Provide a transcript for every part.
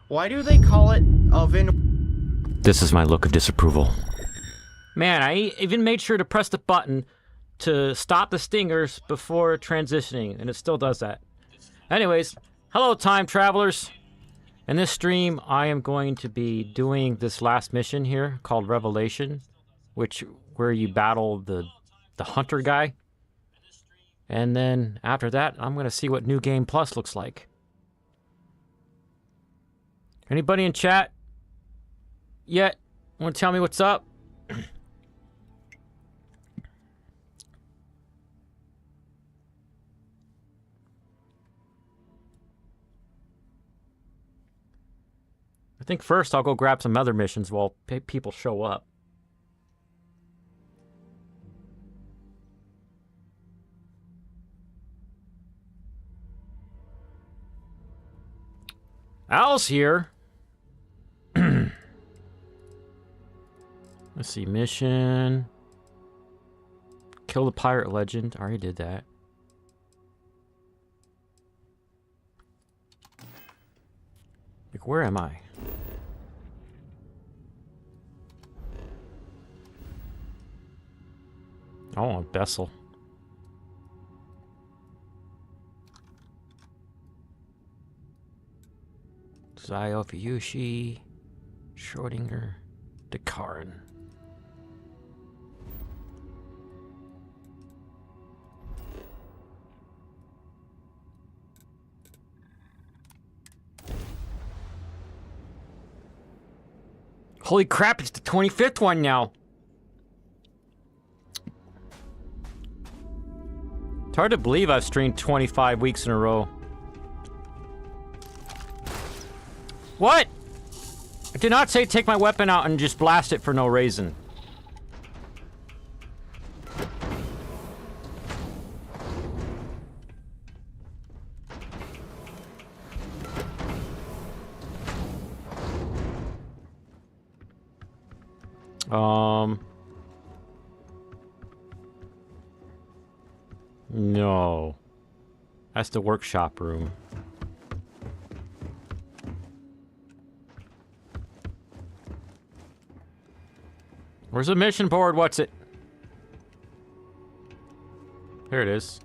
Why do they call it oven? This is my look of disapproval. Man, I even made sure to press the button to stop the stingers before transitioning, and it still does that. Anyways, hello time travelers. In this stream, I am going to be doing this last mission here called Revelation, where you battle the hunter guy. And then after that, I'm going to see what New Game Plus looks like. Anybody in chat yet want to tell me what's up? I think first I'll go grab some other missions while people show up. Al's here. Let's see, mission. Kill the pirate legend. I already did that. Like, where am I? Oh, Bessel. Zayofyushi, Schrodinger, Dekarin. Holy crap, it's the 25th one now. It's hard to believe I've streamed 25 weeks in a row. What? I did not say take my weapon out and just blast it for no reason. No. That's the workshop room. Where's the mission board? What's it? Here it is.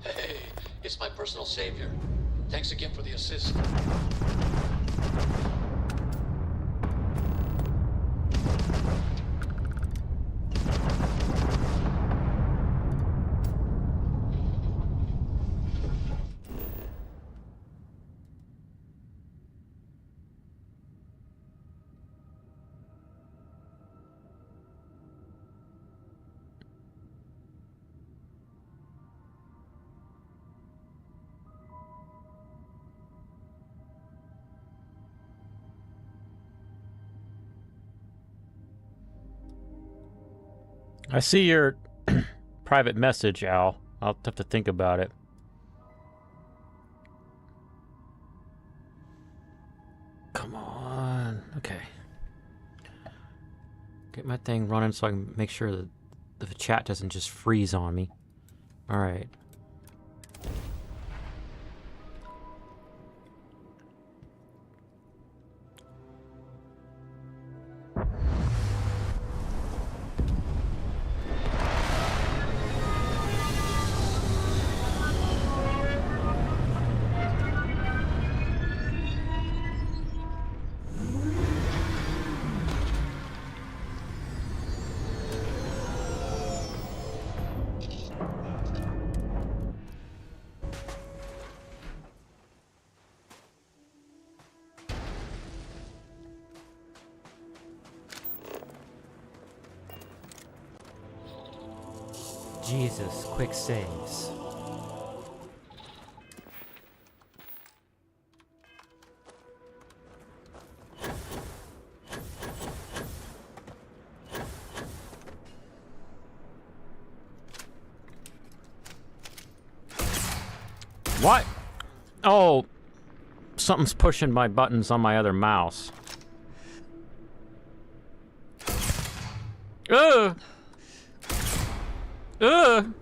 Hey, it's my personal savior. Thanks again for the assist. I see your private message, Al. I'll have to think about it. Come on. Okay. Get my thing running so I can make sure that the chat doesn't just freeze on me. All right. Jesus, quick saves. What? Oh, something's pushing my buttons on my other mouse. Ugh! Ugh!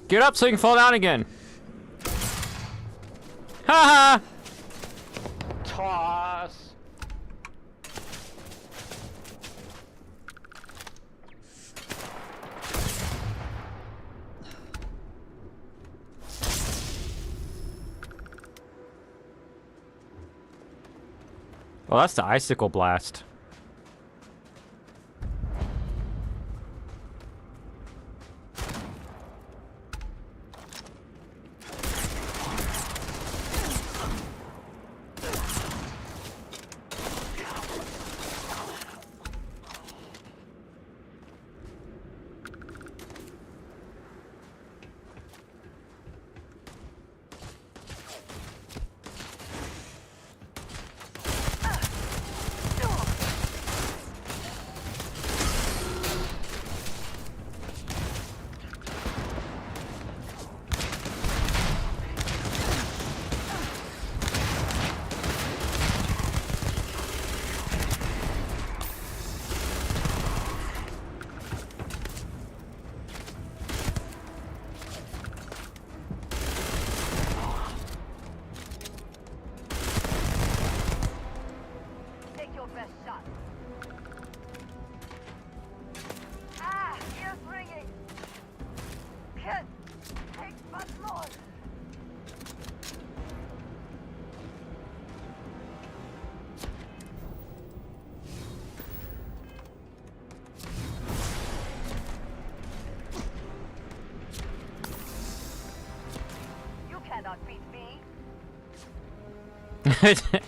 Get up so you can fall down again. Ha ha! Toss. Well, that's the icicle blast.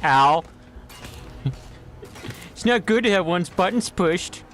Ow. It's not good to have one's buttons pushed.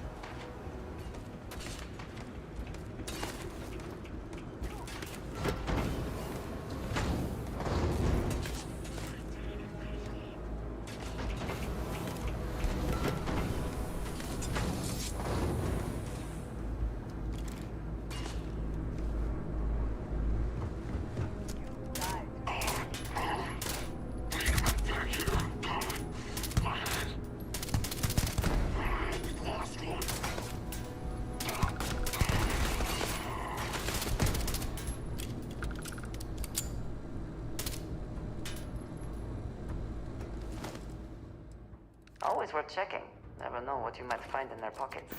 Always worth checking. Never know what you might find in their pockets.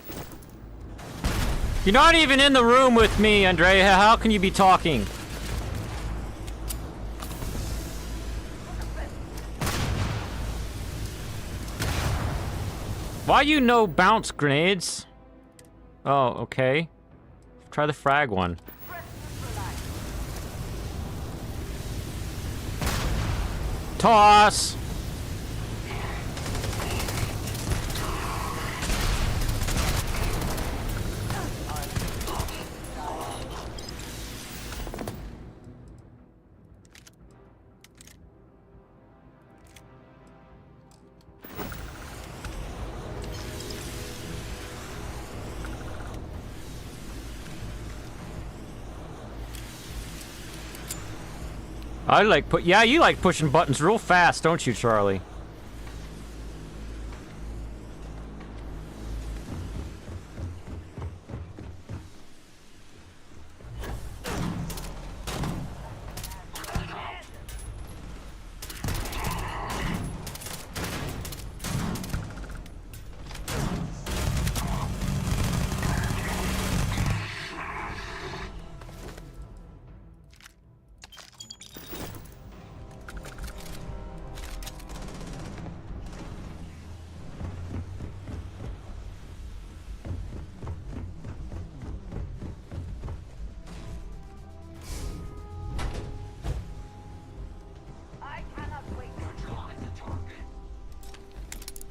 You're not even in the room with me, Andrea. How can you be talking? Why you no bounce grenades? Oh, okay. Try the frag one. Toss! I like yeah, you like pushing buttons real fast, don't you, Charlie?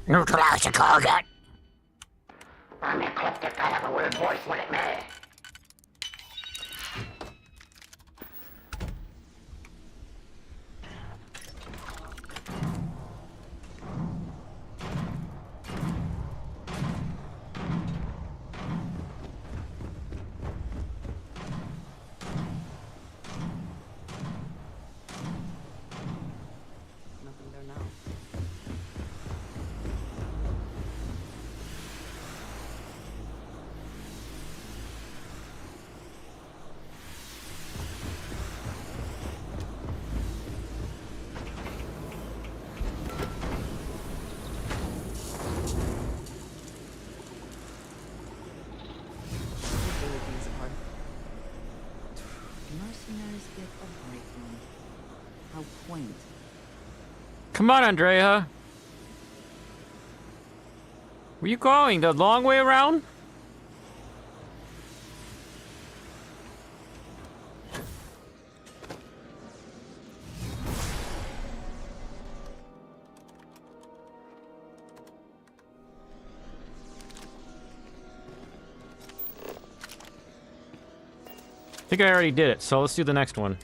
Neutralize the target. I'm ecliptic. I have a weird voice when it may. How quaint. Come on, Andrea. Where you going? The long way around? I think I already did it, so let's do the next one.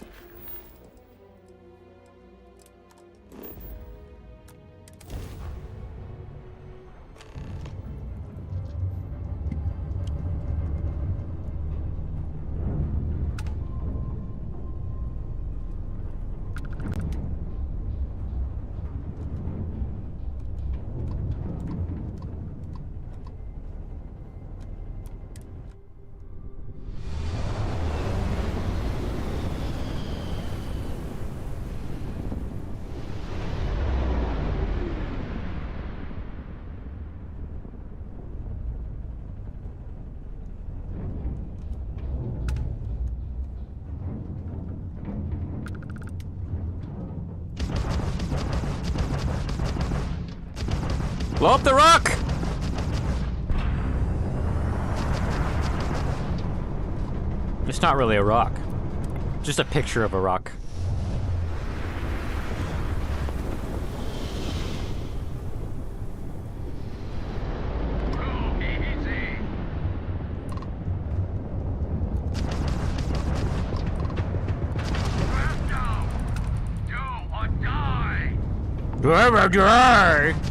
Blow up the rock! It's not really a rock. Just a picture of a rock. Die!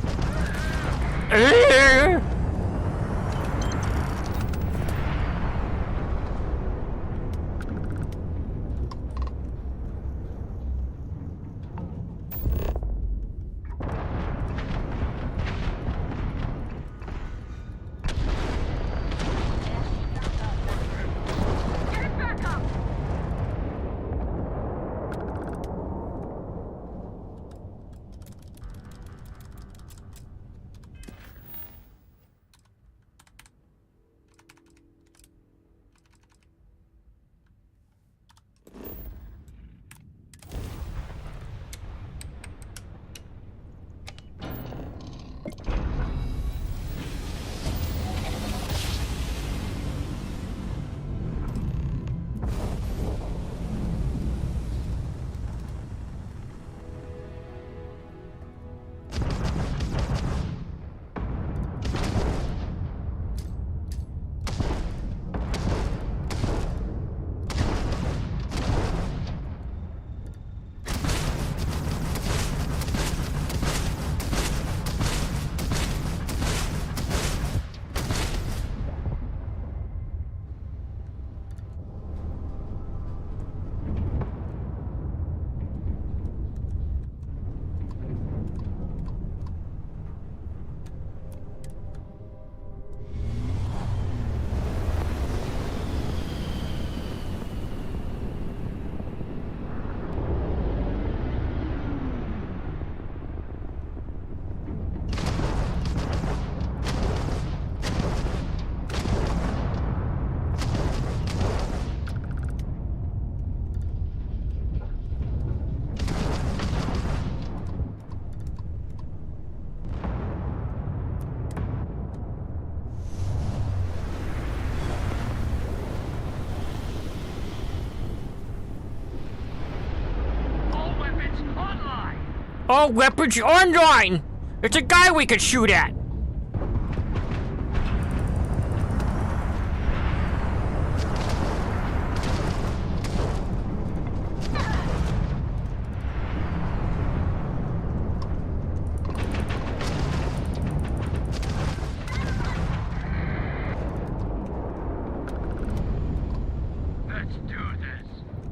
All weapons online! It's a guy we could shoot at!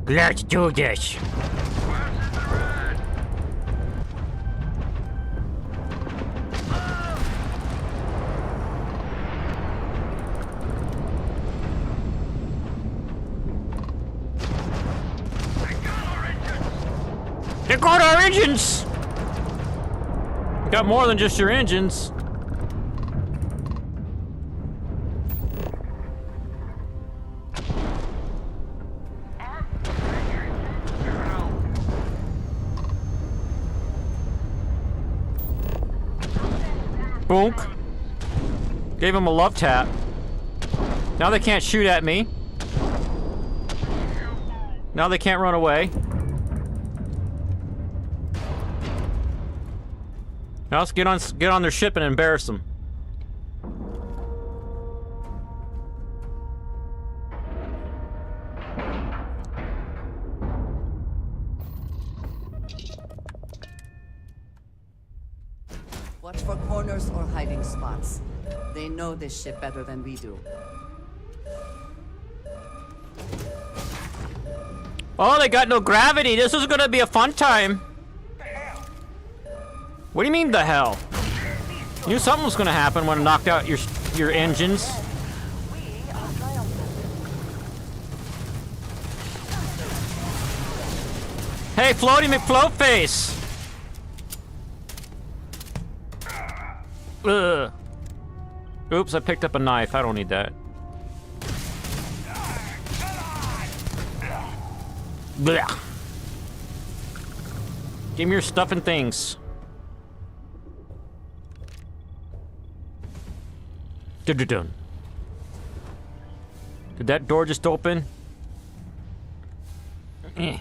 Let's do this. They got our engines! Got more than just your engines. Boonk. Gave him a love tap. Now they can't shoot at me. Now they can't run away. Now let's get on their ship and embarrass them. Watch for corners or hiding spots. They know this ship better than we do. Oh, they got no gravity. This is gonna be a fun time. What do you mean, the hell? You knew something was gonna happen when I knocked out your engines. Hey, Floaty McFloatface! Ugh. Oops, I picked up a knife. I don't need that. Blah. Give me your stuff and things. Dun-dun-dun. Did that door just open? Eh.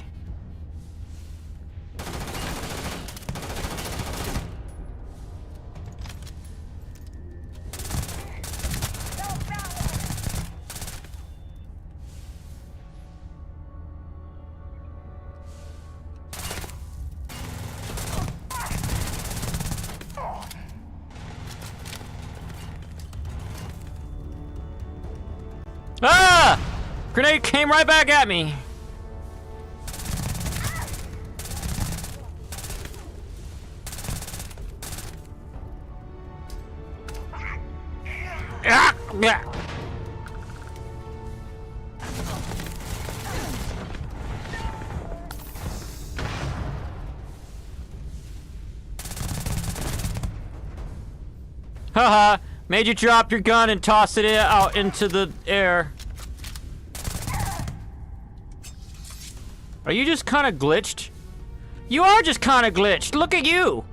Ah! Grenade came right back at me. Ah! Yeah. Haha, made you drop your gun and toss it out into the air. Are you just kind of glitched? You are just kind of glitched. Look at you.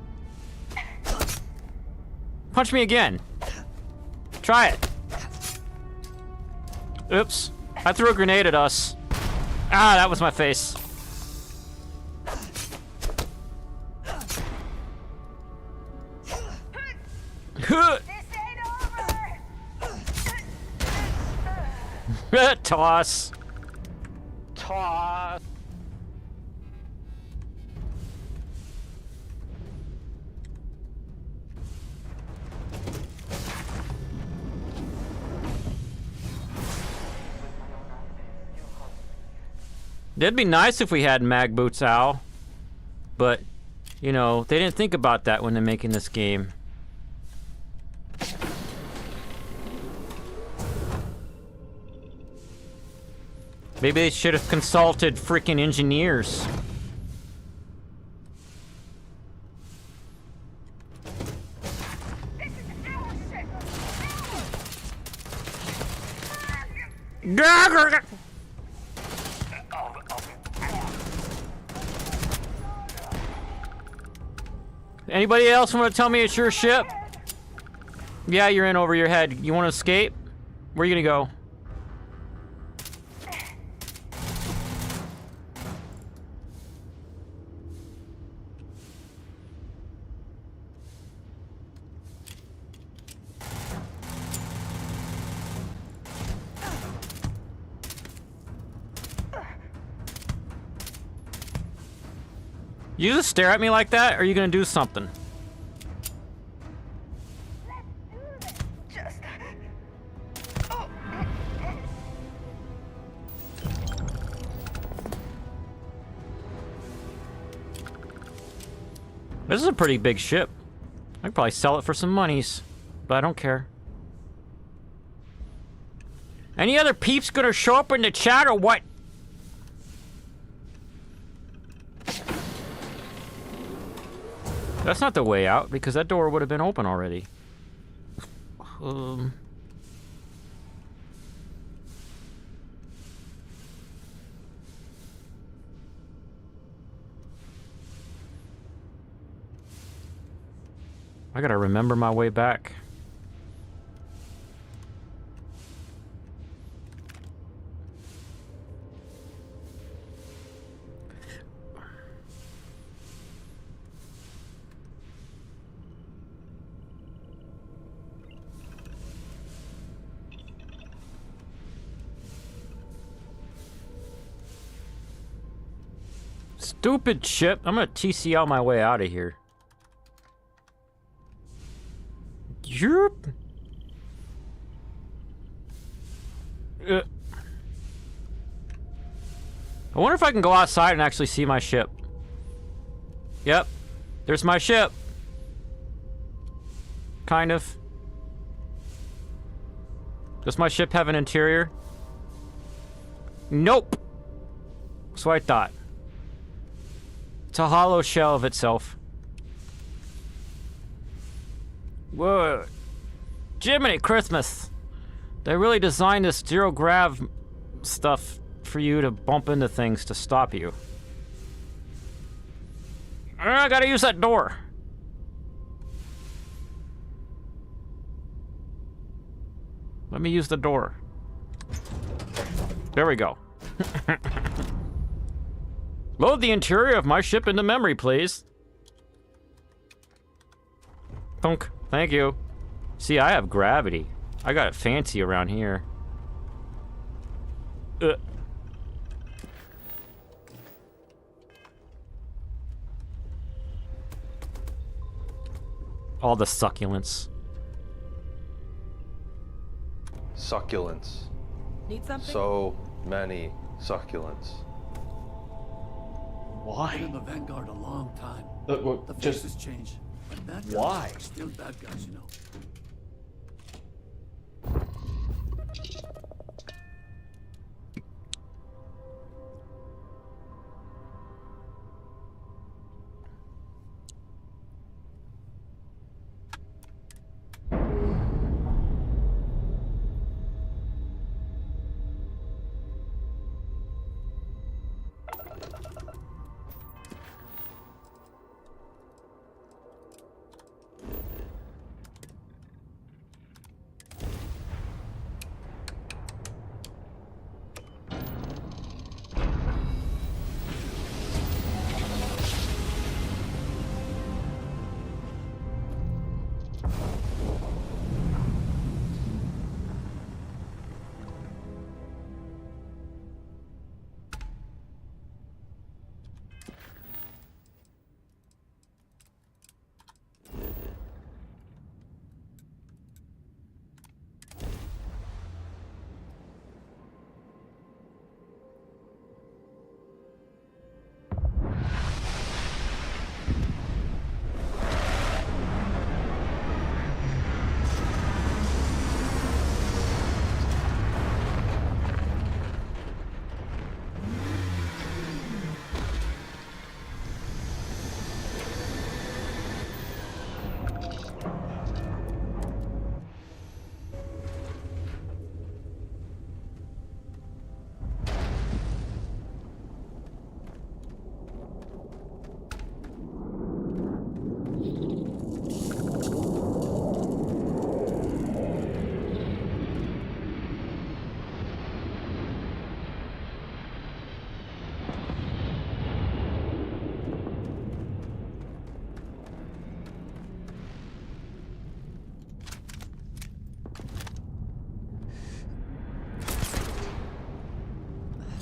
Punch me again. Try it. Oops. I threw a grenade at us. Ah, that was my face. Toss. Toss. It'd be nice if we had mag boots, Al. But, you know, they didn't think about that when they're making this game. Maybe they should have consulted freaking engineers. Anybody else want to tell me it's your ship? Yeah, you're in over your head. You want to escape? Where are you gonna go? You just stare at me like that, or are you gonna do something? This is a pretty big ship. I could probably sell it for some monies, but I don't care. Any other peeps gonna show up in the chat or what? That's not the way out, because that door would have been open already. I gotta remember my way back. Stupid ship. I'm gonna TCL my way out of here. Yerp. I wonder if I can go outside and actually see my ship. Yep. There's my ship. Kind of. Does my ship have an interior? Nope. That's what I thought. It's a hollow shell of itself. Whoa. Jiminy Christmas. They really designed this zero grav stuff for you to bump into things to stop you. I gotta use that door. Let me use the door. There we go. Load the interior of my ship into memory, please. Thunk. Thank you. See, I have gravity. I got it fancy around here. All the succulents. Succulents. Need something? So many succulents. Why? Been in the Vanguard a long time. Well, The just faces change. But bad guys why? are still bad guys, you know.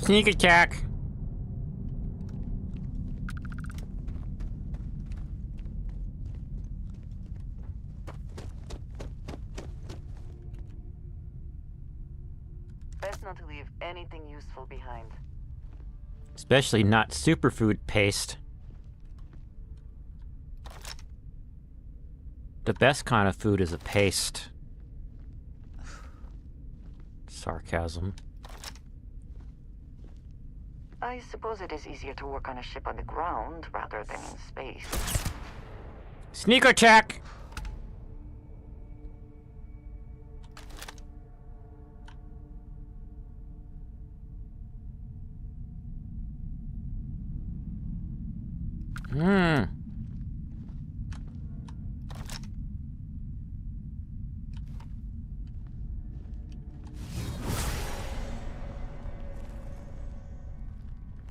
Sneak attack. Best not to leave anything useful behind. Especially not superfood paste. The best kind of food is a paste. Sarcasm. I suppose it is easier to work on a ship on the ground rather than in space. Sneak attack!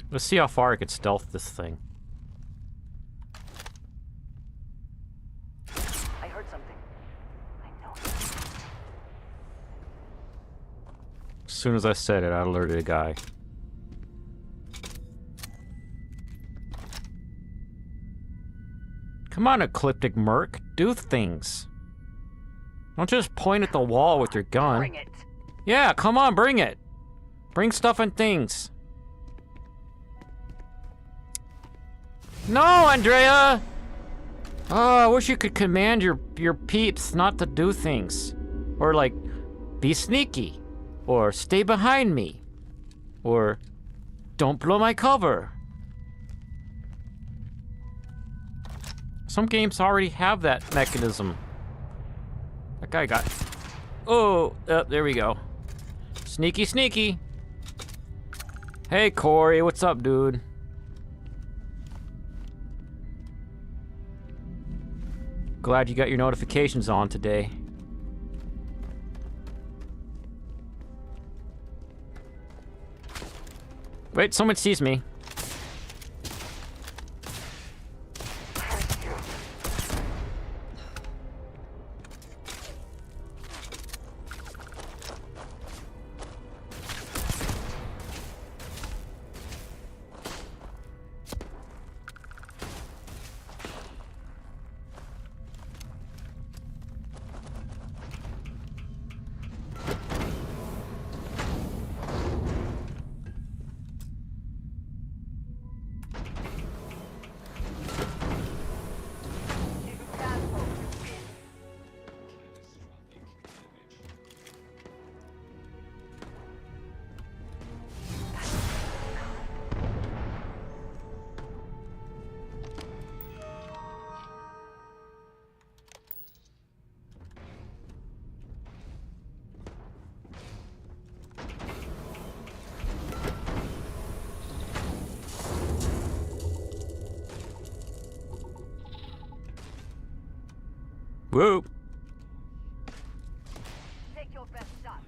Let's see how far I could stealth this thing. I heard something. I know. As soon as I said it, I alerted a guy. Come on, Ecliptic Merc. Do things. Don't just point at the wall with your gun. Bring it. Yeah, come on, bring it. Bring stuff and things. No, Andrea! Oh, I wish you could command your peeps not to do things. Or, like, be sneaky. Or stay behind me. Or don't blow my cover. Some games already have that mechanism. That guy got... Oh, there we go. Sneaky, sneaky. Hey, Corey, what's up, dude? Glad you got your notifications on today. Wait, someone sees me. Whoa. Take your best shot.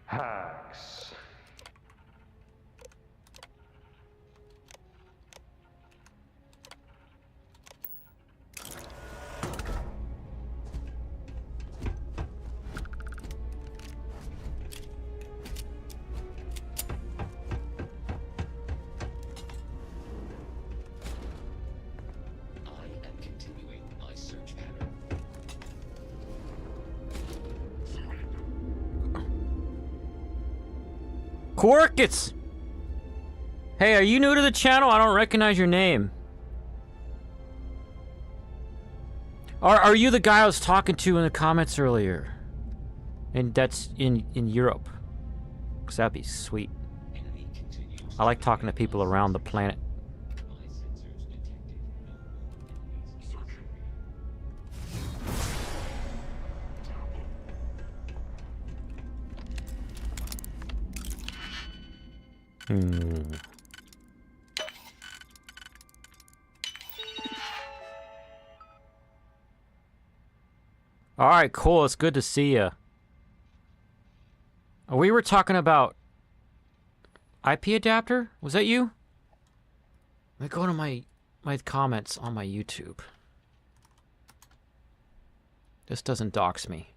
Hacks. I am continuing my search pattern. Quarkits! Hey, are you new to the channel? I don't recognize your name. Are you the guy I was talking to in the comments earlier? And that's in Europe. Because that'd be sweet. Enemy continues. I like talking to people around the planet. My sensors detected no more enemies. Alright, cool. It's good to see you. We were talking about IP adapter? Was that you? Let me go to my comments on my YouTube. This doesn't dox me.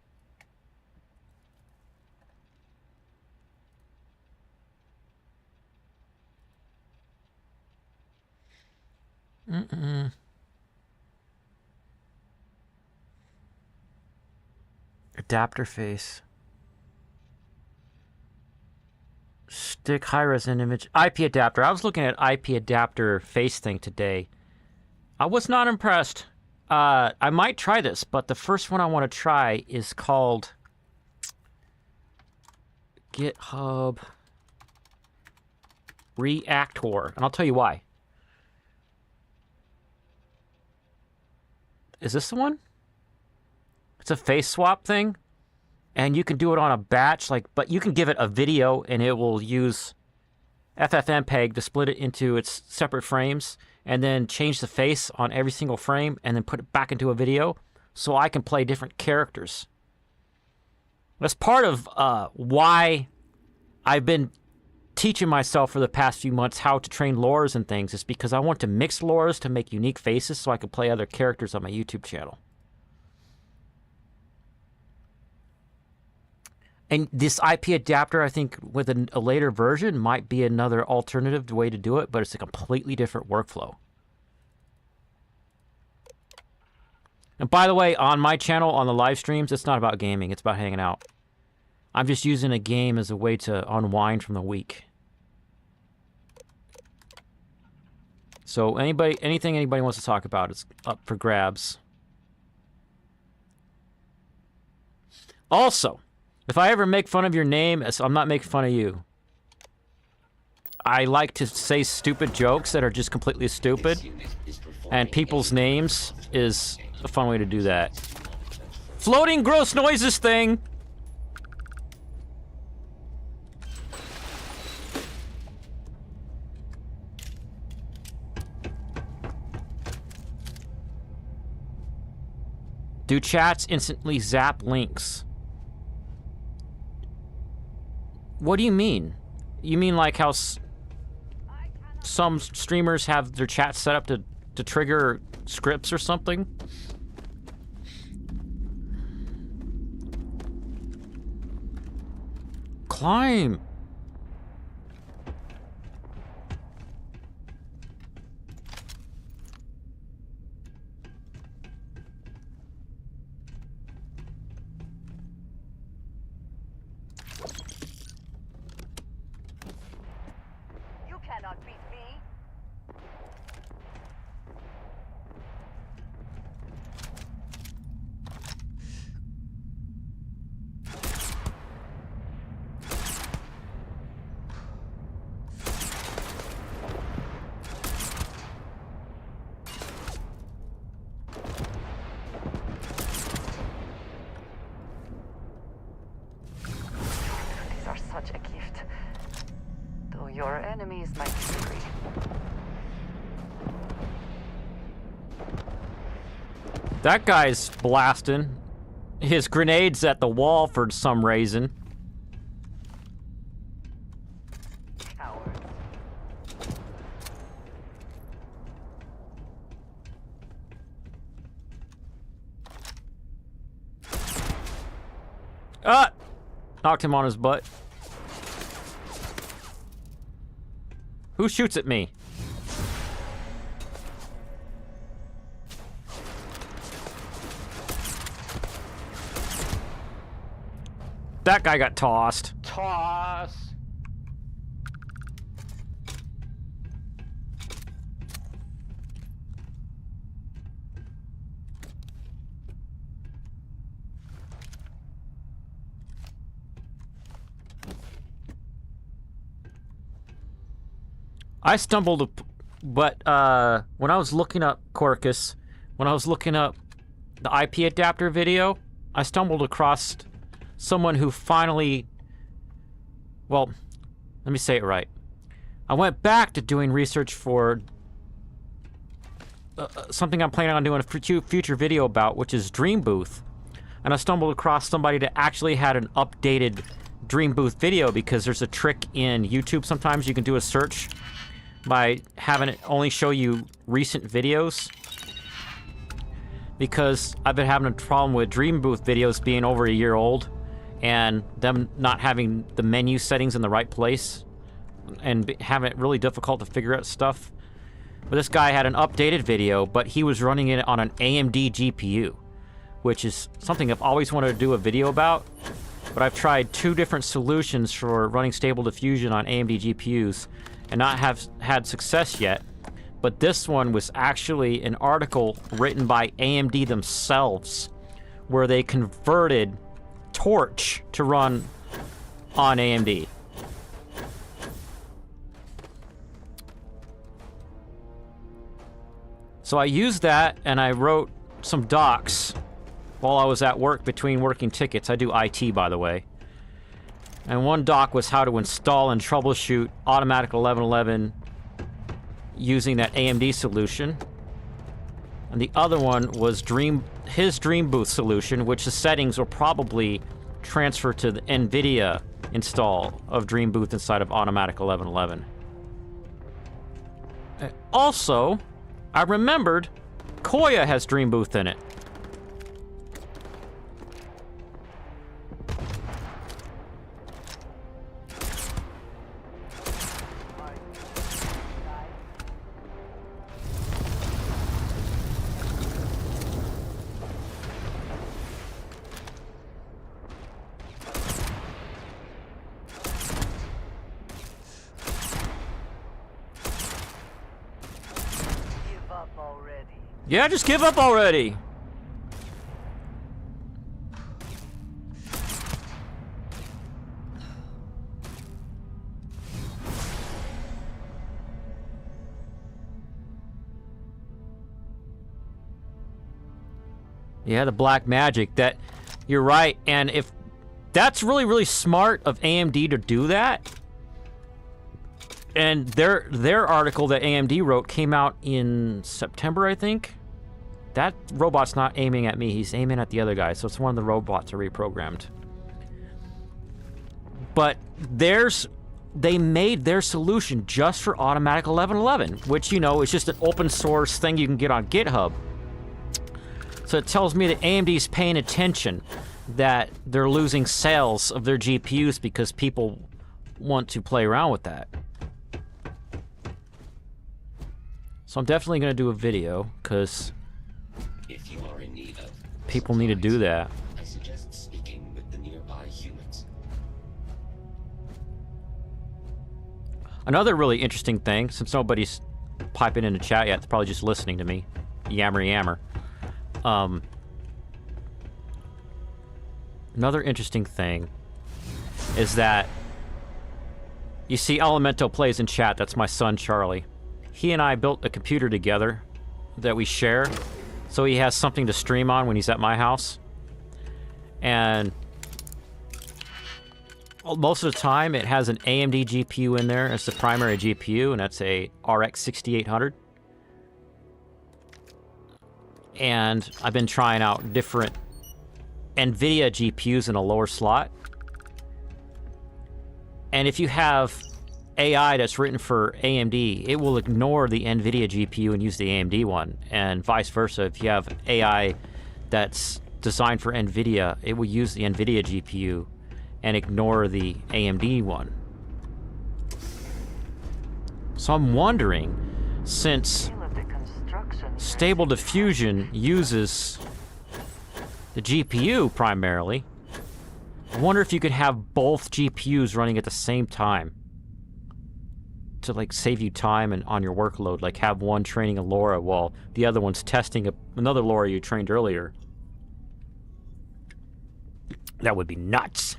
Adapter face. Stick high-res image. IP adapter. I was looking at IP adapter face thing today. I was not impressed. I might try this, but the first one I want to try is called GitHub Reactor. And I'll tell you why. Is this the one? It's a face swap thing. And you can do it on a batch, but you can give it a video and it will use FFmpeg to split it into its separate frames and then change the face on every single frame and then put it back into a video so I can play different characters. That's part of why I've been teaching myself for the past few months how to train lores and things. Is because I want to mix lores to make unique faces so I can play other characters on my YouTube channel. And this IP adapter, I think, with a later version, might be another alternative way to do it, but it's a completely different workflow. And by the way, on my channel, on the live streams, it's not about gaming, it's about hanging out. I'm just using a game as a way to unwind from the week. So anything anybody wants to talk about, it's up for grabs. Also, if I ever make fun of your name, I'm not making fun of you. I like to say stupid jokes that are just completely stupid, and people's names is a fun way to do that. Floating gross noises thing! Do chats instantly zap links? What do you mean? You mean like how some streamers have their chat set up to trigger scripts or something? Climb! You cannot beat me. These are such a gift. Though your enemies might disagree. That guy's blasting his grenades at the wall for some reason. Coward. Ah! Knocked him on his butt. Who shoots at me? That guy got tossed. Toss. I stumbled, but when I was looking up Corcus, when I was looking up the IP adapter video, I stumbled across someone who finally, well, let me say it right. I went back to doing research for something I'm planning on doing a future video about, which is Dream Booth. And I stumbled across somebody that actually had an updated Dream Booth video, because there's a trick in YouTube sometimes you can do a search by having it only show you recent videos. Because I've been having a problem with Dream Booth videos being over a year old and them not having the menu settings in the right place and having it really difficult to figure out stuff. But this guy had an updated video, but he was running it on an AMD GPU, which is something I've always wanted to do a video about. But I've tried 2 different solutions for running stable diffusion on AMD GPUs and not have had success yet. But this one was actually an article written by AMD themselves, where they converted Torch to run on AMD. So I used that, and I wrote some docs while I was at work between working tickets. I do IT, by the way. And one doc was how to install and troubleshoot automatic 1111 using that AMD solution. And the other one was his Dream Booth solution, which the settings will probably transfer to the NVIDIA install of Dream Booth inside of automatic 1111. Also, I remembered Koya has Dream Booth in it. Yeah, just give up already. Yeah, the black magic. That, you're right. And if that's really, really smart of AMD to do that. And their article that AMD wrote came out in September, I think. That robot's not aiming at me. He's aiming at the other guy. So it's one of the robots are reprogrammed. But they made their solution just for automatic 1111, which, you know, is just an open source thing you can get on GitHub. So it tells me that AMD's paying attention, that they're losing sales of their GPUs because people want to play around with that. So I'm definitely going to do a video, because people need to do that. I suggest speaking with the nearby humans. Another really interesting thing, since nobody's piping in the chat yet, they're probably just listening to me. Yammer. Another interesting thing is that you see Elemento plays in chat. That's my son, Charlie. He and I built a computer together that we share, so he has something to stream on when he's at my house. And most of the time, it has an AMD GPU in there as the primary GPU, and that's a RX 6800. And I've been trying out different NVIDIA GPUs in a lower slot. And if you have AI that's written for AMD, it will ignore the NVIDIA GPU and use the AMD one, and vice versa. If you have AI that's designed for NVIDIA, it will use the NVIDIA GPU and ignore the AMD one. So I'm wondering, since Stable Diffusion uses the GPU primarily, I wonder if you could have both GPUs running at the same time to, like, save you time and on your workload. Like, have one training a LoRa while the other one's testing another LoRa you trained earlier. That would be nuts.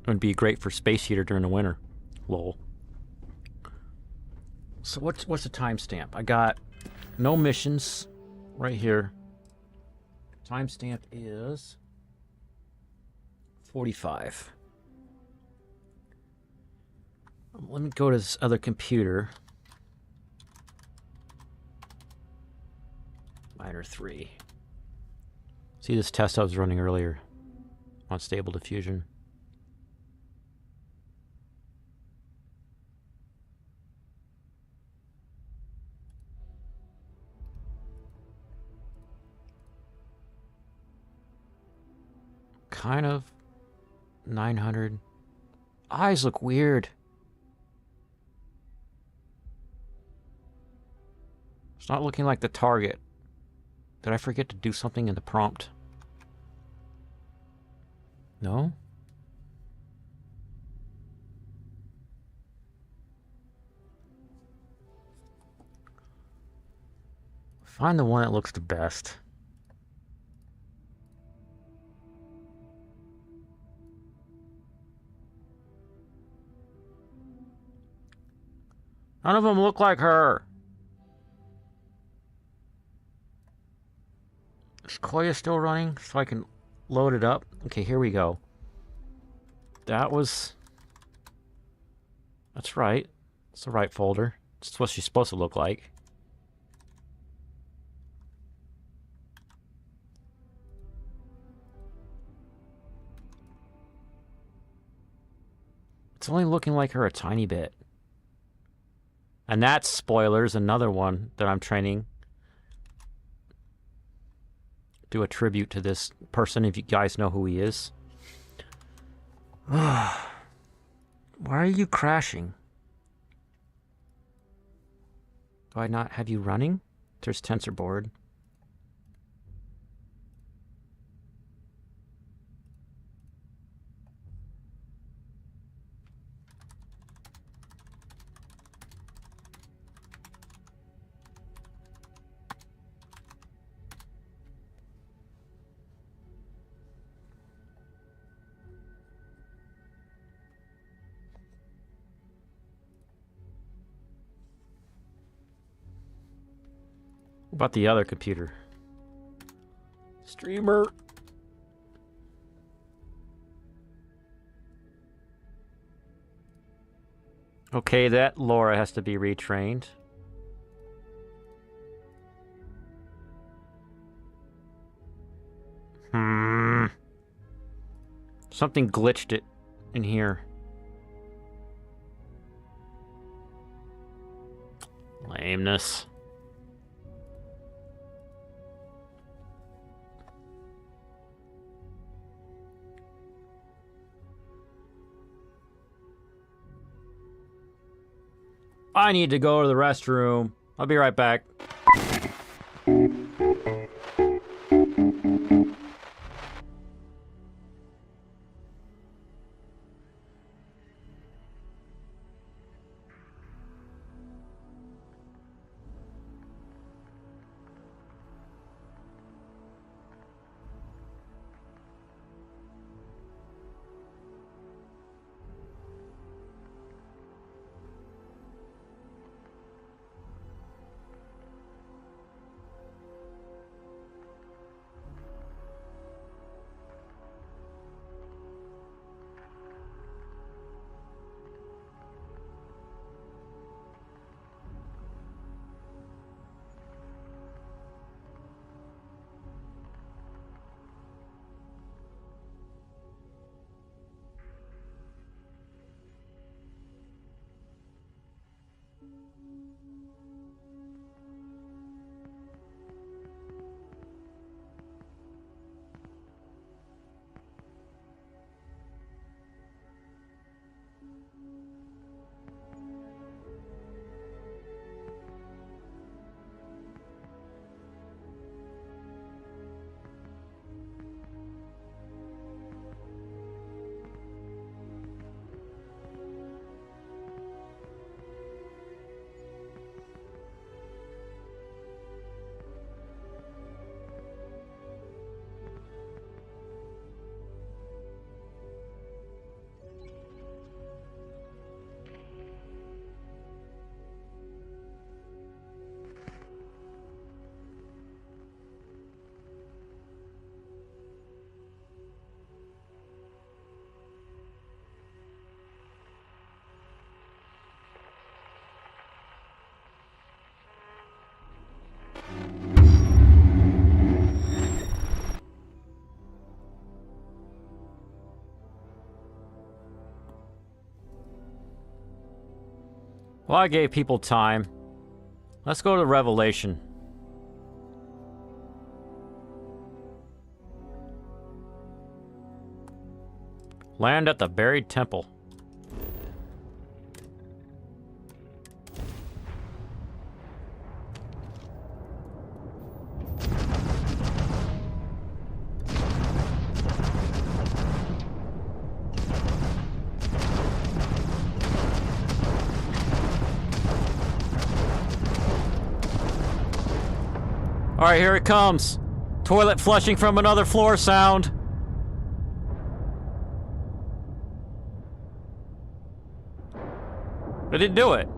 It would be great for Space Heater during the winter. Lol. So what's the timestamp? I got no missions right here. Timestamp is 45. Let me go to this other computer. Miner 3. See this test I was running earlier on Stable Diffusion. Kind of 900. Eyes look weird. It's not looking like the target. Did I forget to do something in the prompt? No? Find the one that looks the best. None of them look like her. Is Koya still running so I can load it up? Okay, here we go. That's right. It's the right folder. It's what she's supposed to look like. It's only looking like her a tiny bit. And that's, spoilers, another one that I'm training. Do a tribute to this person if you guys know who he is. Why are you crashing? Do I not have you running? There's tensor board. What about the other computer? Streamer. Okay, that Laura has to be retrained. Something glitched it in here. Lameness. I need to go to the restroom. I'll be right back. Well, I gave people time. Let's go to Revelation. Land at the buried temple. Alright, here it comes. Toilet flushing from another floor sound. I didn't do it.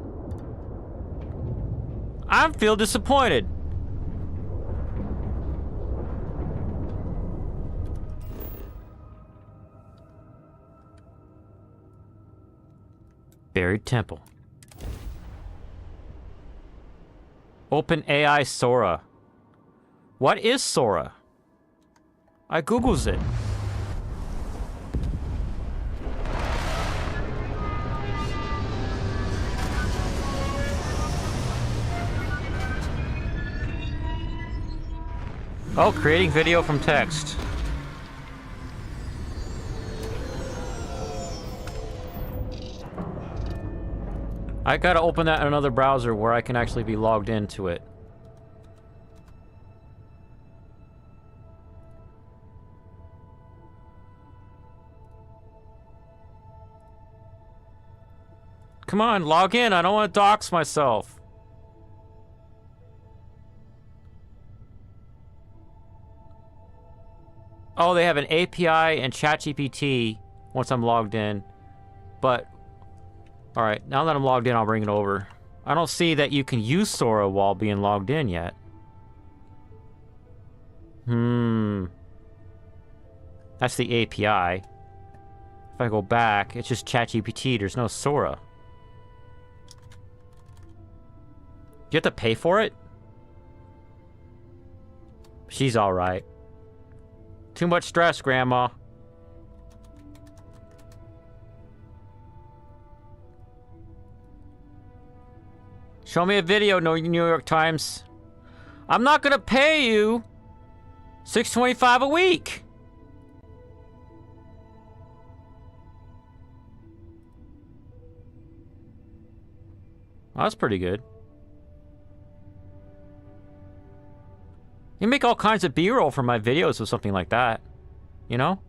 I feel disappointed. Buried temple. Open AI Sora. What is Sora? I Googles it. Oh, creating video from text. I gotta open that in another browser where I can actually be logged into it. Come on, log in. I don't want to dox myself. Oh, they have an API and ChatGPT once I'm logged in. But, alright, now that I'm logged in, I'll bring it over. I don't see that you can use Sora while being logged in yet. That's the API. If I go back, it's just ChatGPT, there's no Sora. You have to pay for it? She's alright. Too much stress, Grandma. Show me a video, New York Times. I'm not gonna pay you $6.25 a week. Well, that's pretty good. You make all kinds of B-roll for my videos with something like that. You know?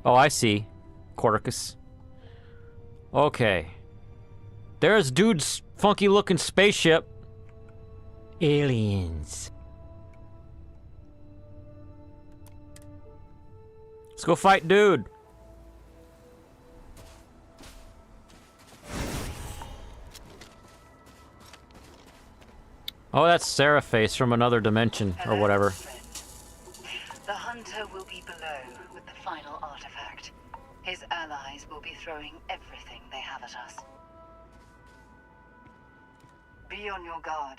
Oh, I see. Corticus. Okay. There's dude's funky-looking spaceship. Aliens. Let's go fight dude. Oh, that's Seraphase from another dimension, or whatever. The hunter will be below with the final artifact. His allies will be throwing everything they have at us. Be on your guard.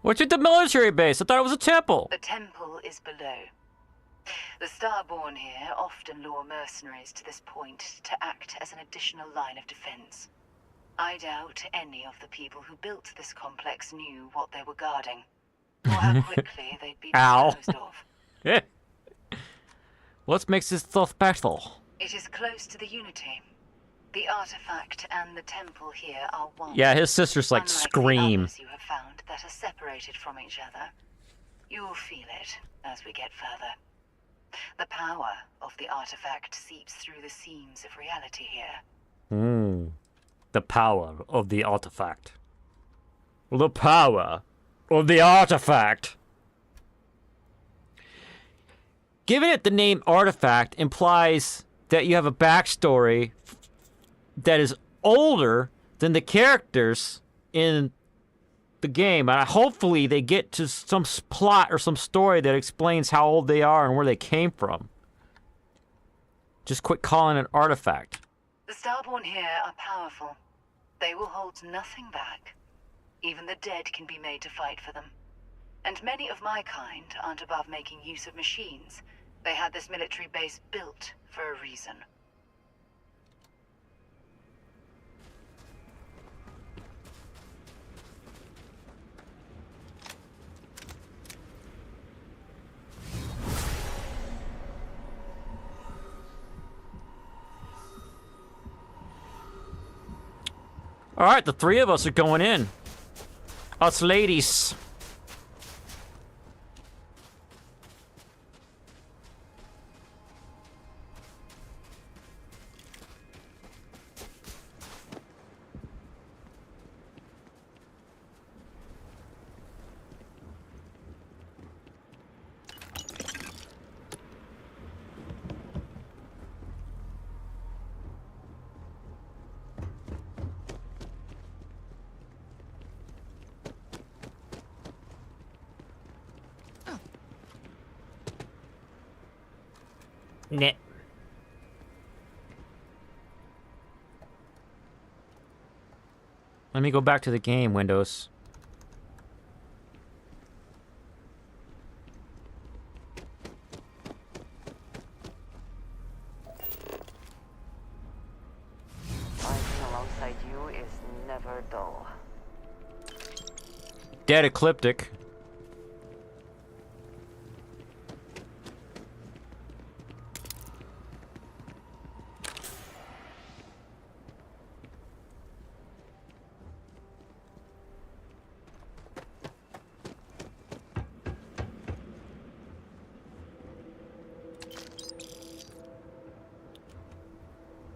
What's at the military base? I thought it was a temple. The temple is below. The Starborn here often lure mercenaries to this point to act as an additional line of defense. I doubt any of the people who built this complex knew what they were guarding, or how quickly they'd be disposed of. What makes this so special? It is close to the Unity. The artifact and the temple here are one. Yeah, his sisters like Unlike scream. The others you have found that are separated from each other. You will feel it as we get further. The power of the artifact seeps through the seams of reality here. The power of the artifact. The power of the artifact. Giving it the name artifact implies that you have a backstory that is older than the characters in the game. And hopefully they get to some plot or some story that explains how old they are and where they came from. Just quit calling it an artifact. The Starborn here are powerful. They will hold nothing back. Even the dead can be made to fight for them. And many of my kind aren't above making use of machines. They had this military base built for a reason. All right, the three of us are going in. Us ladies. Nah. Let me go back to the game, Windows. Fighting alongside you is never dull. Dead ecliptic.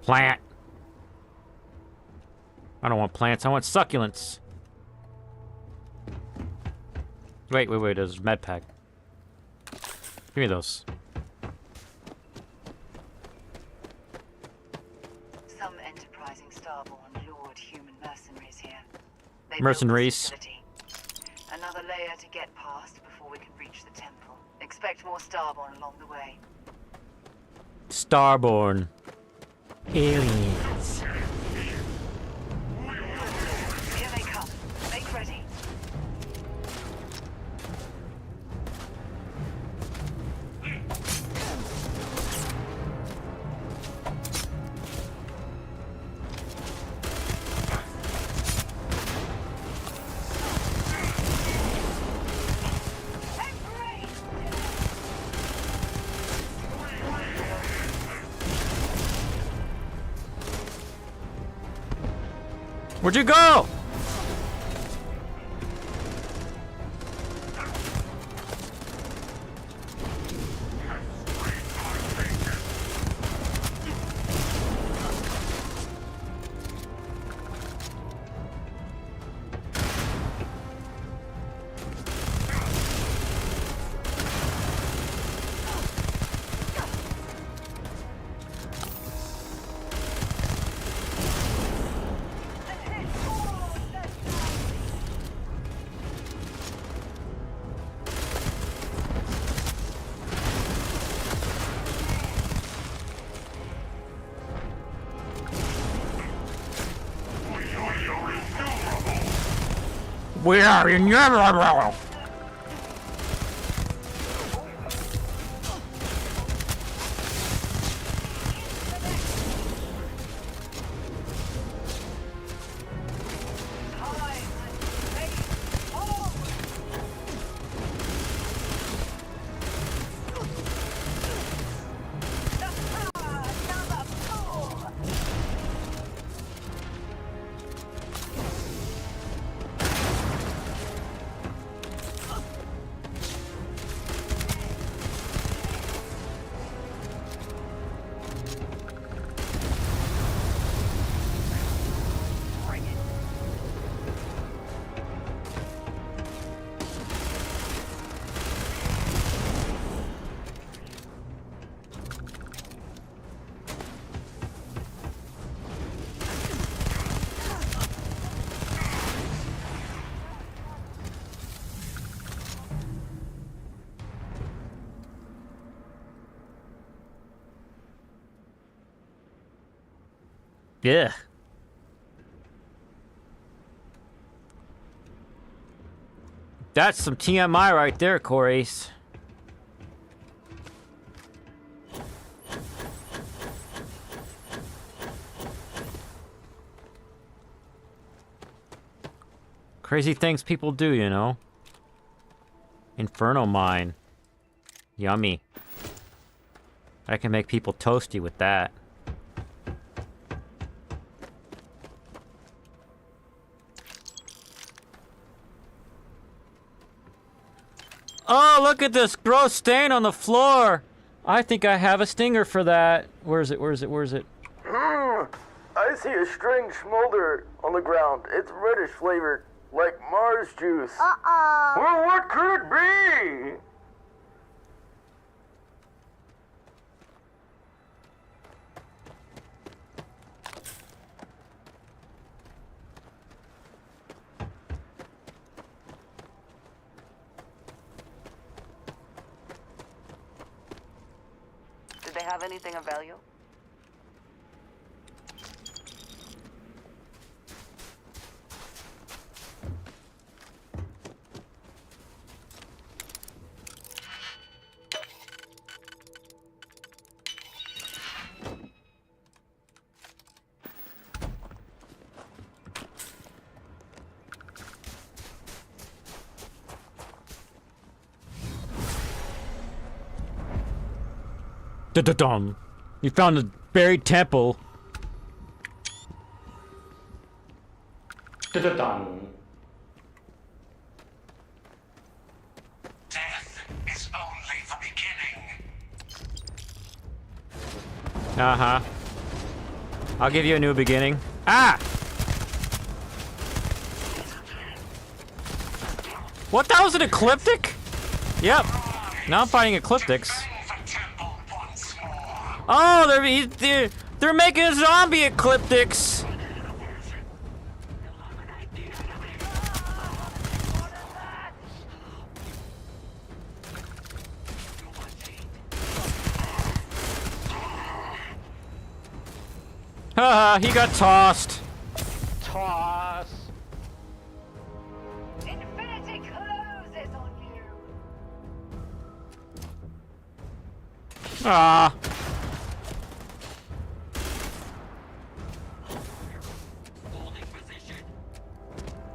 Plant. I don't want plants, I want succulents. Wait, there's a med pack. Give me those. Some enterprising starborn lured human mercenaries here. They built Mercenaries. this facility. Another layer to get past before we can reach the temple. Expect more starborn along the way. Starborn. Aliens. Here they come. Make ready. Where'd you go? We are inevitable. Yeah. That's some TMI right there, Corace. Crazy things people do, you know. Inferno mine. Yummy. I can make people toasty with that. Oh, look at this gross stain on the floor. I think I have a stinger for that. Where is it? Where is it? Where is it? I see a strange smolder on the ground. It's reddish flavored, like Mars juice. Uh-oh. Well, what could it be? have anything of value? Dun-dun-dun. You found a buried temple. Dun-dun-dun. Death is only the beginning. Uh-huh. I'll give you a new beginning. Ah! What? That was an ecliptic? Yep. Now I'm fighting ecliptics. Oh, they're making zombie ecliptics. Haha, he got tossed. Toss! Infinity closes on you. Ah.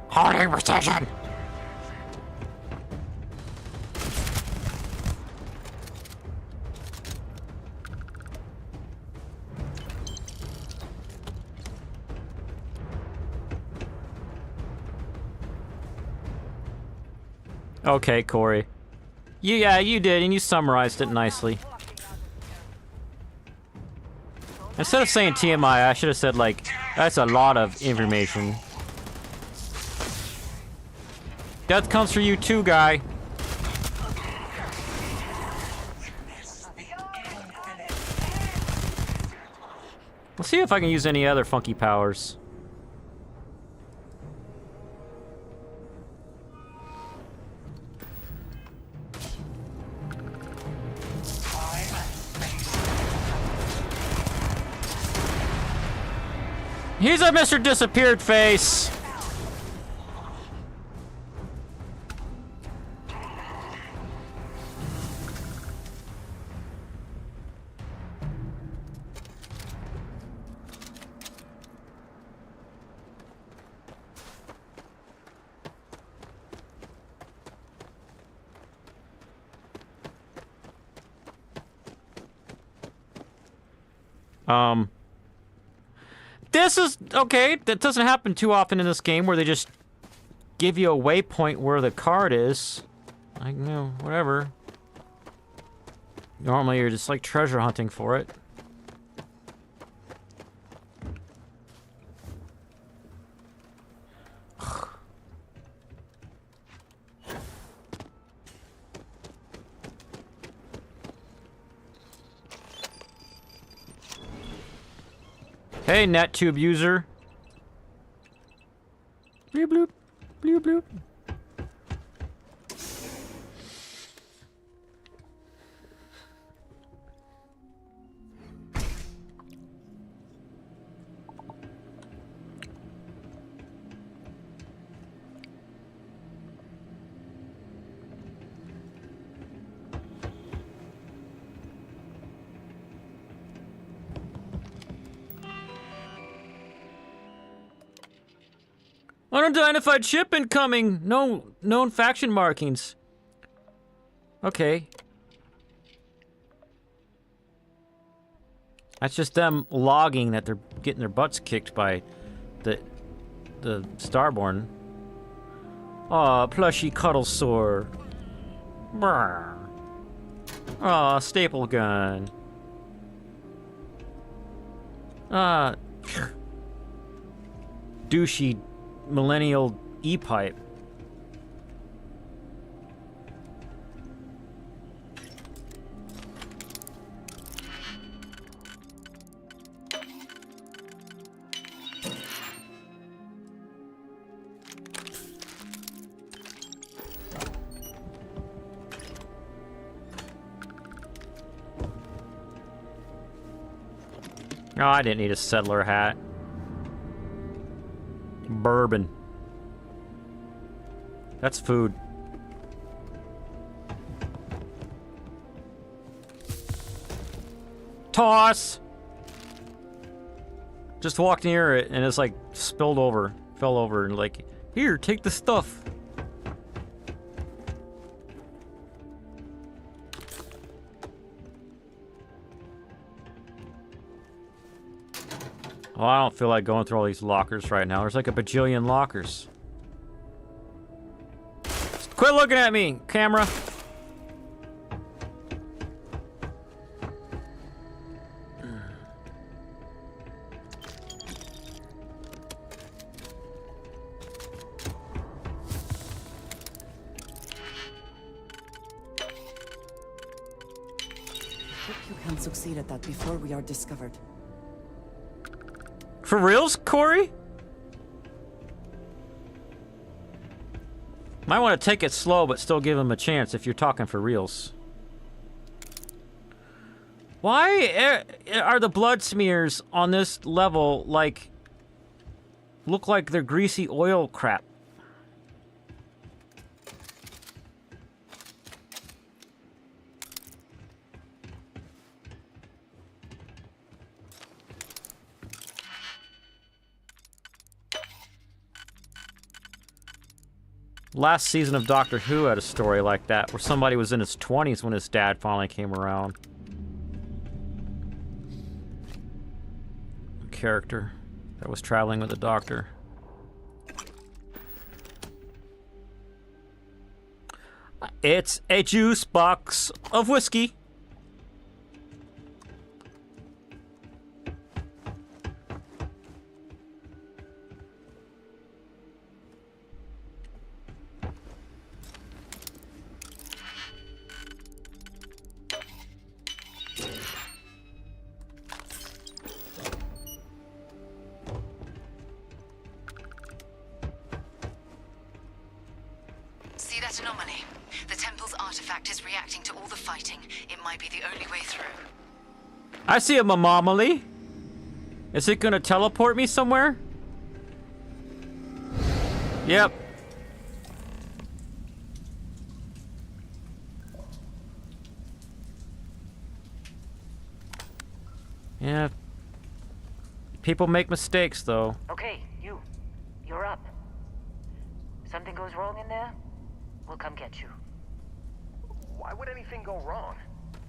Holding position. Okay, Corey. Yeah, you did, and you summarized it nicely. Instead of saying TMI, I should have said, like, that's a lot of information. Death comes for you too, guy. Let's see if I can use any other funky powers. He's a Mr. Disappeared Face. This is okay. That doesn't happen too often in this game, where they just give you a waypoint where the card is. Like, you know, whatever. Normally, you're just like treasure hunting for it. Hey, NetTube user. Bloop bloop, bloop bloop. Unidentified ship incoming! No known faction markings. Okay. That's just them logging that they're getting their butts kicked by the Starborn. Aw, plushy cuddle sore. Brr. Aw, staple gun. Douchey millennial E-pipe. Oh, I didn't need a settler hat. Bourbon. That's food. Toss! Just walked near it and it's like spilled over. Fell over and like, here, take the stuff. Oh, I don't feel like going through all these lockers right now. There's like a bajillion lockers. Quit looking at me, camera. You can succeed at that before we are discovered. For reals, Corey? Might want to take it slow, but still give him a chance if you're talking for reals. Why are the blood smears on this level like... look like they're greasy oil crap? Last season of Doctor Who had a story like that, where somebody was in his 20s when his dad finally came around. A character that was traveling with the Doctor. It's a juice box of whiskey. See that anomaly? The temple's artifact is reacting to all the fighting. It might be the only way through. I see a anomaly. Is it gonna teleport me somewhere? Yep. Yeah. People make mistakes, though. Okay, you're up. Something goes wrong in there, we'll come get you. Why would anything go wrong?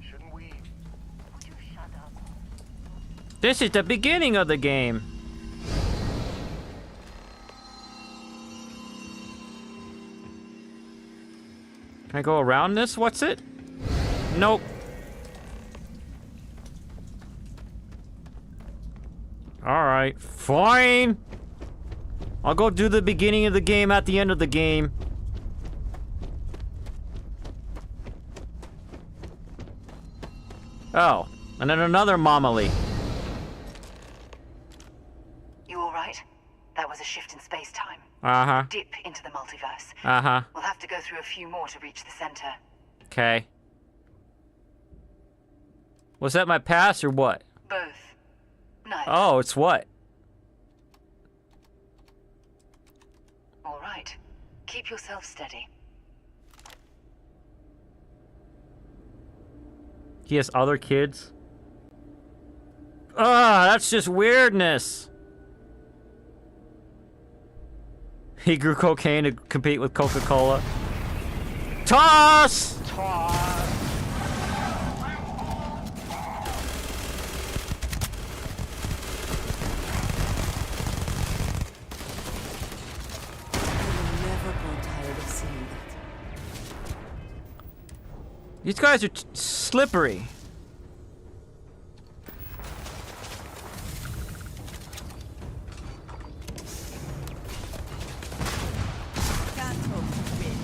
Shouldn't we... Would you shut up? This is the beginning of the game. Can I go around this? What's it? Nope. Alright, fine. I'll go do the beginning of the game at the end of the game. Oh, and then another anomaly. You alright? That was a shift in space-time. Uh-huh. Dip into the multiverse. Uh-huh. We'll have to go through a few more to reach the center. Okay. Was that my pass or what? Both. Nice. Oh, it's what? Alright. Keep yourself steady. He has other kids? Ah, that's just weirdness. He grew cocaine to compete with Coca-Cola. Toss! Toss! You'll never grow tired of seeing that. These guys are slippery. Can't hope to win.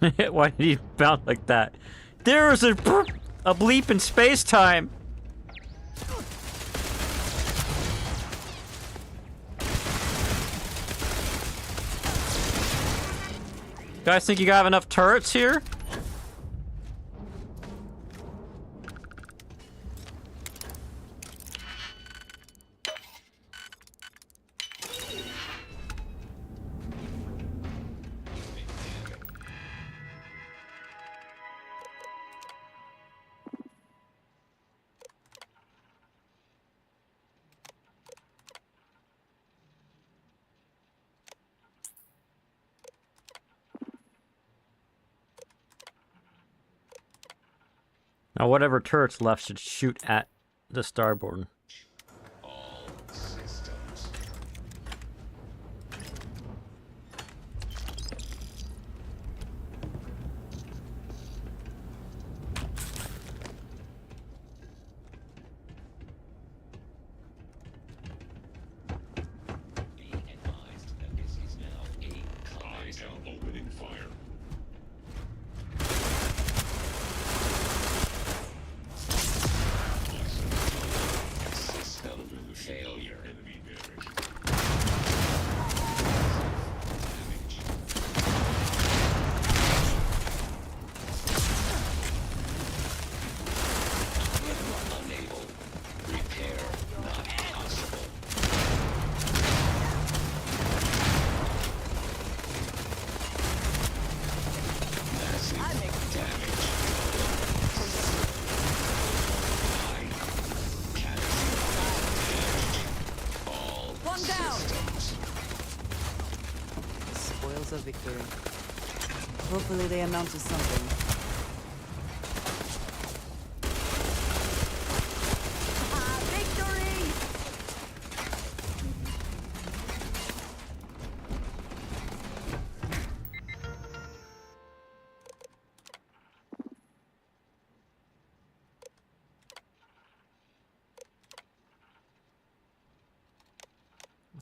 Why did he bounce like that? There was a bleep in space-time! Guys think you got enough turrets here? Now, whatever turret's left should shoot at the starboard. All systems. Be advised that this is now a eyes out opening fire. System failure. Enemy damage. Unable. Repair not possible. Massive damage. One down. Spoils of victory. Hopefully they amount to something. Victory!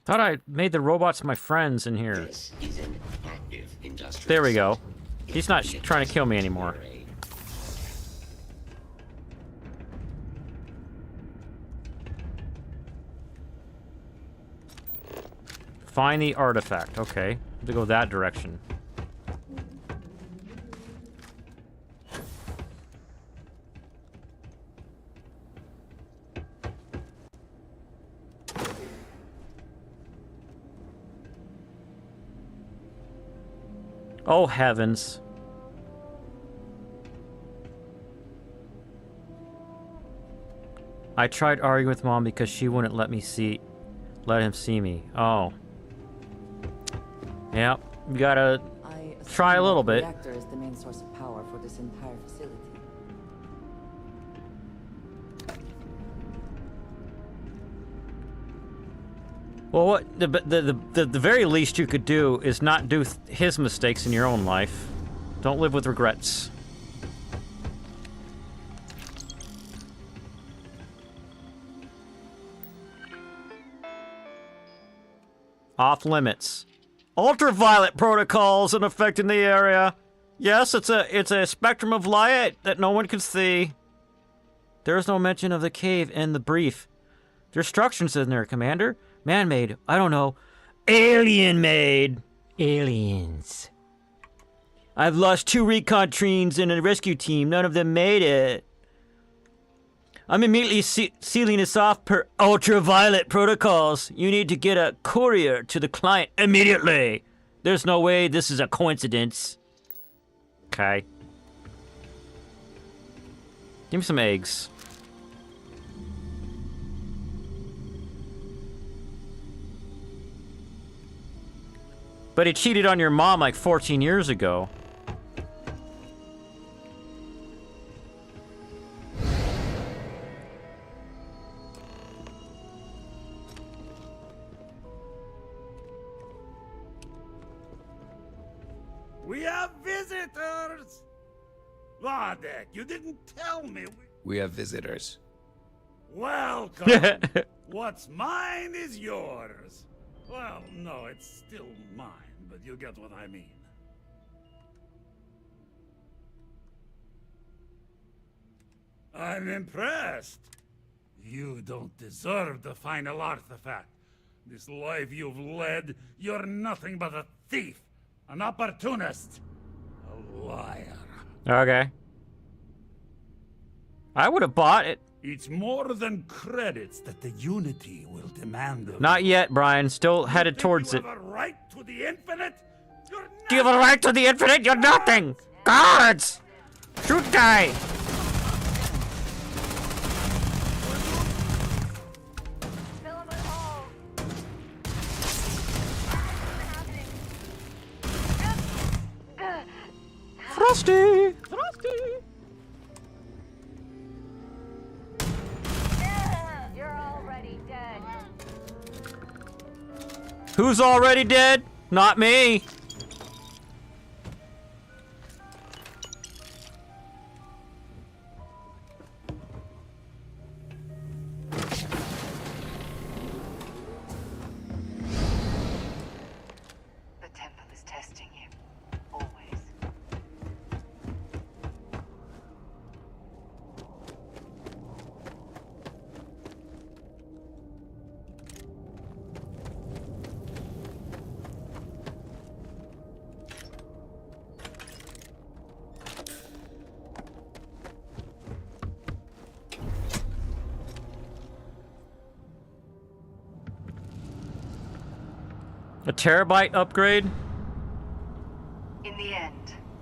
Thought I made the robots my friends in here. This is an active industrial. There we go. site. He's not trying to kill me anymore. Find the artifact. Okay. To go that direction. Oh, heavens. I tried arguing with Mom because she wouldn't let him see me. Oh. Yep, we gotta try a little bit. The reactor is the main source of power for this entire facility. Well, what the very least you could do is not do his mistakes in your own life. Don't live with regrets. Off limits. Ultraviolet protocols in effect in the area. Yes, it's a spectrum of light that no one can see. There's no mention of the cave in the brief. There's instructions in there, Commander. Man-made. I don't know. Alien-made. Aliens. I've lost 2 recon teams and a rescue team. None of them made it. I'm immediately sealing this off per ultraviolet protocols. You need to get a courier to the client immediately. There's no way this is a coincidence. Okay. Give me some eggs. But he cheated on your mom like 14 years ago. We have visitors! Vardek, you didn't tell me. We have visitors. Welcome! What's mine is yours. Well, no, it's still mine, but you get what I mean. I'm impressed. You don't deserve the final artifact. This life you've led, you're nothing but a thief, an opportunist, a liar. Okay. I would have bought it. It's more than credits that the Unity will demand of Not you. yet, Brian. Still headed Think towards you it. have a right to the infinite? You're Do you have a right to the infinite? You're nothing! Guards! Shoot guy! Frosty! Frosty! You're already dead. Who's already dead? Not me. The temple is testing you. Always. A terabyte upgrade? In the end,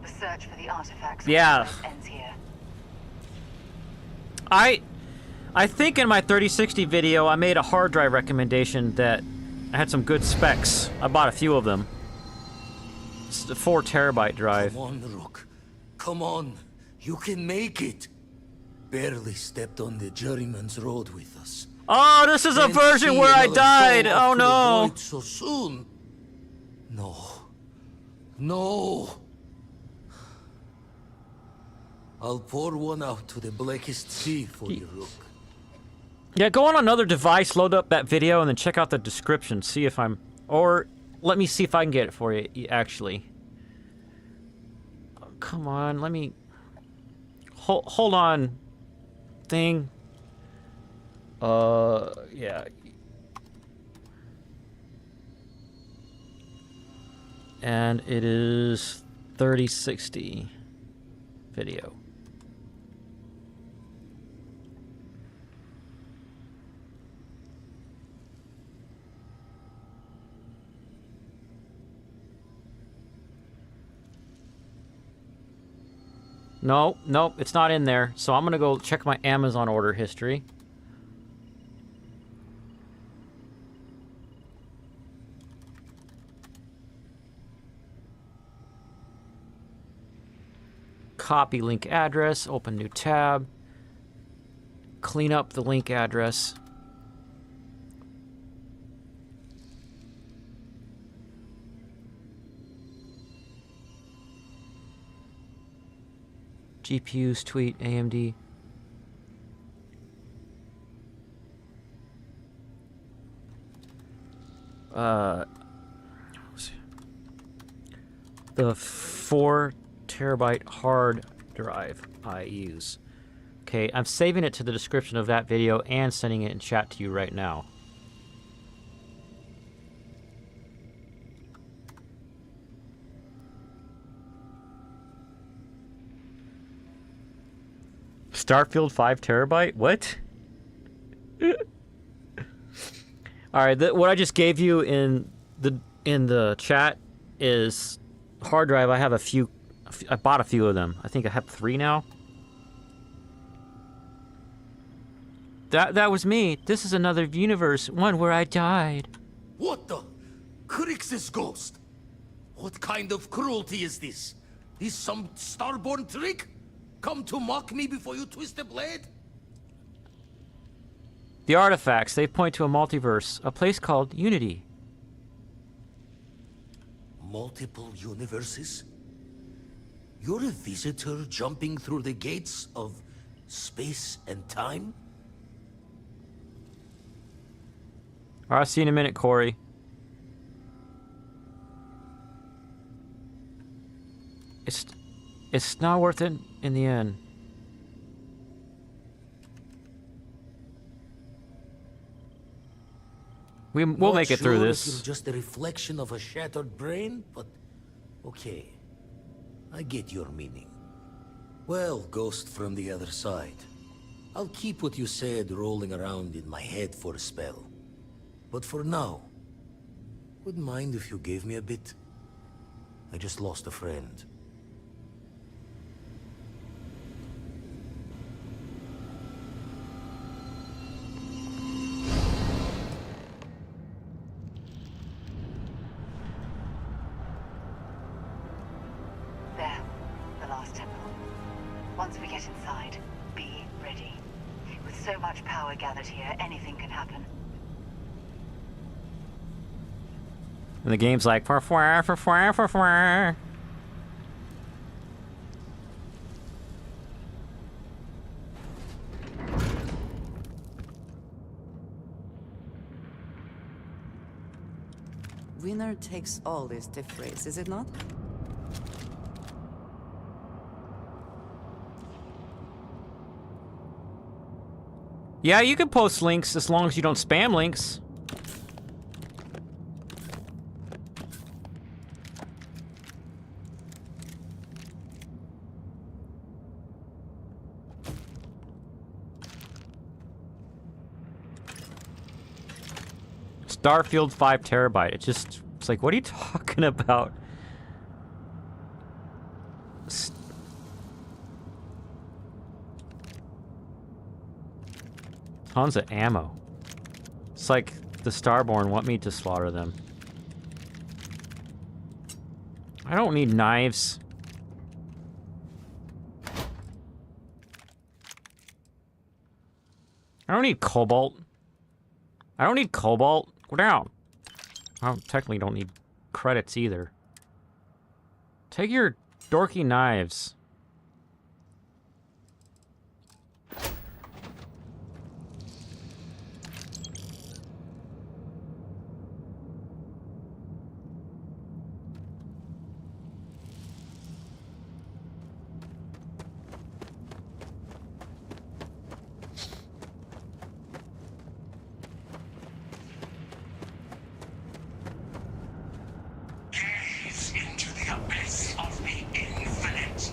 the search for the artifacts Yeah. ends here. I think in my 3060 video I made a hard drive recommendation that had some good specs. I bought a few of them. It's a 4 terabyte drive. Come on, Rook. Come on. You can make it. Barely stepped on the juryman's road with us. Oh, this is a Can't version see where I another died. soul Oh off to the no. void so soon. No. No. I'll pour one out to the blackest sea for you, Rook. Yeah, go on another device, load up that video, and then check out the description. See if I'm... Or let me see if I can get it for you, actually. Oh, come on, let me... Hold on. Thing. Yeah. And it is 3060 video. No, nope, it's not in there. So I'm gonna go check my Amazon order history. Copy link address, open new tab. Clean up the link address. GPUs, tweet, AMD. The 4 terabyte hard drive I use. Okay, I'm saving it to the description of that video and sending it in chat to you right now. Starfield 5 terabyte? What? Alright, what I just gave you in the chat is hard drive. I have a few. I bought a few of them. I think I have 3 now. That was me. This is another universe, one where I died. What the? Crix's ghost? What kind of cruelty is this? Is some starborn trick? Come to mock me before you twist the blade? The artifacts, they point to a multiverse, a place called Unity. Multiple universes? You're a visitor jumping through the gates of space and time? All right, I'll see you in a minute, Corey. It's not worth it in the end. We'll make it through Not sure this. if you're just a reflection of a shattered brain, but okay. I get your meaning. Well, ghost from the other side. I'll keep what you said rolling around in my head for a spell. But for now, wouldn't mind if you gave me a bit. I just lost a friend. There, the last temple. Once we get inside, be ready. With so much power gathered here, anything can happen. And the game's like, for. Winner takes all this diff race, is it not? Yeah, you can post links as long as you don't spam links. Starfield 5 terabyte. It's like, what are you talking about? Tons of ammo. It's like the Starborn want me to slaughter them. I don't need knives. I don't need cobalt. I don't need cobalt. Go down. I technically don't need credits either. Take your dorky knives. Into the abyss of the infinite.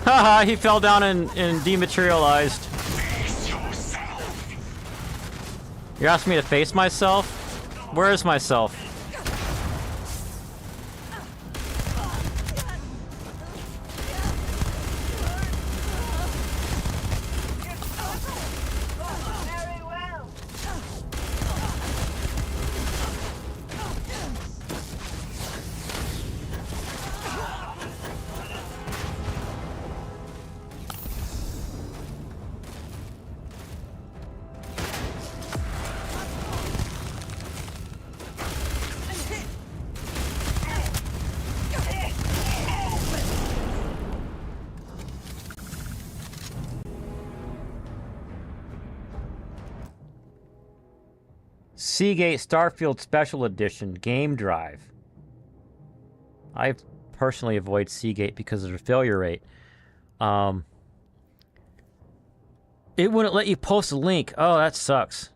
Haha, he fell down and dematerialized. You're asking me to face myself? Where is myself? Seagate Starfield Special Edition Game Drive. I personally avoid Seagate because of the failure rate. It wouldn't let you post a link. Oh, that sucks.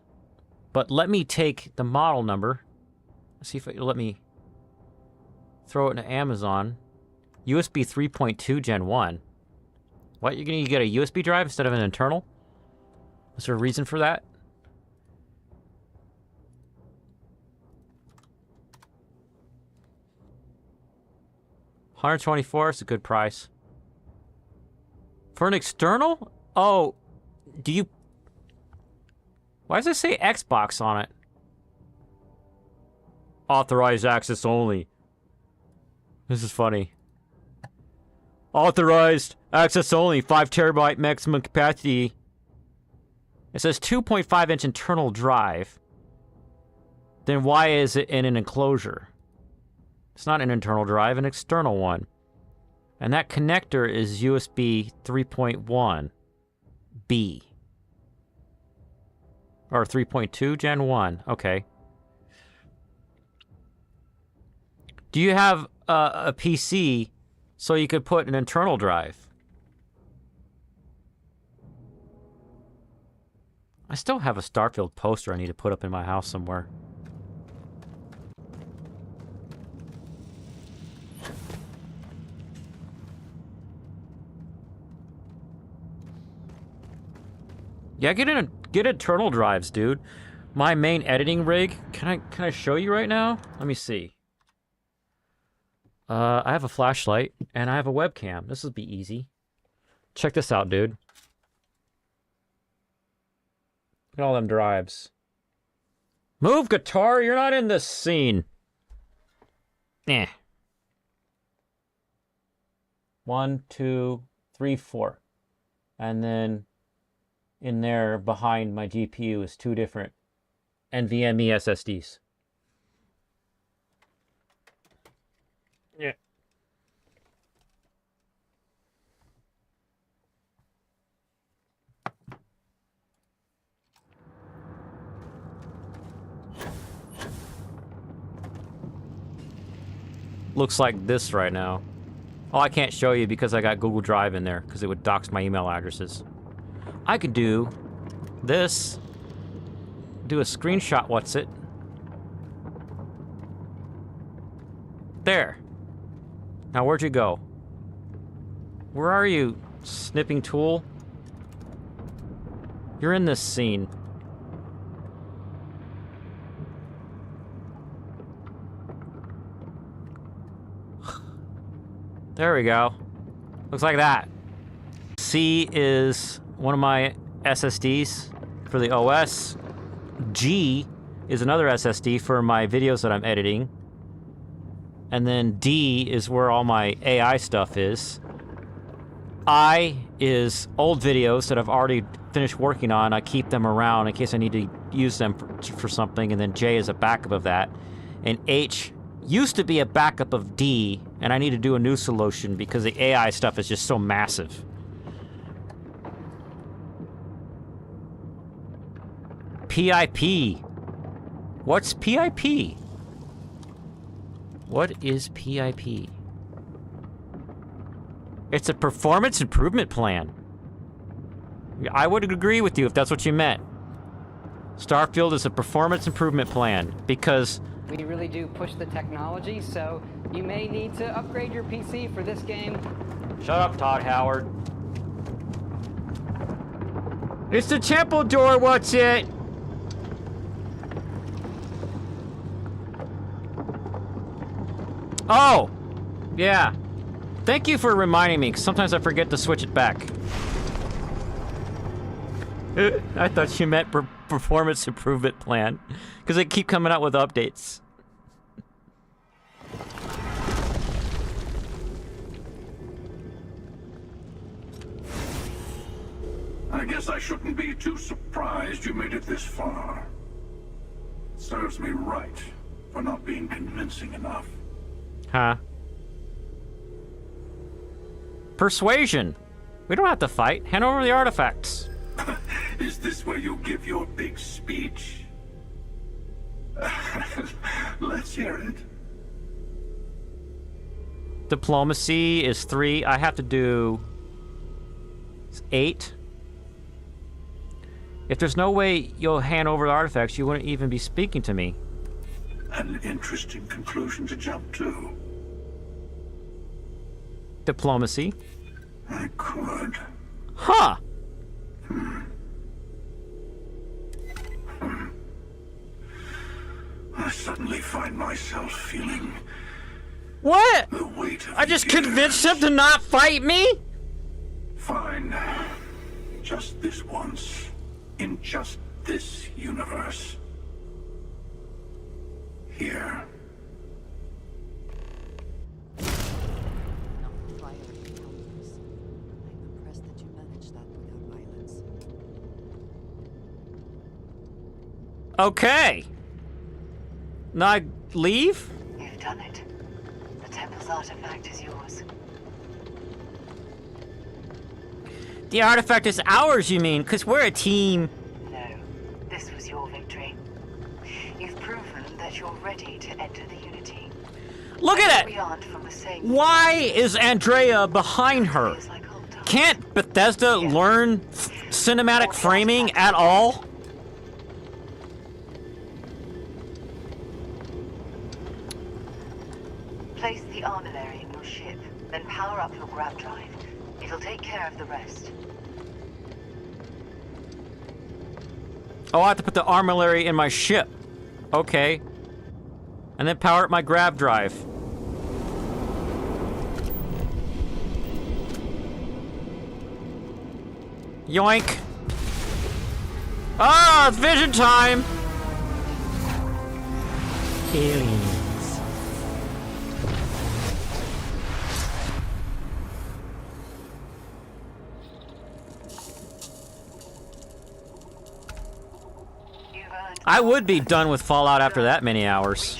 But let me take the model number. Let's see if it'll let me throw it into Amazon. USB 3.2 Gen 1. What, you're going to get a USB drive instead of an internal? Was there a reason for that? $124 is a good price. For an external? Oh, do you... Why does it say Xbox on it? Authorized access only. This is funny. Authorized access only. 5 terabyte maximum capacity. It says 2.5-inch internal drive. Then why is it in an enclosure? It's not an internal drive, an external one. And that connector is USB 3.1 B. Or 3.2 Gen 1. Okay. Do you have a PC so you could put an internal drive? I still have a Starfield poster I need to put up in my house somewhere. Yeah, get internal drives, dude. My main editing rig. Can I show you right now? Let me see. I have a flashlight and I have a webcam. This will be easy. Check this out, dude. Look at all them drives. Move, guitar! You're not in this scene. Eh. 1, 2, 3, 4. And then in there behind my GPU is 2 different NVMe SSDs. Yeah. Looks like this right now. Oh, I can't show you because I got Google Drive in there because it would dox my email addresses. I could do this. Do a screenshot, what's it? There. Now, where'd you go? Where are you, snipping tool? You're in this scene. There we go. Looks like that. C is one of my SSDs for the OS. G is another SSD for my videos that I'm editing. And then D is where all my AI stuff is. I is old videos that I've already finished working on. I keep them around in case I need to use them for something. And then J is a backup of that. And H used to be a backup of D, and I need to do a new solution because the AI stuff is just so massive. PIP. What's PIP? What is PIP? It's a performance improvement plan. I would agree with you if that's what you meant. Starfield is a performance improvement plan because we really do push the technology, so you may need to upgrade your PC for this game. Shut up, Todd Howard. It's the temple door, what's it? Oh! Yeah. Thank you for reminding me, 'cause sometimes I forget to switch it back. I thought you meant performance improvement plan, because they keep coming out with updates. I guess I shouldn't be too surprised you made it this far. Serves me right for not being convincing enough. Huh? Persuasion. We don't have to fight. Hand over the artifacts. Is this where you give your big speech? Let's hear it. Diplomacy is 3. I have to do 8. If there's no way you'll hand over the artifacts, you wouldn't even be speaking to me. An interesting conclusion to jump to. Diplomacy. I could. Huh! I suddenly find myself feeling... What? The weight of I just convinced him to not fight me? Fine. Just this once. In just this universe. Here. Fire encounters. I'm impressed that you managed that without violence. Okay. Now leave? You've done it. The temple's artifact is yours. The artifact is ours, you mean? Because we're a team. No, this was your victory. You've proven that you're ready to enter the Unity. Look at We it! aren't from the same. Why is Andrea behind her? Can't Bethesda learn cinematic framing at all? Place the armillary in your ship, then power up your grab drive. It'll take care of the rest. Oh, I have to put the armillary in my ship. Okay. And then power up my grab drive. Yoink. Ah, it's vision time! Aliens. I would be done with Fallout after that many hours.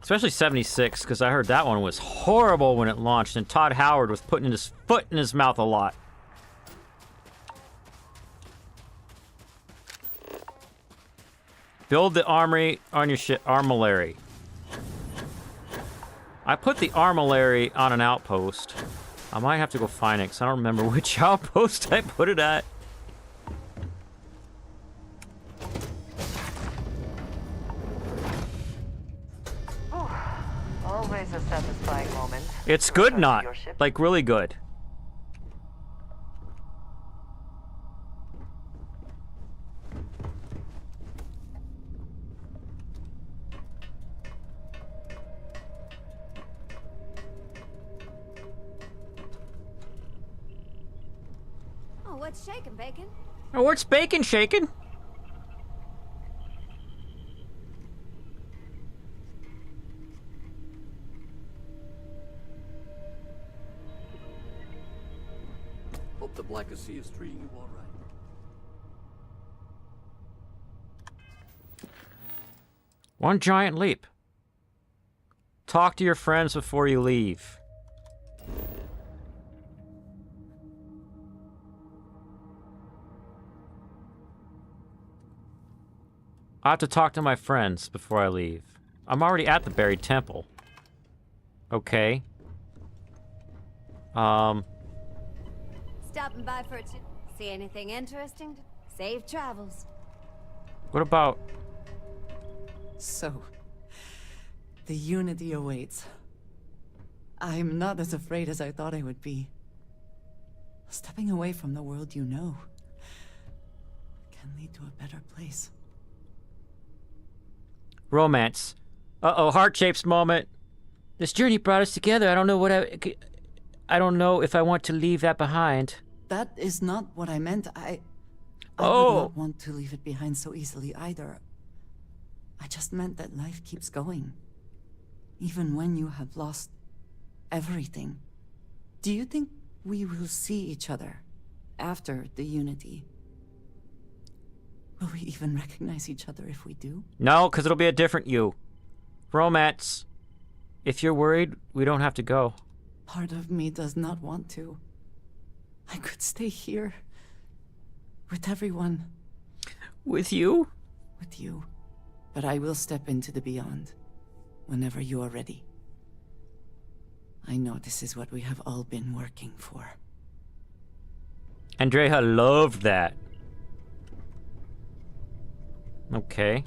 Especially 76, because I heard that one was horrible when it launched, and Todd Howard was putting his foot in his mouth a lot. Build the armory on your ship. Armillary. I put the armillary on an outpost. I might have to go find it, because I don't remember which outpost I put it at. Always a satisfying moment. It's good not. Like, really good. Oh, what's shaking, Bacon? Oh, what's bacon shaking? Hope the Black Sea is treating you all right. One giant leap. Talk to your friends before you leave. I have to talk to my friends before I leave. I'm already at the buried temple. Okay. Stopping by for a see anything interesting? Safe travels. What about... So, the Unity awaits. I'm not as afraid as I thought I would be. Stepping away from the world you know can lead to a better place. Romance. Uh-oh, heart-shaped moment. This journey brought us together. I don't know what I don't know if I want to leave that behind. That is not what I meant. I would not want to leave it behind so easily either. I just meant that life keeps going. Even when you have lost everything. Do you think we will see each other after the Unity? Will we even recognize each other if we do? No, because it'll be a different you. Romance. If you're worried, we don't have to go. Part of me does not want to. I could stay here. With everyone. With you? With you. But I will step into the beyond. Whenever you are ready. I know this is what we have all been working for. Andrea loved that. Okay.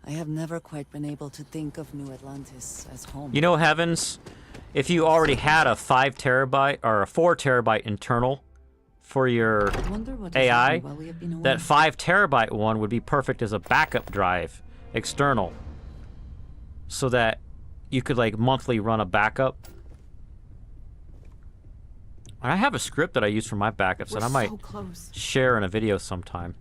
I have never quite been able to think of New Atlantis as home. You know, Heavens, if you already had a 5 terabyte or a 4 terabyte internal for your AI, that 5 terabyte one would be perfect as a backup drive, external, so that you could like monthly run a backup. I have a script that I use for my backups that I might share in a video sometime.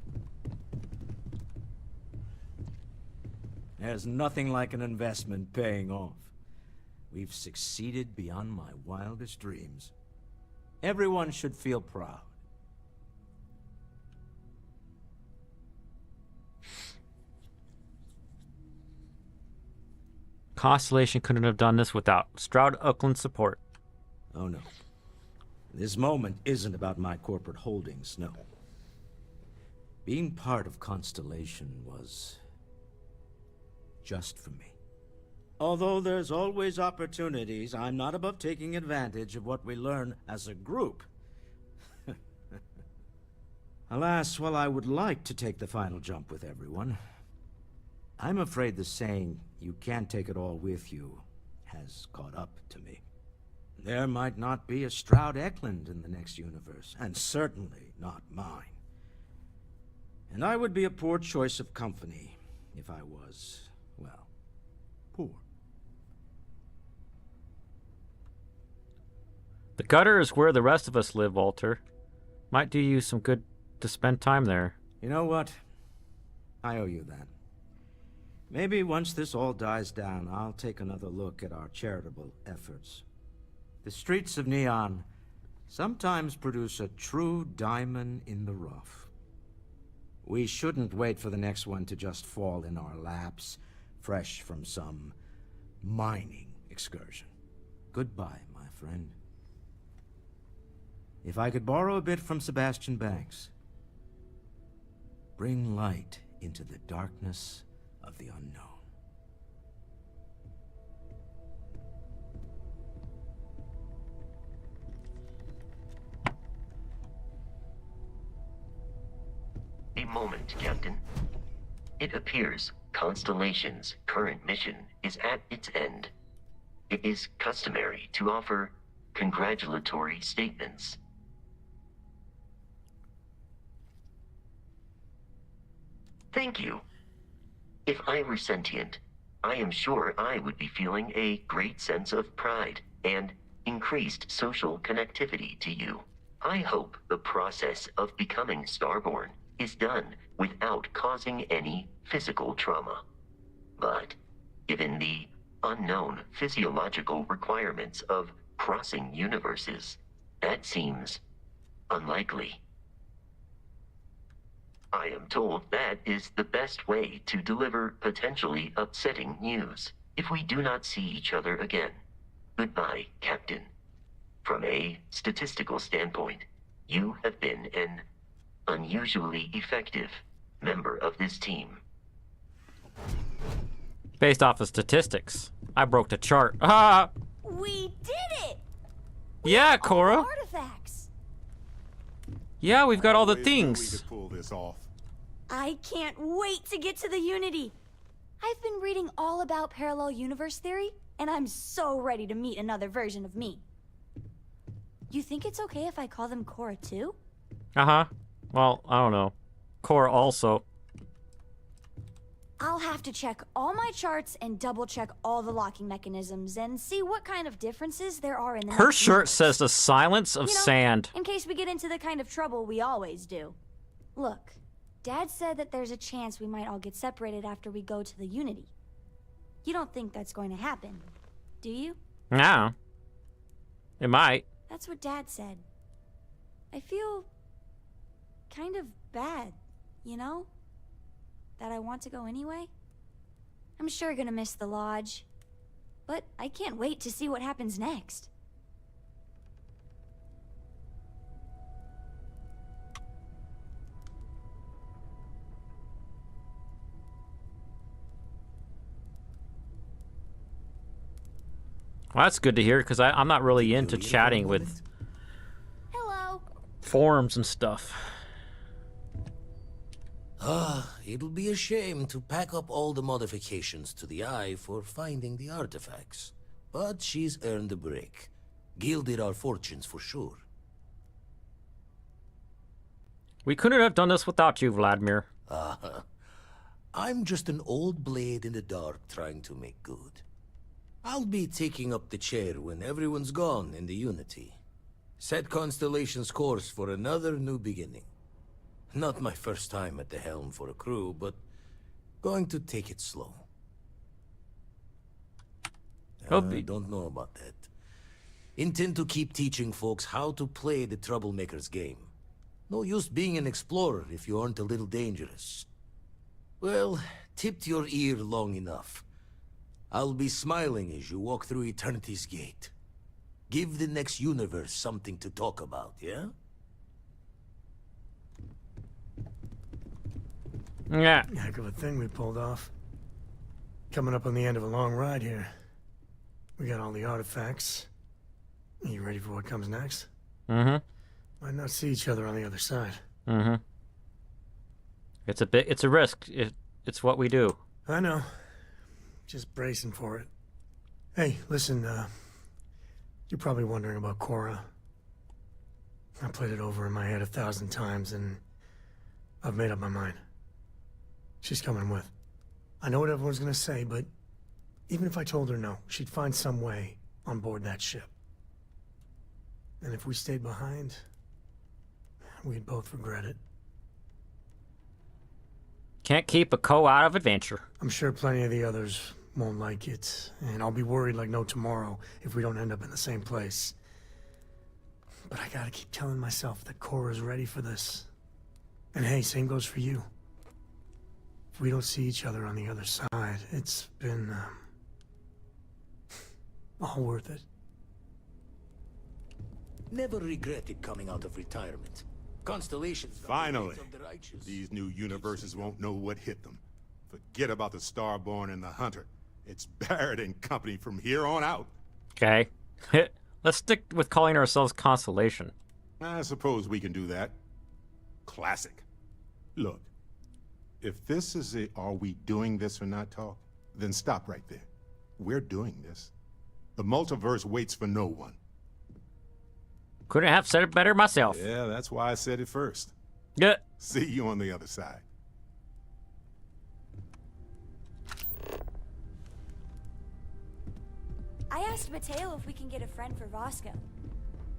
There's nothing like an investment paying off. We've succeeded beyond my wildest dreams. Everyone should feel proud. Constellation couldn't have done this without Stroud Oakland's support. Oh no. This moment isn't about my corporate holdings, no. Being part of Constellation was just for me. Although there's always opportunities, I'm not above taking advantage of what we learn as a group. Alas, while I would like to take the final jump with everyone, I'm afraid the saying, "you can't take it all with you," has caught up to me. There might not be a Stroud Eklund in the next universe, and certainly not mine. And I would be a poor choice of company if I was, well, poor. The gutter is where the rest of us live, Walter. Might do you some good to spend time there. You know what? I owe you that. Maybe once this all dies down, I'll take another look at our charitable efforts. The streets of Neon sometimes produce a true diamond in the rough. We shouldn't wait for the next one to just fall in our laps, fresh from some mining excursion. Goodbye, my friend. If I could borrow a bit from Sebastian Banks, bring light into the darkness of the unknown. A moment, Captain. It appears Constellation's current mission is at its end. It is customary to offer congratulatory statements. Thank you. If I were sentient, I am sure I would be feeling a great sense of pride and increased social connectivity to you. I hope the process of becoming Starborn is done without causing any physical trauma. But given the unknown physiological requirements of crossing universes, that seems unlikely. I am told that is the best way to deliver potentially upsetting news if we do not see each other again. Goodbye, Captain. From a statistical standpoint, you have been an unusually effective member of this team. Based off of statistics, I broke the chart. Ah! We did it! Yeah, Cora. Artifacts. Yeah, we've got all the things. We could pull this off. I can't wait to get to the Unity. I've been reading all about parallel universe theory, and I'm so ready to meet another version of me. You think it's okay if I call them Cora too? Uh-huh. Well, I don't know. Cora also. I'll have to check all my charts and double-check all the locking mechanisms and see what kind of differences there are in the Her next shirt universe. says the silence of sand. In case we get into the kind of trouble we always do. Look, Dad said that there's a chance we might all get separated after we go to the Unity. You don't think that's going to happen, do you? No. It might. That's what Dad said. I feel kind of bad, you know? That I want to go anyway. I'm sure gonna miss the lodge, but I can't wait to see what happens next. Well, that's good to hear, because I'm not really into chatting with Hello. forums and stuff. It'll be a shame to pack up all the modifications to the Eye for finding the artifacts. But she's earned a break. Gilded our fortunes for sure. We couldn't have done this without you, Vladimir. I'm just an old blade in the dark trying to make good. I'll be taking up the chair when everyone's gone in the Unity. Set Constellation's course for another new beginning. Not my first time at the helm for a crew, but going to take it slow. Don't know about that. Intend to keep teaching folks how to play the Troublemaker's game. No use being an explorer if you aren't a little dangerous. Well, tipped your ear long enough. I'll be smiling as you walk through Eternity's gate. Give the next universe something to talk about, yeah? Yeah. Heck of a thing we pulled off. Coming up on the end of a long ride here. We got all the artifacts. Are you ready for what comes next? Mm-hmm. Might not see each other on the other side. Mm-hmm. It's a risk. It's what we do. I know. Just bracing for it. Hey, listen, you're probably wondering about Cora. I played it over in my head 1,000 times, and I've made up my mind. She's coming with. I know what everyone's gonna say, but even if I told her no, she'd find some way on board that ship. And if we stayed behind, we'd both regret it. Can't keep a co out of adventure. I'm sure plenty of the others won't like it, and I'll be worried like no tomorrow if we don't end up in the same place. But I gotta keep telling myself that Cora's ready for this. And hey, same goes for you. If we don't see each other on the other side, it's been all worth it. Never regretted coming out of retirement. Constellations. Finally, these new universes won't know what hit them. Forget about the Starborn and the Hunter. It's Barrett and company from here on out. Okay. Let's stick with calling ourselves Constellation. I suppose we can do that. Classic. Look, if this is a are we doing this or not talk, then stop right there. We're doing this. The multiverse waits for no one. Couldn't have said it better myself. Yeah, that's why I said it first. Yeah. See you on the other side. I asked Mateo if we can get a friend for Vasco.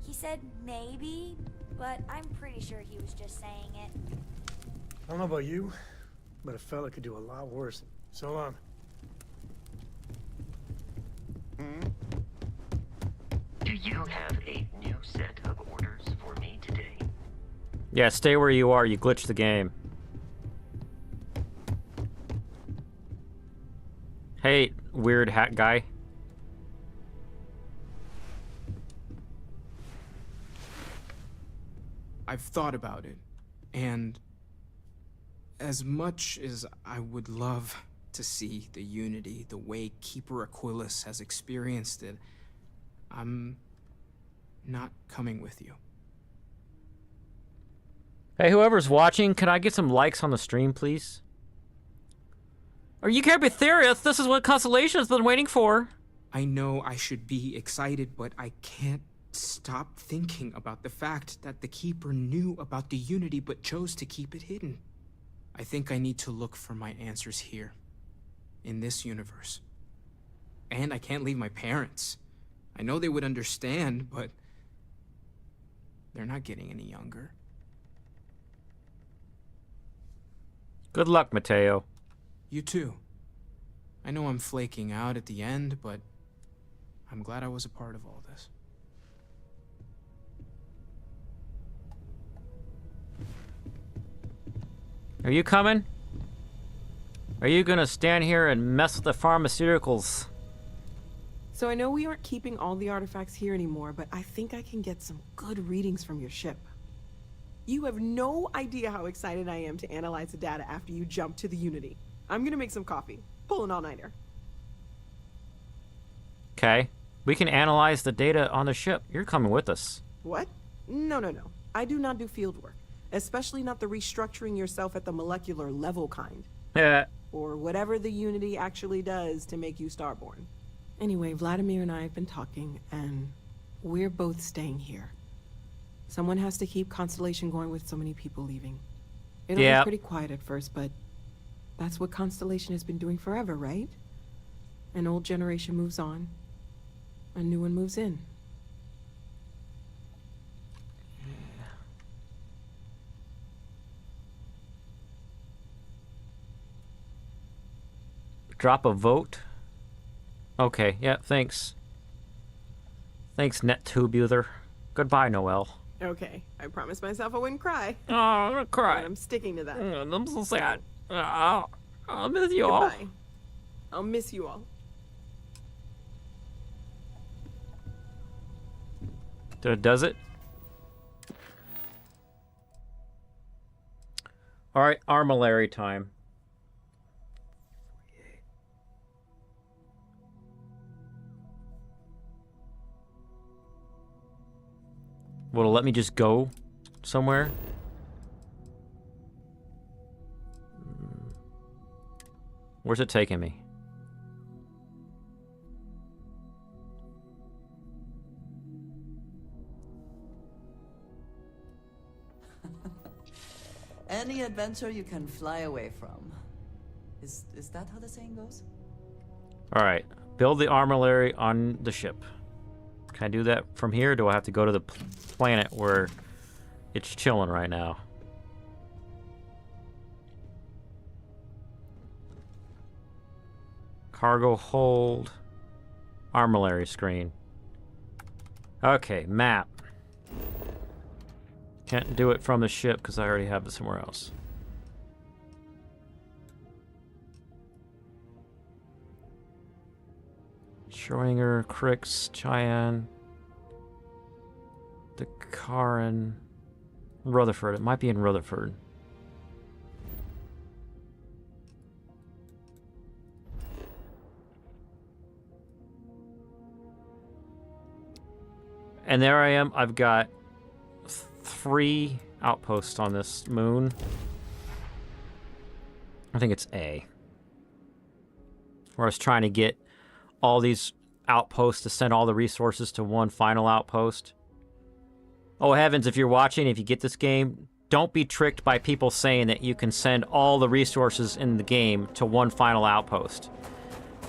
He said maybe, but I'm pretty sure he was just saying it. I don't know about you, but a fella could do a lot worse. So long. Do you have a new set of orders for me today? Yeah, stay where you are. You glitched the game. Hey, weird hat guy. I've thought about it, and as much as I would love to see the Unity the way Keeper Aquilus has experienced it, I'm not coming with you. Hey, whoever's watching, can I get some likes on the stream, please? Are you Carbotherius? This is what Constellation has been waiting for. I know I should be excited, but I can't stop thinking about the fact that the Keeper knew about the Unity but chose to keep it hidden. I think I need to look for my answers here, in this universe. And I can't leave my parents. I know they would understand, but they're not getting any younger. Good luck, Mateo. You too. I know I'm flaking out at the end, but I'm glad I was a part of all this. Are you coming? Are you gonna stand here and mess with the pharmaceuticals? So I know we aren't keeping all the artifacts here anymore, but I think I can get some good readings from your ship. You have no idea how excited I am to analyze the data after you jump to the Unity. I'm gonna make some coffee. Pull an all-nighter. Okay. We can analyze the data on the ship. You're coming with us. What? No. I do not do field work. Especially not the restructuring yourself at the molecular level kind. Yeah. Or whatever the Unity actually does to make you Starborn. Anyway, Vladimir and I have been talking, and we're both staying here. Someone has to keep Constellation going with so many people leaving. It'll be pretty quiet at first, but that's what Constellation has been doing forever, right? An old generation moves on, a new one moves in. Drop a vote. Okay, yeah, thanks. Thanks, NetTubular. Goodbye, Noel. Okay, I promised myself I wouldn't cry. Oh, I'm gonna cry. And I'm sticking to that. I'm so sad. I'll miss you all. Goodbye. I'll miss you all. Does it? Alright, Armillary time. Will it let me just go somewhere? Where's it taking me? Any adventure you can fly away from. Is that how the saying goes? Alright, build the Armillary on the ship. Can I do that from here, or do I have to go to the planet where it's chilling right now? Cargo hold. Armillary screen. Okay, map. Can't do it from the ship because I already have it somewhere else. Schroinger, Crix, Cheyenne, the Karin, Rutherford. It might be in Rutherford. And there I am. I've got 3 outposts on this moon. I think it's A. Where I was trying to get all these outposts to send all the resources to one final outpost. Oh heavens, if you're watching, if you get this game, don't be tricked by people saying that you can send all the resources in the game to one final outpost.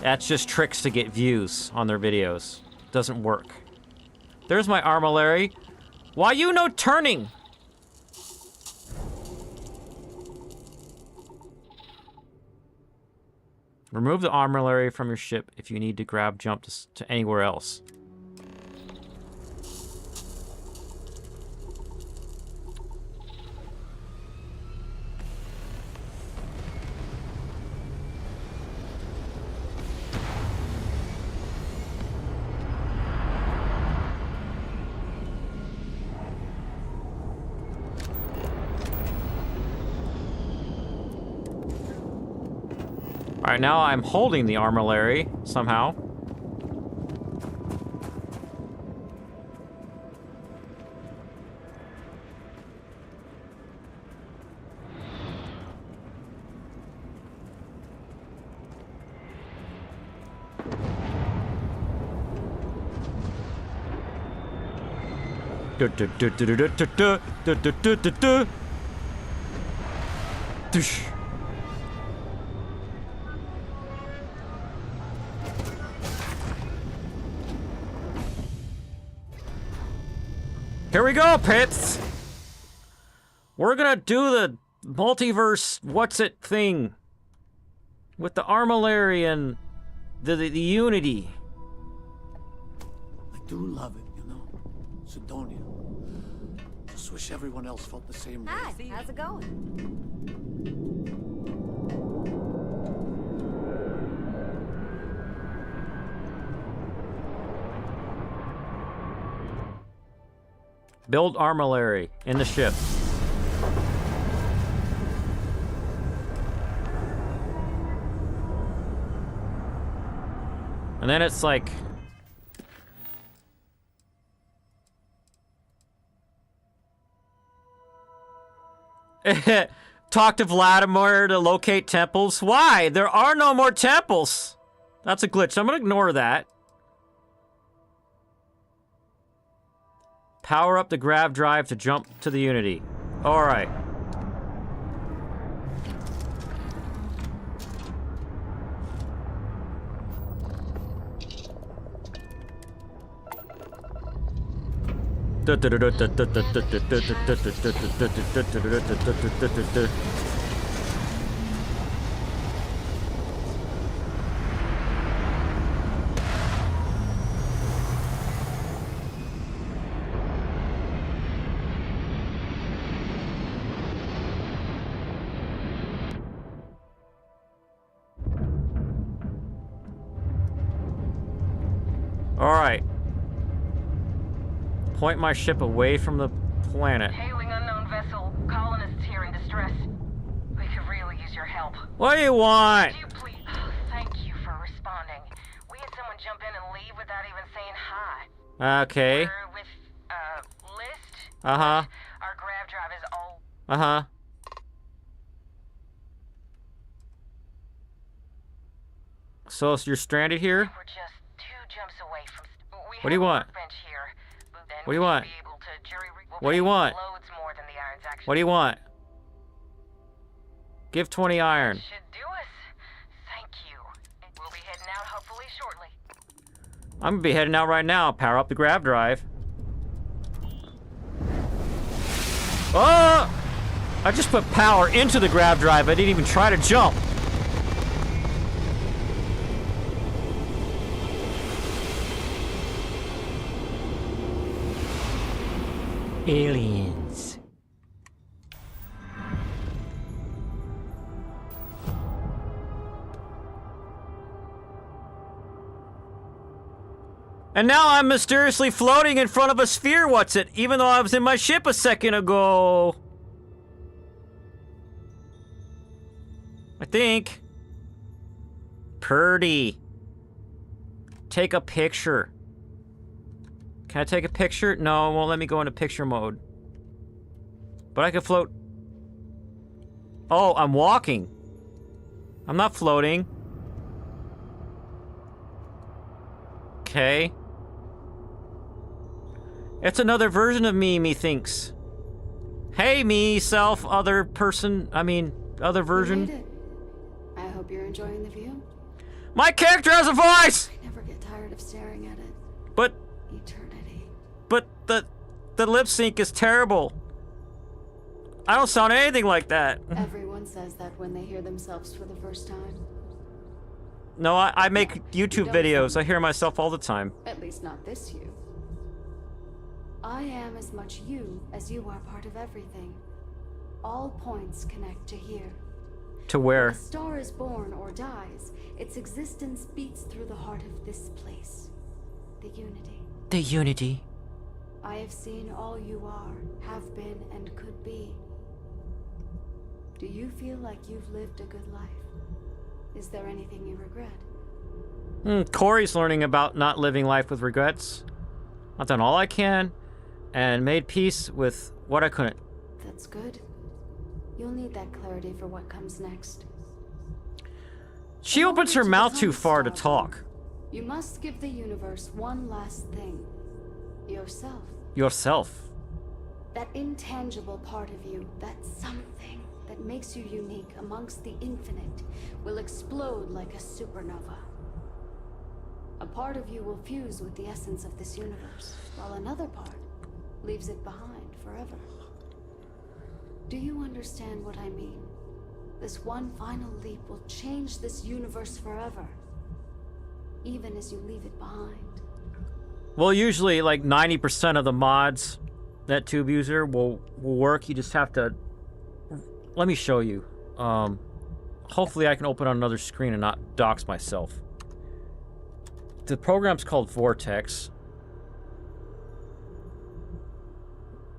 That's just tricks to get views on their videos. Doesn't work. There's my Armillary. Why you no turning? Remove the Armillary from your ship if you need to grab jump to anywhere else. Alright, now I'm holding the Armillary somehow. Here we go, Pits! We're gonna do the multiverse what's-it thing with the Armillary and the Unity. I do love it, you know. Sidonia. Just wish everyone else felt the same way. Hi, how's it going? Build Armillary in the ship. And then it's like... Talk to Vladimir to locate temples. Why? There are no more temples. That's a glitch. I'm gonna ignore that. Power up the grav drive to jump to the Unity. All right. All right. Point my ship away from the planet. Hailing unknown vessel. Colonists here in distress. We could really use your help. What do you want? Would you please? Oh, thank you for responding. We had someone jump in and leave without even saying hi. Okay. We're with, List. Uh-huh. Our grav drive is all... Uh-huh. So you're stranded here? We're just 2 jumps away from... What do you want? Here, but then What do you want? We'll What do you want? loads more than the irons actually. What do you want? Give 20 iron. Should do us. Thank you. We'll be heading out hopefully shortly. I'm gonna be heading out right now. Power up the grav drive. Oh! I just put power into the grav drive. I didn't even try to jump. Aliens. And now I'm mysteriously floating in front of a sphere, what's it? Even though I was in my ship a second ago. I think. Purdy. Take a picture. Can I take a picture? No, it won't let me go into picture mode. But I can float. Oh, I'm walking. I'm not floating. Okay. It's another version of me, methinks. Hey, me, self, other person, other version. You made it. I hope you're enjoying the view. My character has a voice! I never get tired of staring at it. But... Eternity. But the lip sync is terrible. I don't sound anything like that. Everyone says that when they hear themselves for the first time. No, I make YouTube videos. I hear myself all the time. At least not this you. I am as much you as you are part of everything. All points connect to here. To where? When a star is born or dies, its existence beats through the heart of this place. The Unity. The Unity. I have seen all you are, have been, and could be. Do you feel like you've lived a good life? Is there anything you regret? Corey's learning about not living life with regrets. I've done all I can, and made peace with what I couldn't. That's good. You'll need that clarity for what comes next. She opens her mouth too far to talk. You must give the universe one last thing. Yourself. Yourself. That intangible part of you, that something that makes you unique amongst the infinite, will explode like a supernova. A part of you will fuse with the essence of this universe, while another part leaves it behind forever. Do you understand what I mean? This one final leap will change this universe forever, even as you leave it behind. Well, usually like 90% of the mods that Tube User will work. You just have to... Let me show you. Hopefully I can open on another screen and not dox myself. The program's called Vortex.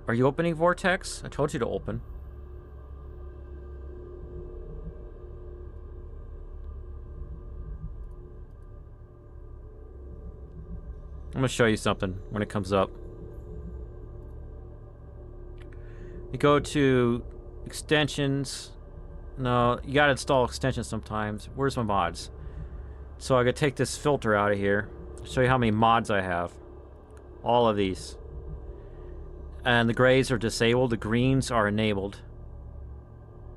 Are you opening Vortex? I told you to open. I'm gonna show you something when it comes up. You go to Extensions. No, you gotta install extensions sometimes. Where's my mods? So I gotta take this filter out of here. Show you how many mods I have. All of these. And the grays are disabled. The greens are enabled.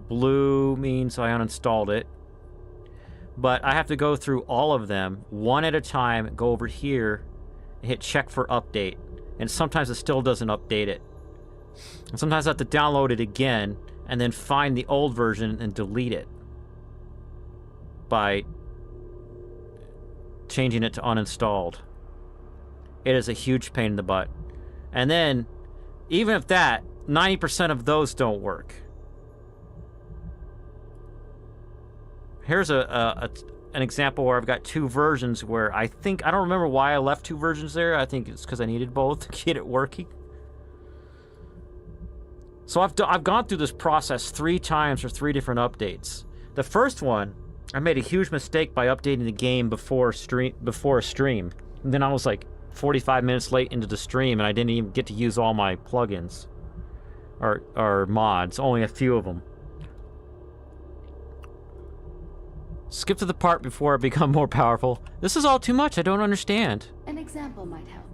Blue means I uninstalled it. But I have to go through all of them one at a time, go over here, and hit check for update. And sometimes it still doesn't update it. And sometimes I have to download it again and then find the old version and delete it by changing it to uninstalled. It is a huge pain in the butt. And then, even if that, 90% of those don't work. Here's an example where I've got two versions where I don't remember why I left two versions there. I think it's because I needed both to get it working. So I've gone through this process 3 times for 3 different updates. The first one, I made a huge mistake by updating the game before a stream. And then I was like 45 minutes late into the stream and I didn't even get to use all my plugins. Or mods, only a few of them. Skip to the part before I become more powerful. This is all too much, I don't understand. An example might help.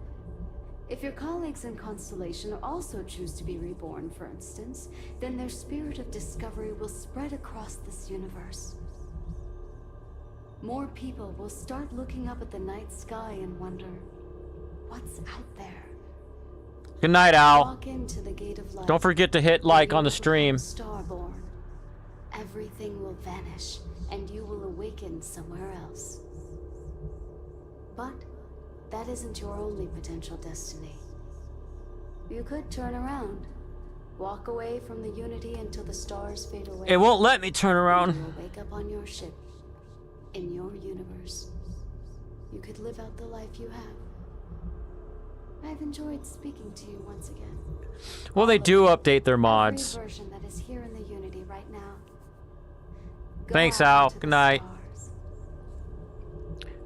If your colleagues in Constellation also choose to be reborn, for instance, then their spirit of discovery will spread across this universe. More people will start looking up at the night sky and wonder, what's out there? Good night, Al. Walk into the gate of light. Don't forget to hit like on the stream. Starborn. Everything will vanish, and you will awaken somewhere else. But that isn't your only potential destiny. You could turn around. Walk away from the Unity until the stars fade away. It won't let me turn around. You will wake up on your ship, in your universe. You could live out the life you have. I've enjoyed speaking to you once again. Well, they do update their mods. Every version that is here in the Unity right now. Thanks, Al. Good night.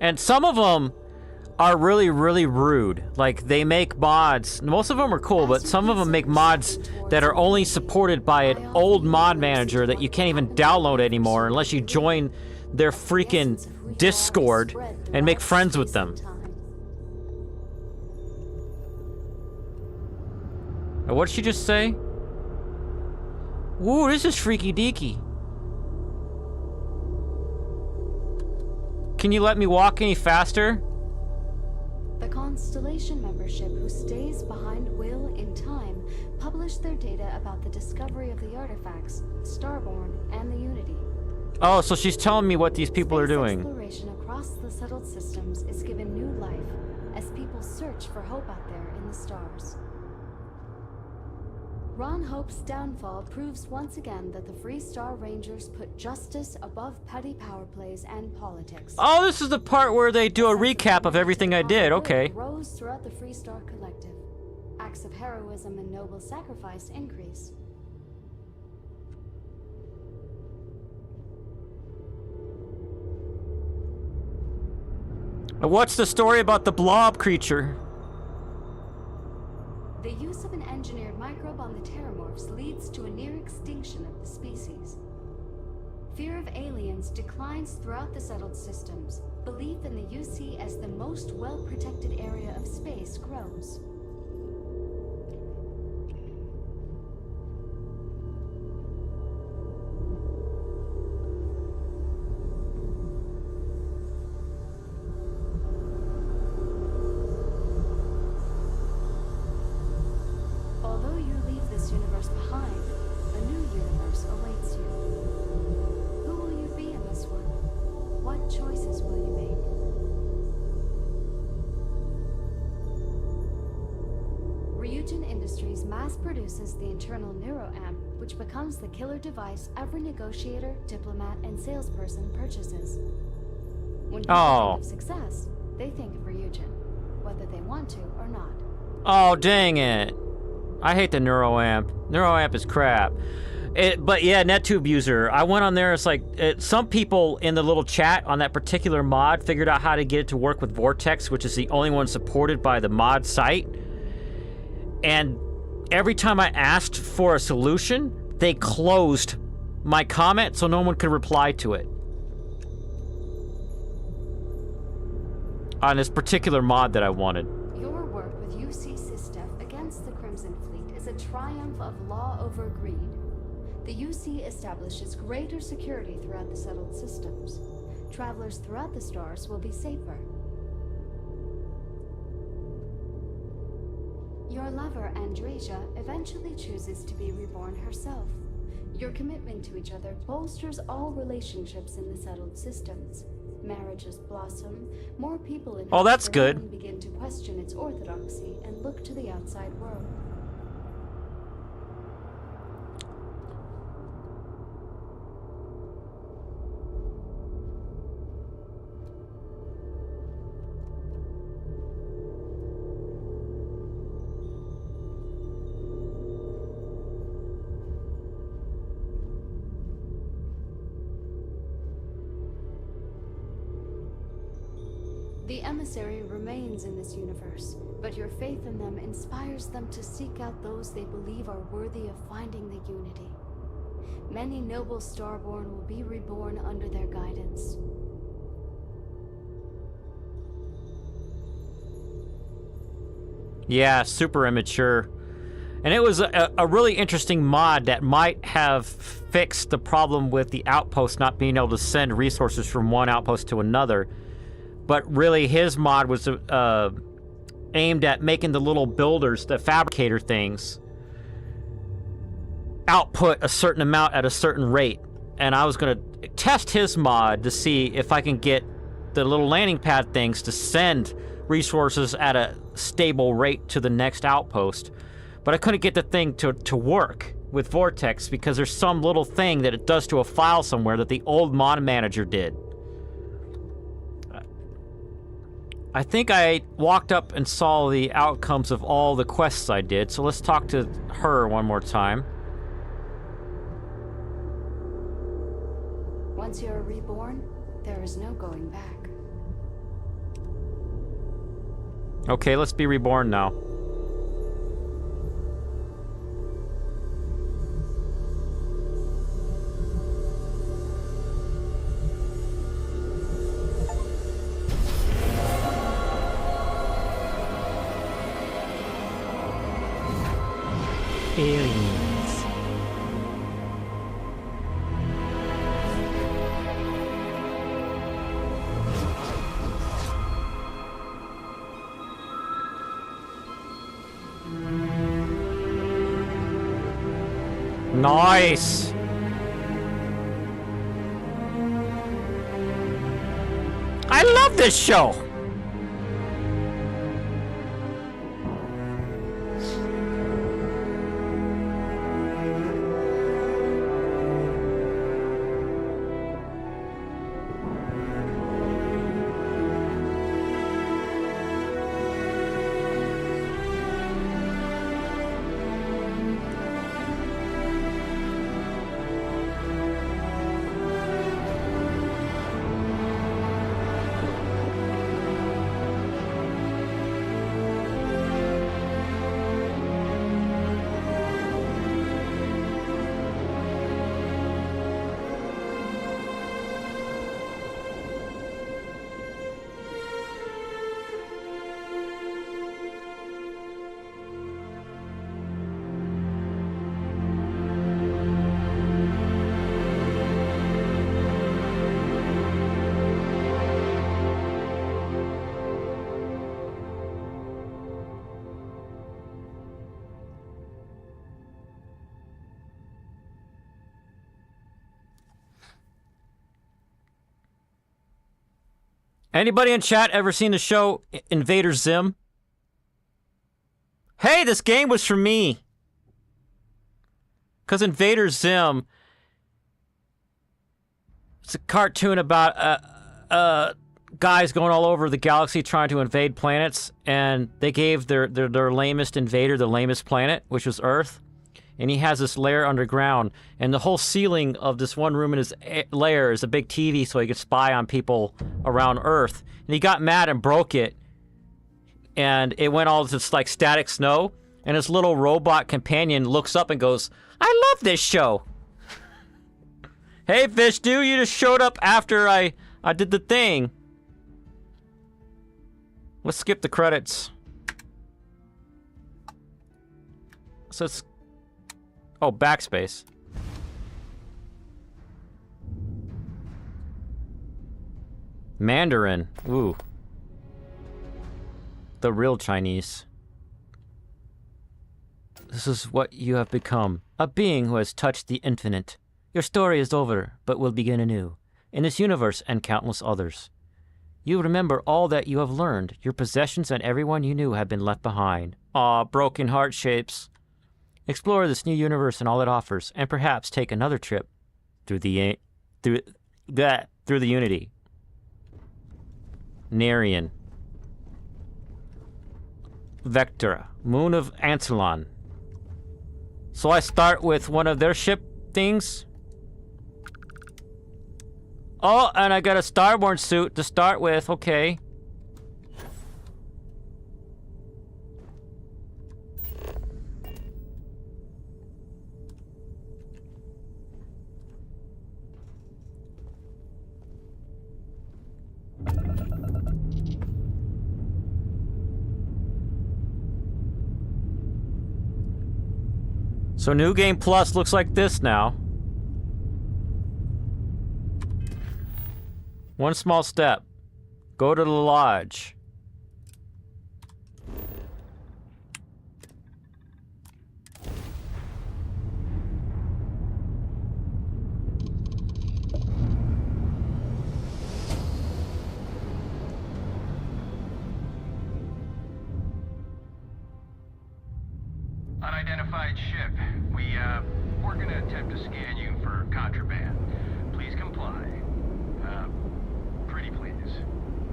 And some of them are really, really rude. Like, they make mods. Most of them are cool, but some of them make mods that are only supported by an old mod manager that you can't even download anymore unless you join their freaking Discord and make friends with them. And what did she just say? Ooh, this is freaky deaky. Can you let me walk any faster? The Constellation membership who stays behind will, in time, publish their data about the discovery of the artifacts, Starborn, and the Unity. Oh, so she's telling me what these people are doing. Exploration across the settled systems is given new life as people search for hope out there in the stars. Ron Hope's downfall proves once again that the Free Star Rangers put justice above petty power plays and politics. Oh, this is the part where they do a recap of everything I did. Okay. Rose throughout the Free Star Collective. Acts of heroism and noble sacrifice increase. What's the story about the blob creature? The use of an engineered microbe on the Terramorphs leads to a near extinction of the species. Fear of aliens declines throughout the settled systems. Belief in the UC as the most well-protected area of space grows. Produces the internal neuroamp, which becomes the killer device every negotiator, diplomat, and salesperson purchases. When people think of success, they think of Ryujin, whether they want to or not. Oh, dang it. I hate the neuroamp. Neuroamp is crap. But yeah, NetTube user. I went on there, it's like, some people in the little chat on that particular mod figured out how to get it to work with Vortex, which is the only one supported by the mod site. And every time I asked for a solution, they closed my comment so no one could reply to it. On this particular mod that I wanted. Your work with UC Systef against the Crimson Fleet is a triumph of law over greed. The UC establishes greater security throughout the settled systems. Travelers throughout the stars will be safer. Your lover, Andrasia, eventually chooses to be reborn herself. Your commitment to each other bolsters all relationships in the settled systems. Marriages blossom, more people in Oh, that's good. begin to question its orthodoxy and look to the outside world. The emissary remains in this universe, but your faith in them inspires them to seek out those they believe are worthy of finding the unity. Many noble Starborn will be reborn under their guidance. Yeah, super immature. And it was a really interesting mod that might have fixed the problem with the outpost not being able to send resources from one outpost to another. But really, his mod was aimed at making the little builders, the fabricator things, output a certain amount at a certain rate. And I was going to test his mod to see if I can get the little landing pad things to send resources at a stable rate to the next outpost. But I couldn't get the thing to work with Vortex because there's some little thing that it does to a file somewhere that the old mod manager did. I think I walked up and saw the outcomes of all the quests I did, so let's talk to her one more time. Once you are reborn, there is no going back. Okay, let's be reborn now. Aliens. Nice. I love this show. Anybody in chat ever seen the show Invader Zim? Hey, this game was for me. Because Invader Zim, it's a cartoon about guys going all over the galaxy trying to invade planets, and they gave their lamest invader the lamest planet, which was Earth. And he has this lair underground, and the whole ceiling of this one room in his lair is a big TV so he could spy on people around Earth. And he got mad and broke it, and it went all to like static snow. And his little robot companion looks up and goes, I love this show. Hey, fish dude, you just showed up after I did the thing. Let's skip the credits. So it's... Oh, backspace. Mandarin. Ooh. The real Chinese. This is what you have become. A being who has touched the infinite. Your story is over, but will begin anew. In this universe and countless others. You remember all that you have learned. Your possessions and everyone you knew have been left behind. Aw, broken heart shapes. Explore this new universe and all it offers, and perhaps take another trip through the Unity. Narian. Vectra, moon of Antilon. So I start with one of their ship things. Oh, and I got a Starborn suit to start with, okay. So New Game Plus looks like this now. One small step. Go to the lodge. Unidentified ship. We're gonna attempt to scan you for contraband. Please comply. Pretty please.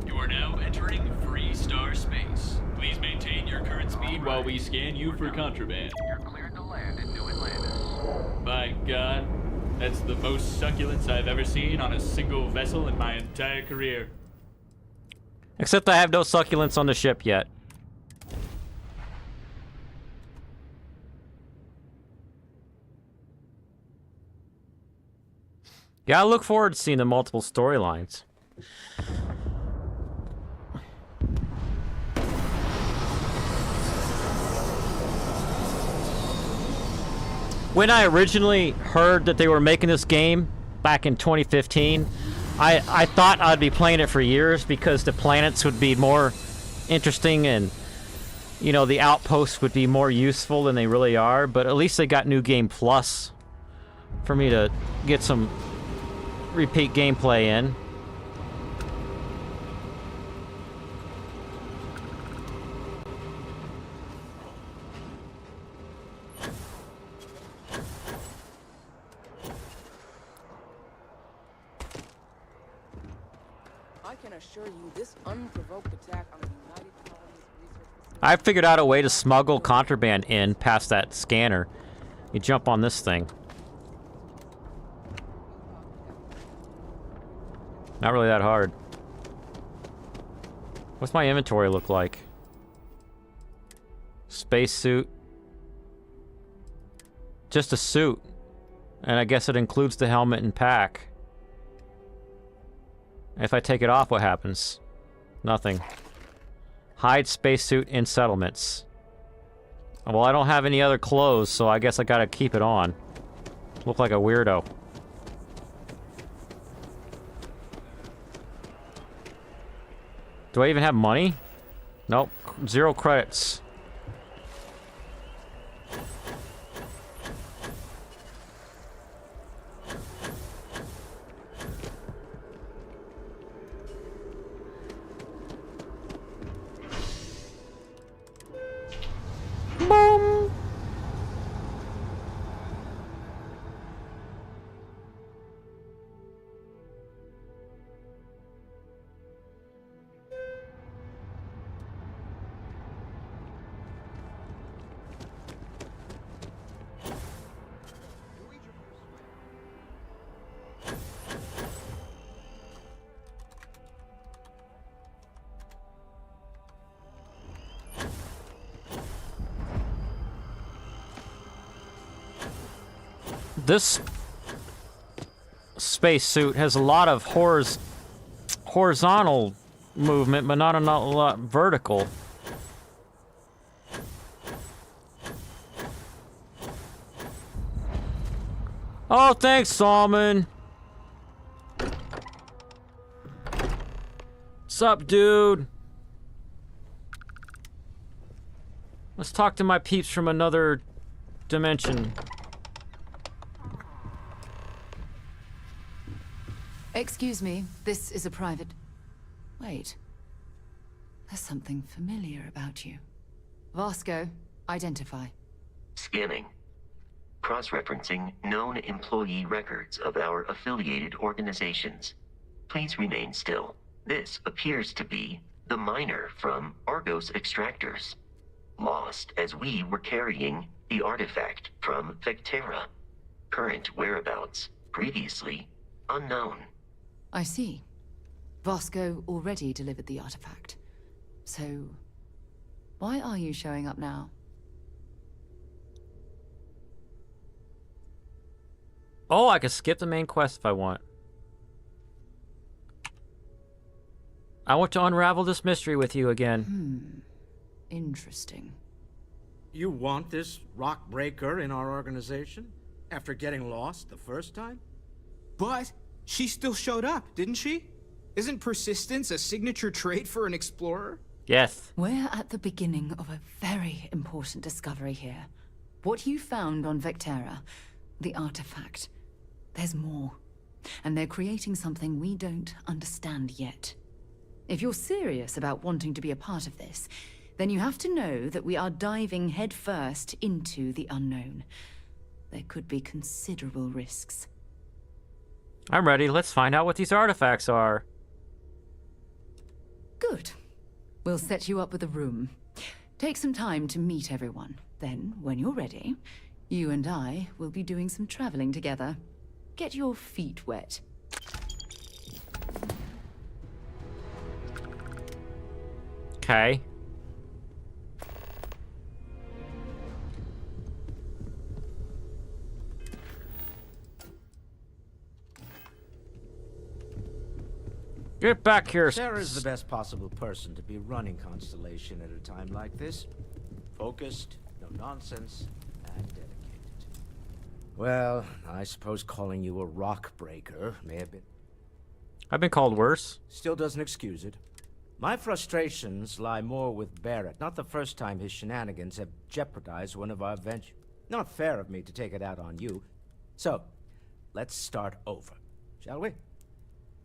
You are now entering free star space. Please maintain your current speed while we scan you for contraband. You're cleared to land in New Atlantis. By God, that's the most succulents I've ever seen on a single vessel in my entire career. Except I have no succulents on the ship yet. Yeah, I look forward to seeing the multiple storylines. When I originally heard that they were making this game back in 2015, I thought I'd be playing it for years because the planets would be more interesting and, you know, the outposts would be more useful than they really are, but at least they got New Game Plus for me to get some repeat gameplay in. I can assure you this unprovoked attack on the United Colonies research. I figured out a way to smuggle contraband in past that scanner. You jump on this thing. Not really that hard. What's my inventory look like? Spacesuit. Just a suit. And I guess it includes the helmet and pack. If I take it off, what happens? Nothing. Hide spacesuit in settlements. Well, I don't have any other clothes, so I guess I gotta keep it on. Look like a weirdo. Do I even have money? Nope. 0 credits. Boom! this spacesuit has a lot of horizontal movement, but not a lot vertical. Oh, thanks, Salmon. What's up, dude? Let's talk to my peeps from another dimension. Excuse me, this is a private... Wait. There's something familiar about you. Vasco, identify. Scanning. Cross-referencing known employee records of our affiliated organizations. Please remain still. This appears to be the miner from Argos Extractors. Lost as we were carrying the artifact from Vectera. Current whereabouts, previously unknown. I see. Vasco already delivered the artifact. So, why are you showing up now? Oh, I can skip the main quest if I want. I want to unravel this mystery with you again. Interesting. You want this rock breaker in our organization? After getting lost the first time? But she still showed up, didn't she? Isn't persistence a signature trait for an explorer? Yes. We're at the beginning of a very important discovery here. What you found on Vectera, the artifact. There's more. And they're creating something we don't understand yet. If you're serious about wanting to be a part of this, then you have to know that we are diving headfirst into the unknown. There could be considerable risks. I'm ready. Let's find out what these artifacts are. Good. We'll set you up with a room. Take some time to meet everyone. Then, when you're ready, you and I will be doing some traveling together. Get your feet wet. Okay. Get back here. Sarah's the best possible person to be running Constellation at a time like this. Focused, no nonsense, and dedicated. Well, I suppose calling you a rock breaker may have been... I've been called worse. Still doesn't excuse it. My frustrations lie more with Barrett. Not the first time his shenanigans have jeopardized one of our ventures. Not fair of me to take it out on you. So, let's start over, shall we?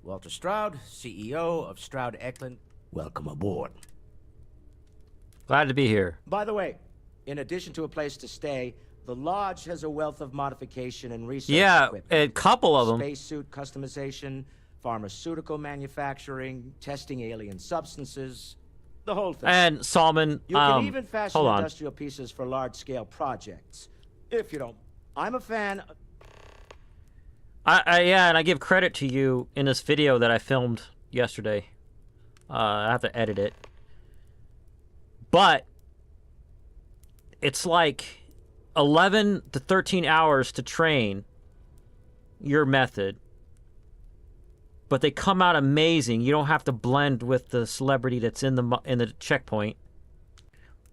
Walter Stroud, CEO of Stroud Eklund, welcome aboard. Glad to be here. By the way, in addition to a place to stay, the Lodge has a wealth of modification and research equipment. A couple of them. Spacesuit customization, pharmaceutical manufacturing, testing alien substances, the whole thing. And Salman, you can even fashion hold on. industrial pieces for large-scale projects. If you don't, I'm a fan of... Yeah, and I give credit to you in this video that I filmed yesterday. I have to edit it. But it's like 11 to 13 hours to train your method. But they come out amazing. You don't have to blend with the celebrity that's in the checkpoint.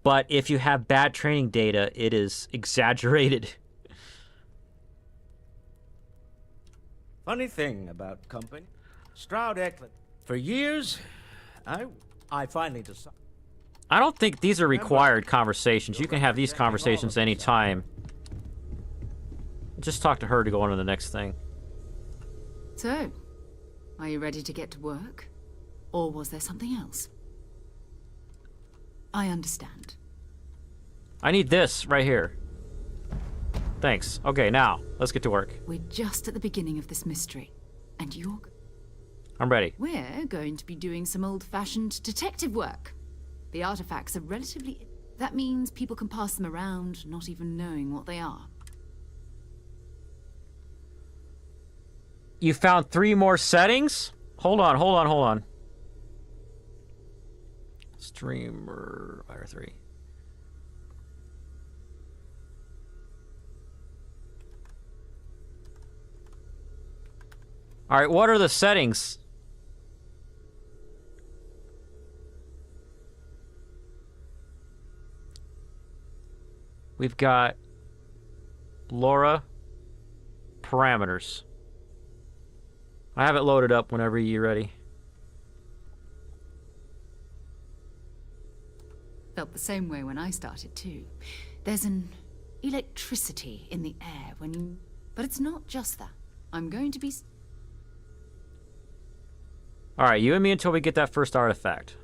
But if you have bad training data, it is exaggerated. Funny thing about company, Stroud Eklund. For years, I finally decided. I don't think these are required conversations. You can have these conversations anytime. Just talk to her to go on to the next thing. So, are you ready to get to work? Or was there something else? I understand. I need this right here. Thanks. Okay, now, let's get to work. We're just at the beginning of this mystery. And you're... I'm ready. We're going to be doing some old-fashioned detective work. The artifacts are relatively... That means people can pass them around, not even knowing what they are. You found 3 more settings? Hold on. Streamer... Fire 3. Alright, what are the settings? We've got LoRa parameters. I have it loaded up whenever you're ready. Felt the same way when I started too. There's an electricity in the air when you... But it's not just that. I'm going to be... Alright, you and me until we get that first artifact.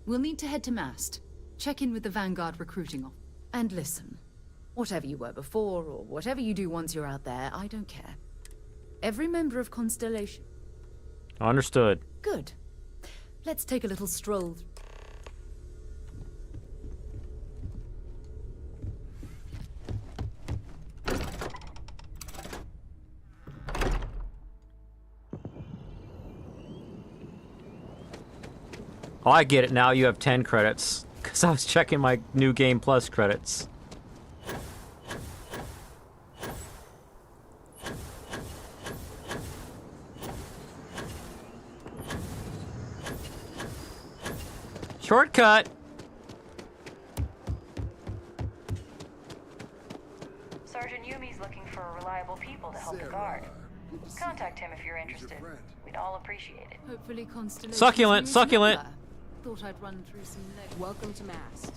We'll need to head to Mast. Check in with the Vanguard recruiting office. And listen. Whatever you were before, or whatever you do once you're out there, I don't care. Every member of Constellation... Understood. Good. Let's take a little stroll. Oh, I get it now. You have 10 credits. Because I was checking my New Game Plus credits. Shortcut! Sergeant Yumi's looking for reliable people to help the guard. Contact him if you're interested. We'd all appreciate it. Hopefully Constellation... Succulent, succulent! Thought I'd run through some... Welcome to Mast.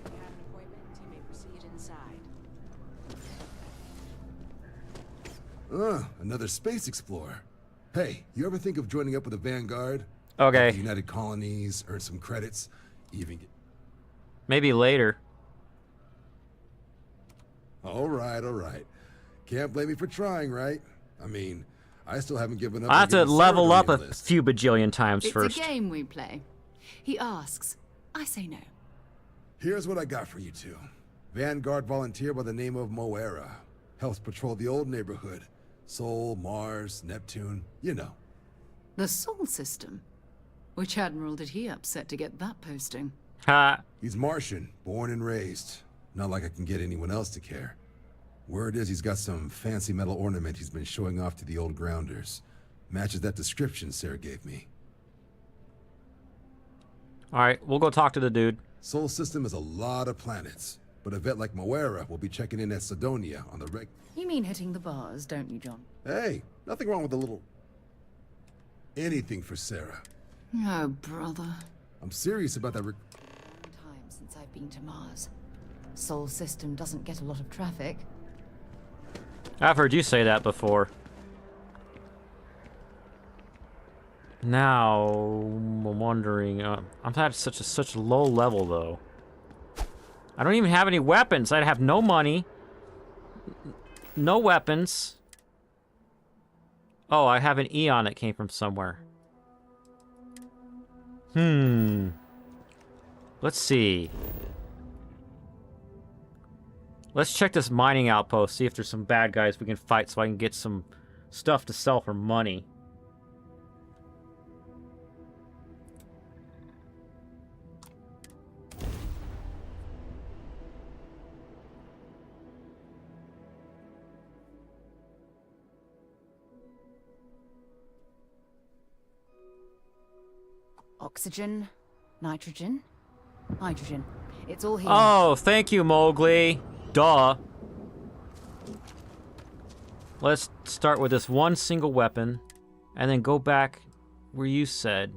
If you have an appointment, you may proceed inside. Another space explorer. Hey, you ever think of joining up with the Vanguard? Okay. Like the United Colonies, earn some credits, even get... Maybe later. All right. Can't blame me for trying, right? I mean, I still haven't given up. I have to level up a list. few bajillion times It's first. a game we play. He asks. I say no. Here's what I got for you two. Vanguard volunteer by the name of Moera. Helps patrol the old neighborhood. Sol, Mars, Neptune, you know. The Sol System? Which admiral did he upset to get that posting? Ha! He's Martian, born and raised. Not like I can get anyone else to care. Word is he's got some fancy metal ornament he's been showing off to the old grounders. Matches that description Sarah gave me. Alright, we'll go talk to the dude. Sol System is a lot of planets, but a vet like Moera will be checking in at Sidonia on the reg... You mean hitting the bars, don't you, John? Hey, nothing wrong with a little... anything for Sarah. Oh, brother. I'm serious about that Time since I've been to Mars. Sol System doesn't get a lot of traffic. I've heard you say that before. Now, I'm wondering... I'm at such a low level, though. I don't even have any weapons. I have no money. No weapons. Oh, I have an Eon that came from somewhere. Let's see. Let's check this mining outpost, see if there's some bad guys we can fight so I can get some stuff to sell for money. Oxygen, nitrogen, hydrogen. It's all here. Oh, thank you, Mowgli. Duh. Let's start with this one single weapon, and then go back where you said.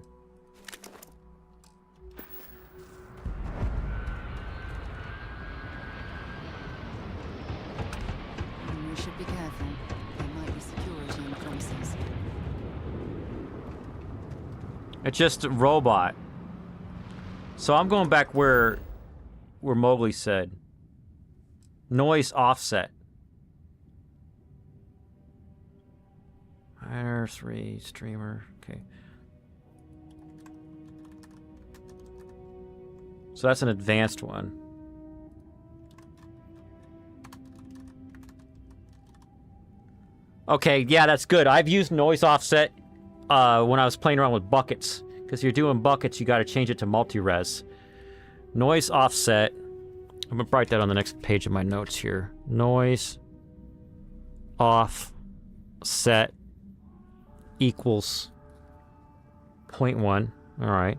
We should be careful. There might be security in the premises. It's just a robot. So I'm going back where Mowgli said. Noise offset. R3 streamer. Okay. So that's an advanced one. Okay, yeah, that's good. I've used noise offset when I was playing around with buckets. Because you're doing buckets, you got to change it to multi-res. Noise offset. I'm going to write that on the next page of my notes here. Noise offset equals 0.1. All right.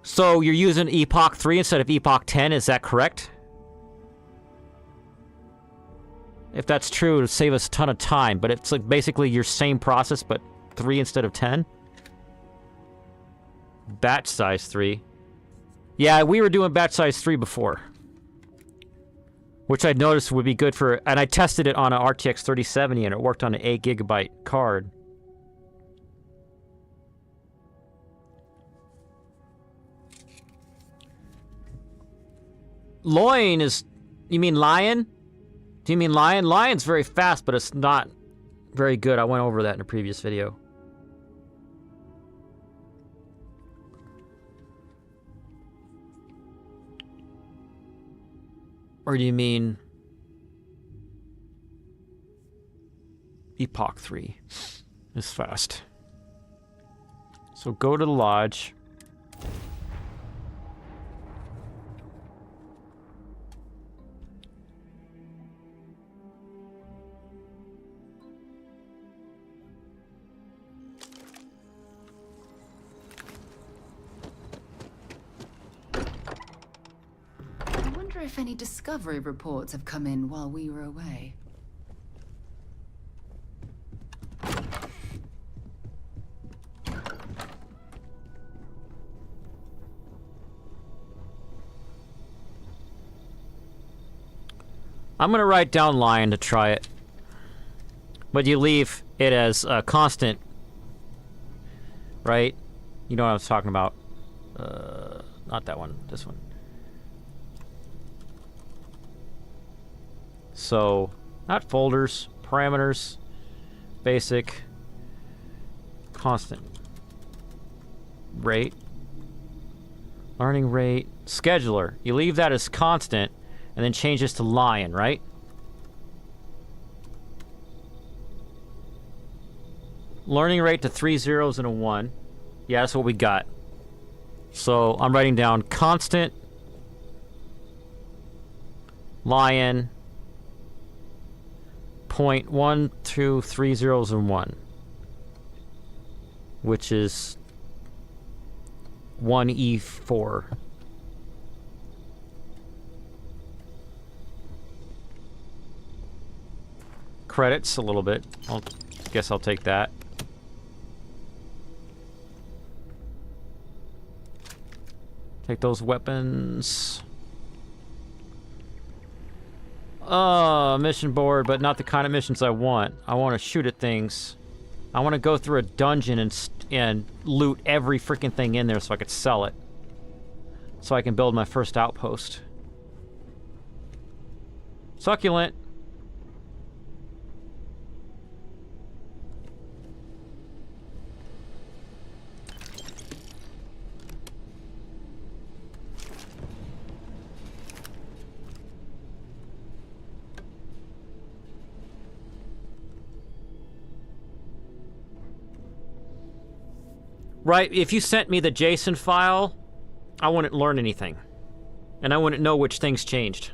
So you're using Epoch 3 instead of Epoch 10, is that correct? If that's true, it'll save us a ton of time, but it's like basically your same process, but 3 instead of 10? Batch size 3. Yeah, we were doing batch size 3 before. Which I noticed would be good for... And I tested it on an RTX 3070 and it worked on an 8GB card. Loin is... You mean lion? Do you mean lion? Lion's very fast, but it's not very good. I went over that in a previous video. Or do you mean... Epoch 3 is fast. So go to the lodge. I wonder if any discovery reports have come in while we were away. I'm gonna write down lion to try it. But you leave it as a constant. Right? You know what I was talking about. Not that one, this one. So, not folders, parameters, basic, constant. Rate. Learning rate. Scheduler. You leave that as constant. And then change this to lion, right? Learning rate to 3 zeros and a 1. Yeah, that's what we got. So I'm writing down constant lion 0.1 to 3 zeros and 1. Which is 1E4. Credits a little bit. Guess I'll take that. Take those weapons. Mission board, but not the kind of missions I want. I want to shoot at things. I want to go through a dungeon and loot every freaking thing in there so I could sell it. So I can build my first outpost. Succulent. Right, if you sent me the JSON file, I wouldn't learn anything. And I wouldn't know which things changed.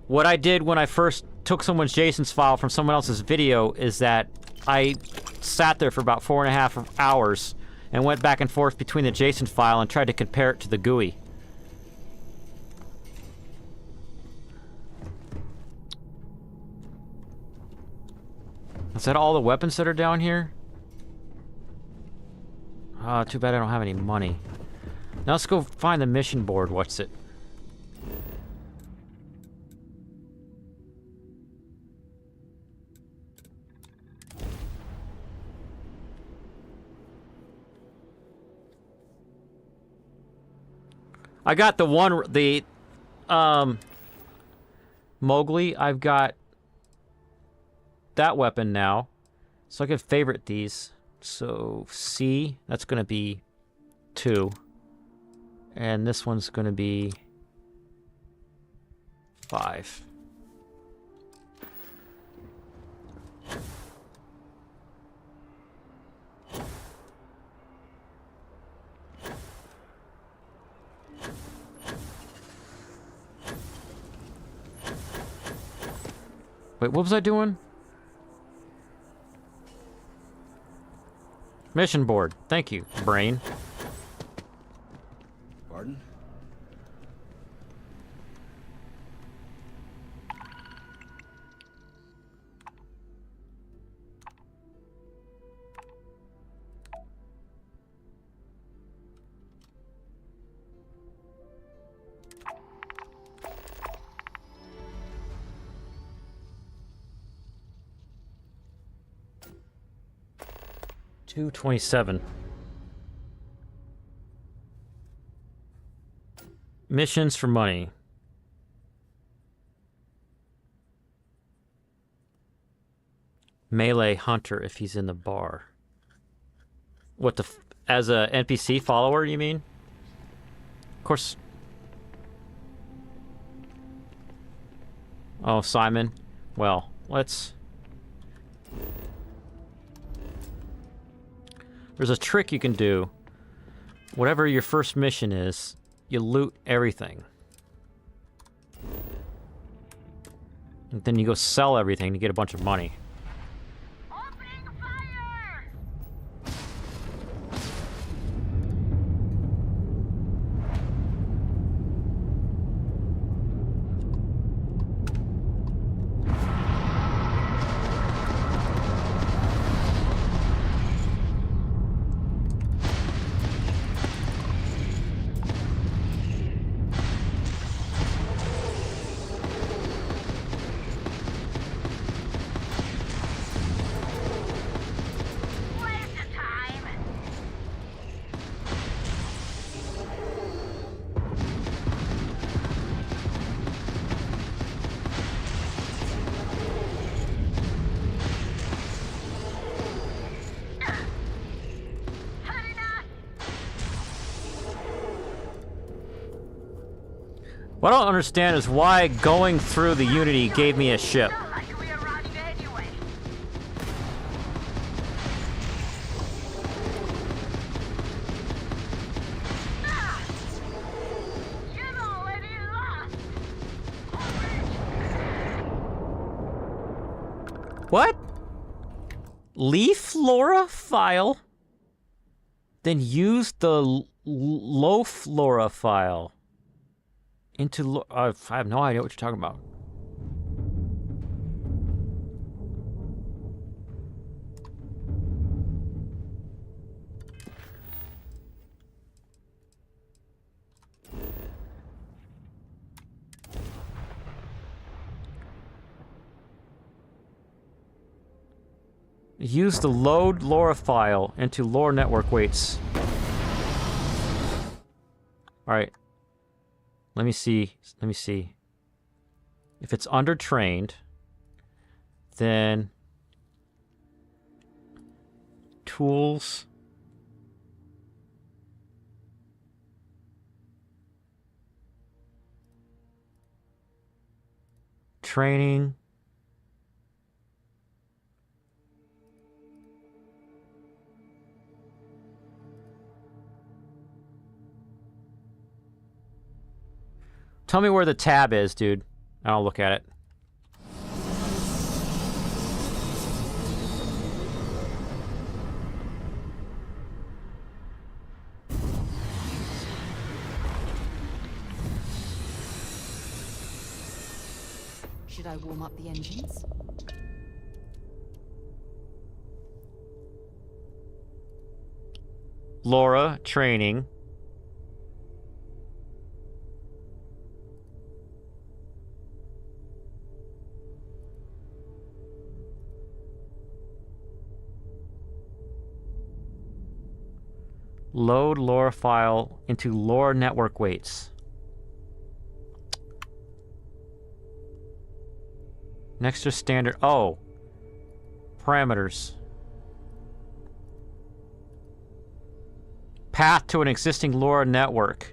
What I did when I first took someone's JSON file from someone else's video is that I sat there for about 4.5 hours and went back and forth between the JSON file and tried to compare it to the GUI. Is that all the weapons that are down here? Too bad I don't have any money. Now let's go find the mission board. What's it? I got the Mowgli. I've got that weapon now. So I can favorite these. So C, that's going to be 2. And this one's going to be 5. Wait, what was I doing? Mission board. Thank you, brain. Pardon? $227. Missions for money. Melee hunter if he's in the bar. What the as a NPC follower, you mean? Of course. Oh, Simon. Well, let's... There's a trick you can do. Whatever your first mission is, you loot everything. And then you go sell everything to get a bunch of money. What I don't understand is why going through the Unity gave me a ship. What? Leave Flora file? Then use the low Flora file. Into I have no idea what you're talking about. Use the load LoRa file into LoRa network weights. All right. Let me see. If it's undertrained, then tools. Training. Tell me where the tab is, dude. And I'll look at it. Should I warm up the engines? LoRa training. Load LoRa file into LoRa network weights. Next to standard. Oh. Parameters. Path to an existing LoRa network.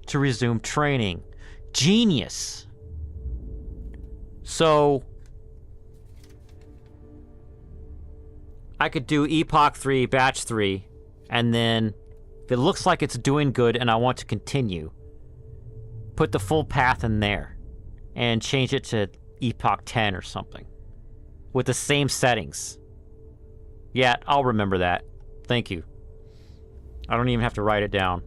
To resume training. Genius. So I could do Epoch 3, Batch 3. And then, if it looks like it's doing good and I want to continue, put the full path in there and change it to Epoch 10 or something. With the same settings. Yeah, I'll remember that. Thank you. I don't even have to write it down.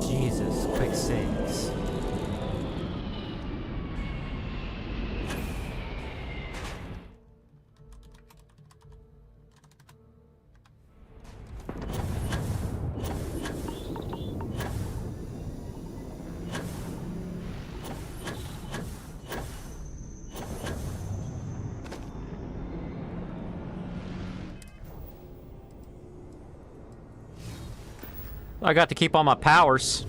Jesus, quick saves. I got to keep all my powers.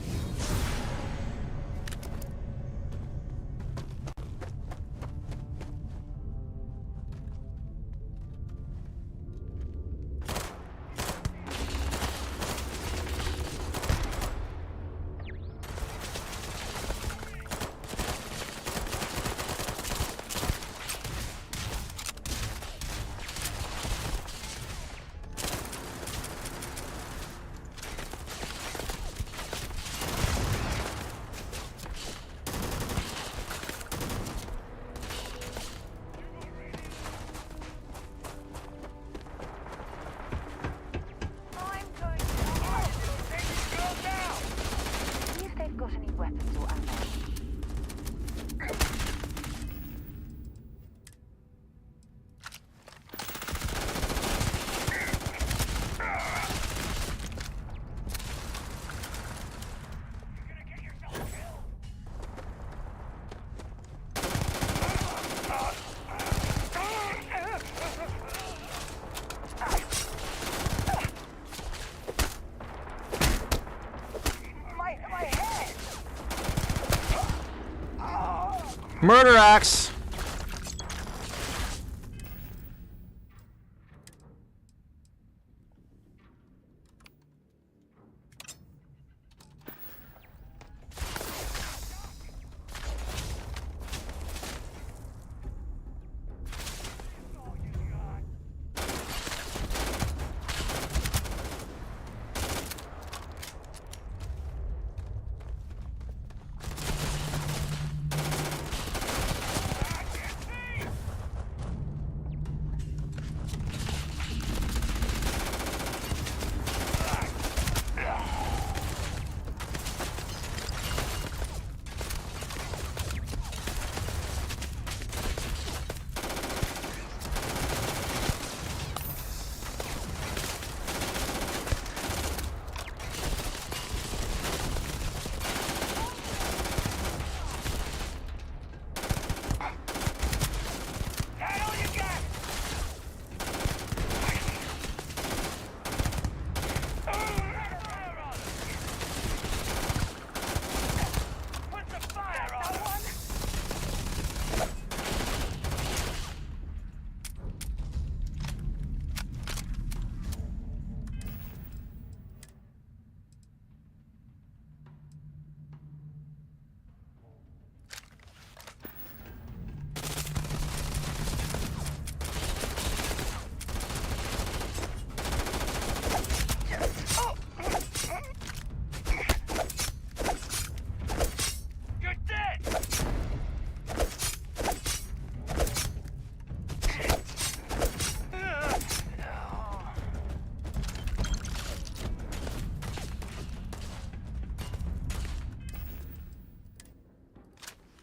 Murder axe!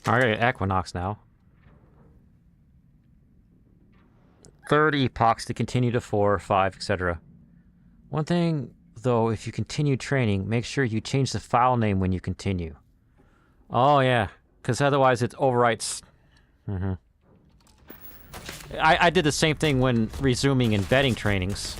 Alright, Equinox now. 30 epochs to continue to 4, 5, etc. One thing, though, if you continue training, make sure you change the file name when you continue. Oh, yeah, because otherwise it overwrites. I did the same thing when resuming embedding trainings.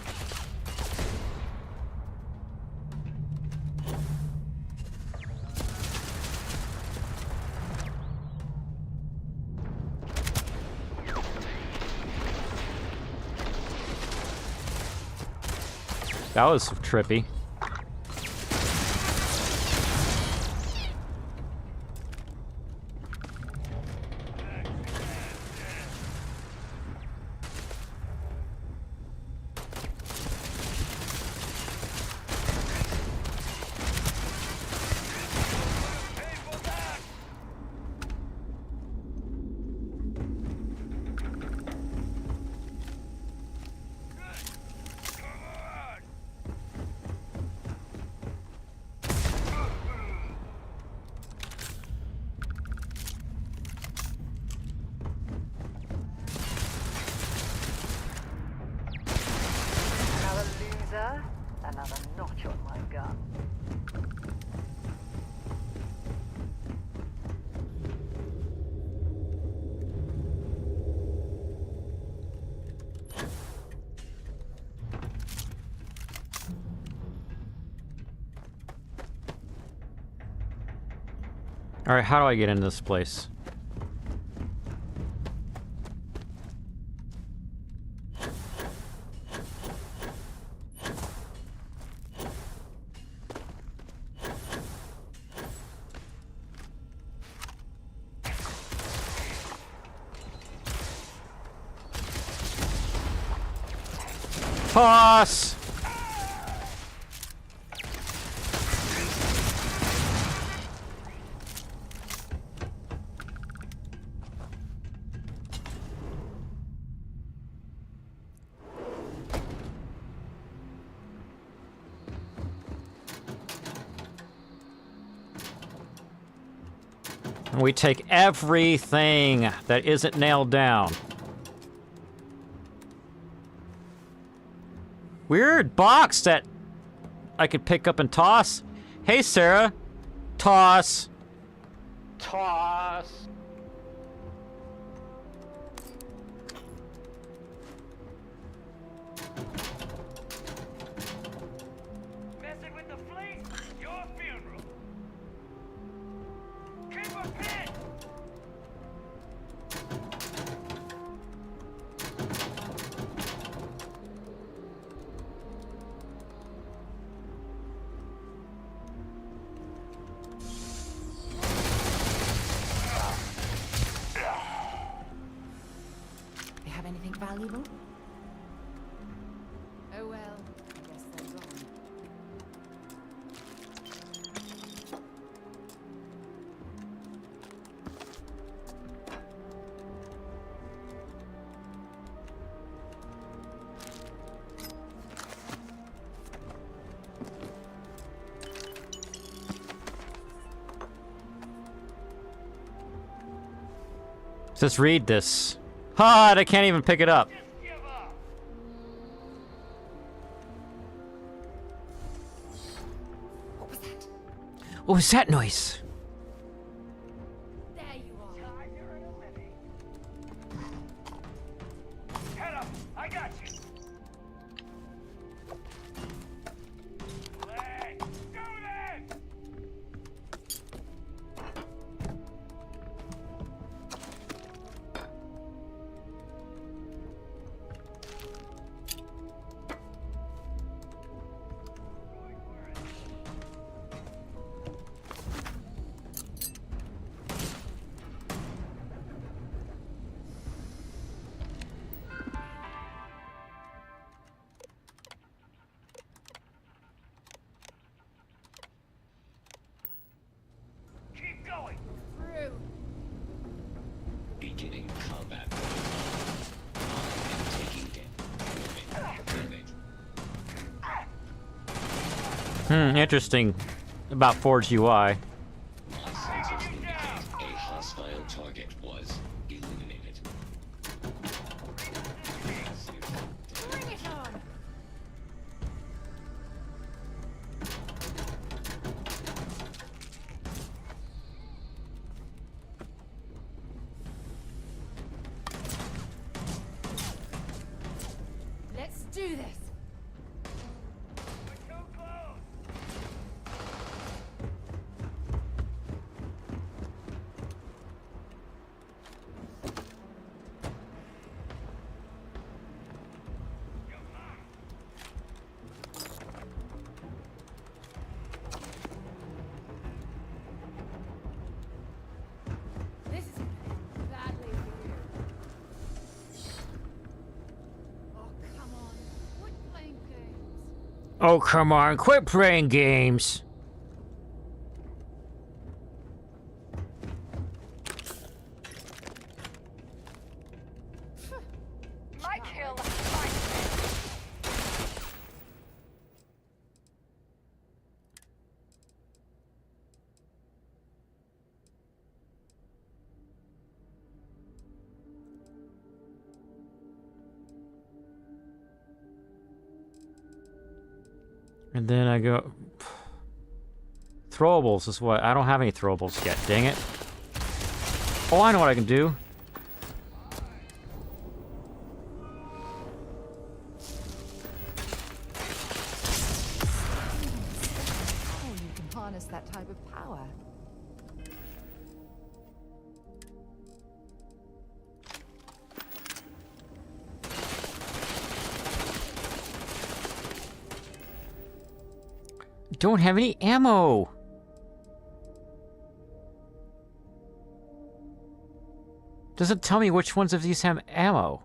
That was trippy. Alright, how do I get into this place? Toss! And we take everything that isn't nailed down. Weird box that I could pick up and toss. Hey, Sarah. Toss. Toss. Messing with the fleet? Your funeral. Keep a pin! You have anything valuable? Oh well, I guess they're gone. Just read this. Ha! I can't even pick it up. What was that noise? There you are. Head up! I got you! Let's do this! Keep going! Through. Beginning combat. I am taking damage. Interesting about Forge UI. My sensors indicate a hostile target was eliminated. Bring it on. Let's do this. This is gonna end badly for you. Oh, come on. Quit playing games. Oh, come on. Quit playing games. My kill. And then I go... Throwables is what? I don't have any throwables yet, dang it. Oh, I know what I can do. How you can harness that type of power? don't have any ammo. Doesn't tell me which ones of these have ammo.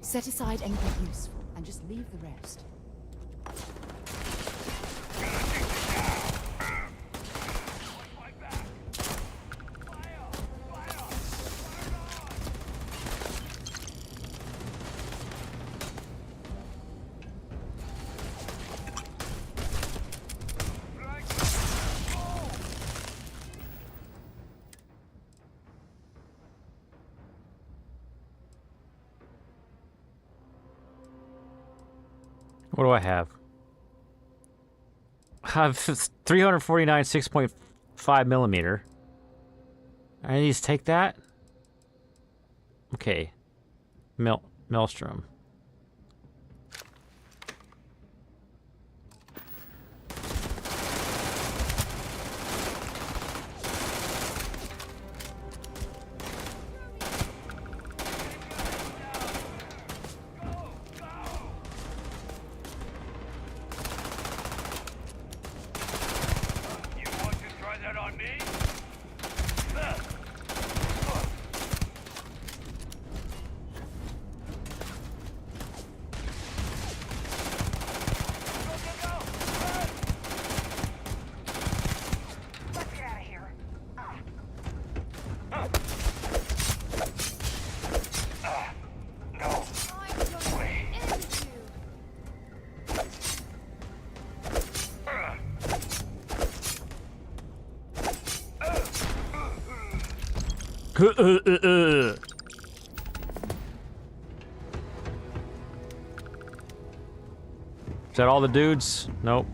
Set aside anything useful and just leave the rest. What do I have? I have 349 6.5 millimeter. I need to take that. Okay. Maelstrom. Is that all the dudes? Nope.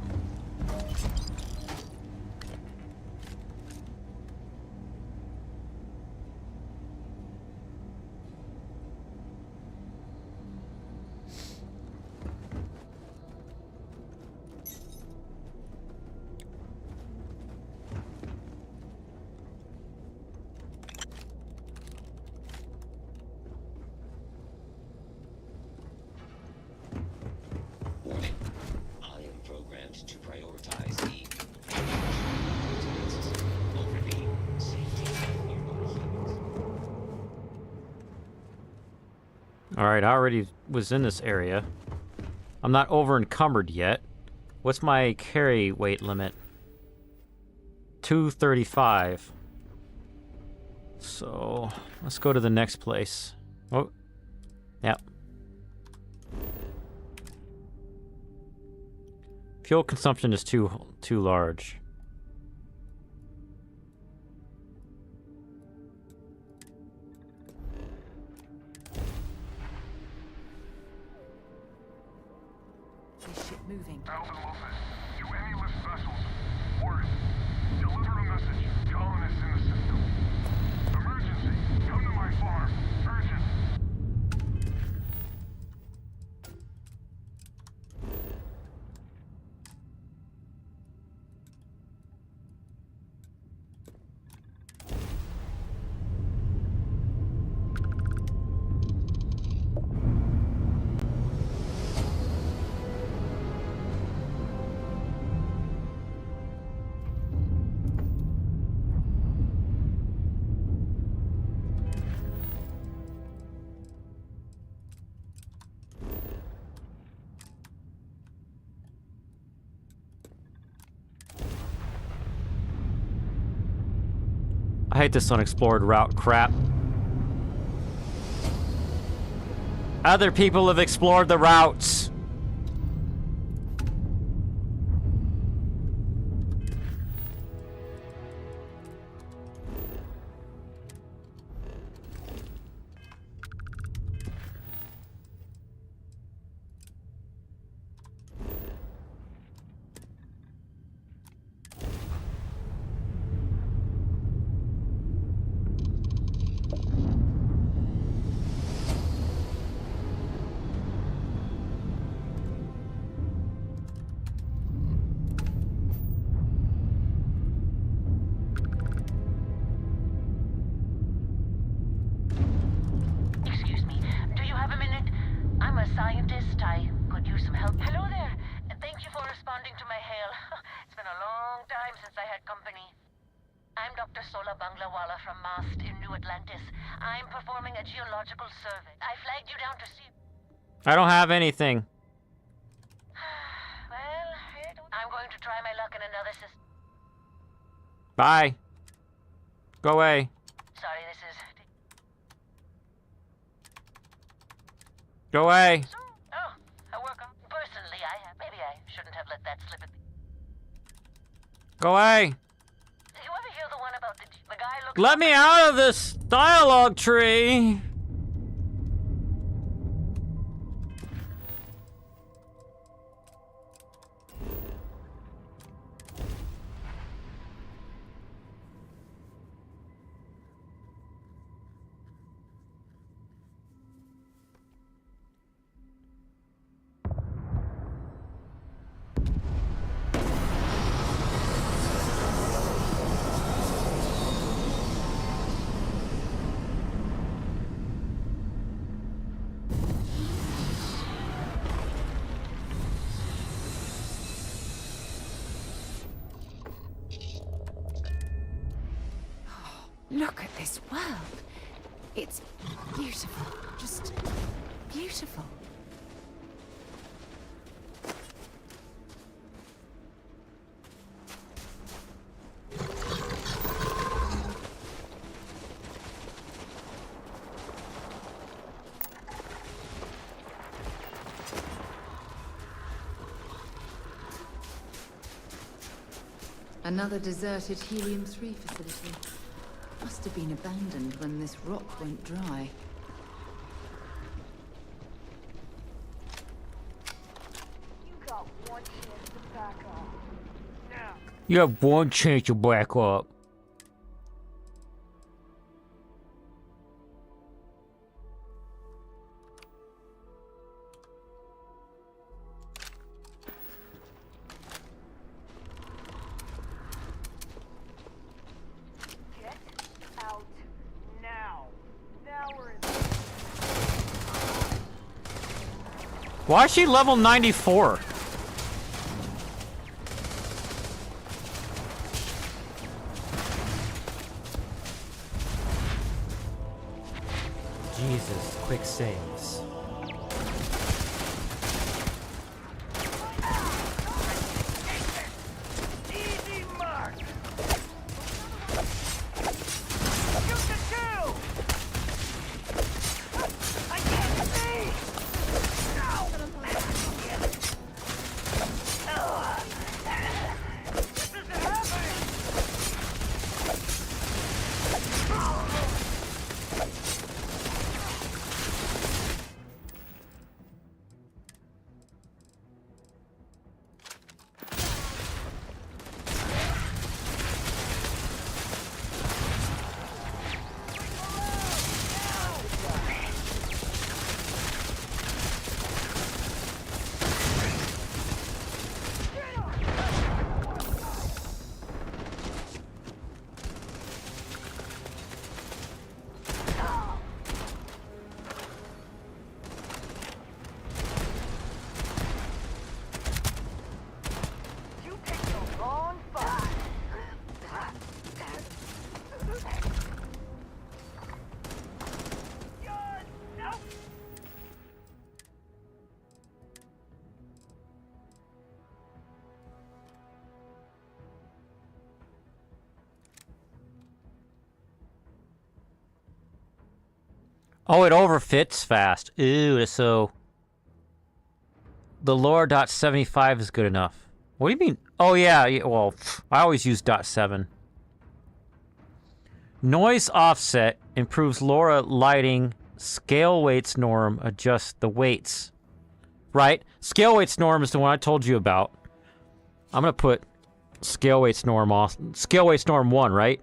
Alright, I already was in this area. I'm not over encumbered yet. What's my carry weight limit? 235. So let's go to the next place. Oh, yep. Fuel consumption is too large. This ship moving. Alpha Lopez, to any lift vessels. Word. Deliver a message. Colonists in the system. Emergency. Come to my farm. Urgent. I hate this unexplored route crap. Other people have explored the routes. Excuse me, do you have a minute? I'm a scientist. I could use some help. Hello there. Thank you for responding to my hail. It's been a long time since I had company. I'm Dr. Sola Banglawala from MAST in New Atlantis. I'm performing a geological survey. I flagged you down to see... I don't have anything. Well, I'm going to try my luck in another system. Bye. Go away. Sorry, this is... Go away. Oh, I work on... Personally, I have... Maybe I shouldn't have let that slip at me. Go away. You ever hear the one about the guy looks... Let me out of this dialogue tree. Look at this world. It's beautiful. Just beautiful. Another deserted Helium-3 facility. Must have been abandoned when this rock went dry. You have one chance to back up. Why is she level 94? Jesus, quick saves. Easy mark. Shoot the Oh, it overfits fast. Ew, so... The lower .75 is good enough. What do you mean? Oh, yeah, well, I always use .7. Noise offset improves LoRa lighting. Scale weights norm adjusts the weights. Right? Scale weights norm is the one I told you about. I'm gonna put scale weights norm off. Scale weights norm 1, right?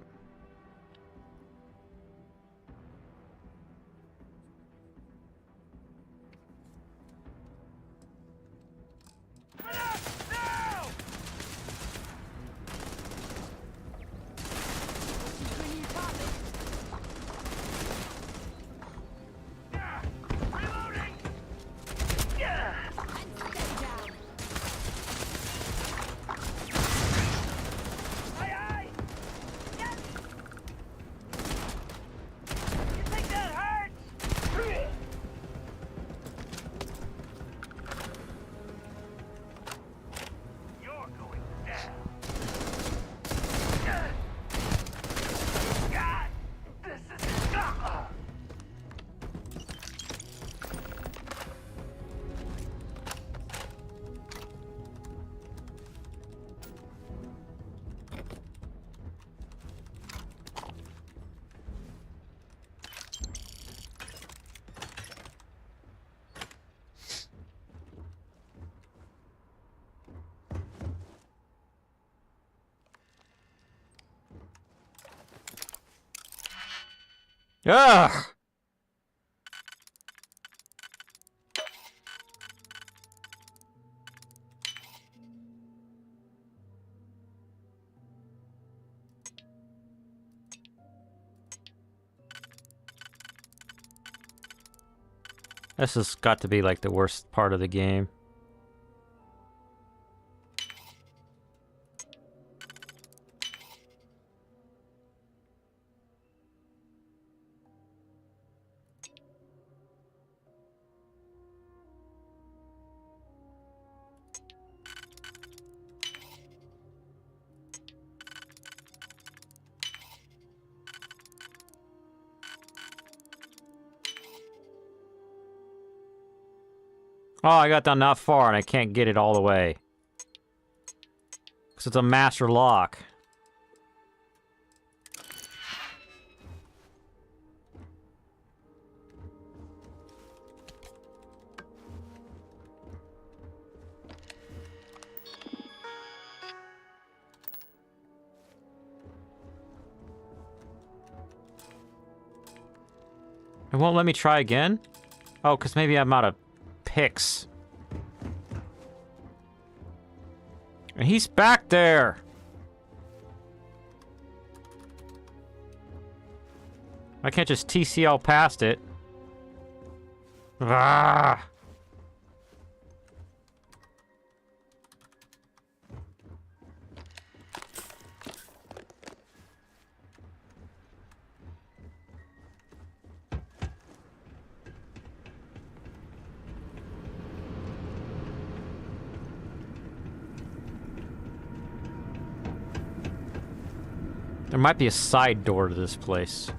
Ugh! This has got to be like the worst part of the game. Oh, I got down that far and I can't get it all the way. Because it's a master lock. It won't let me try again? Oh, because maybe I'm out of picks. And he's back there! I can't just TCL past it. Ah! There might be a side door to this place.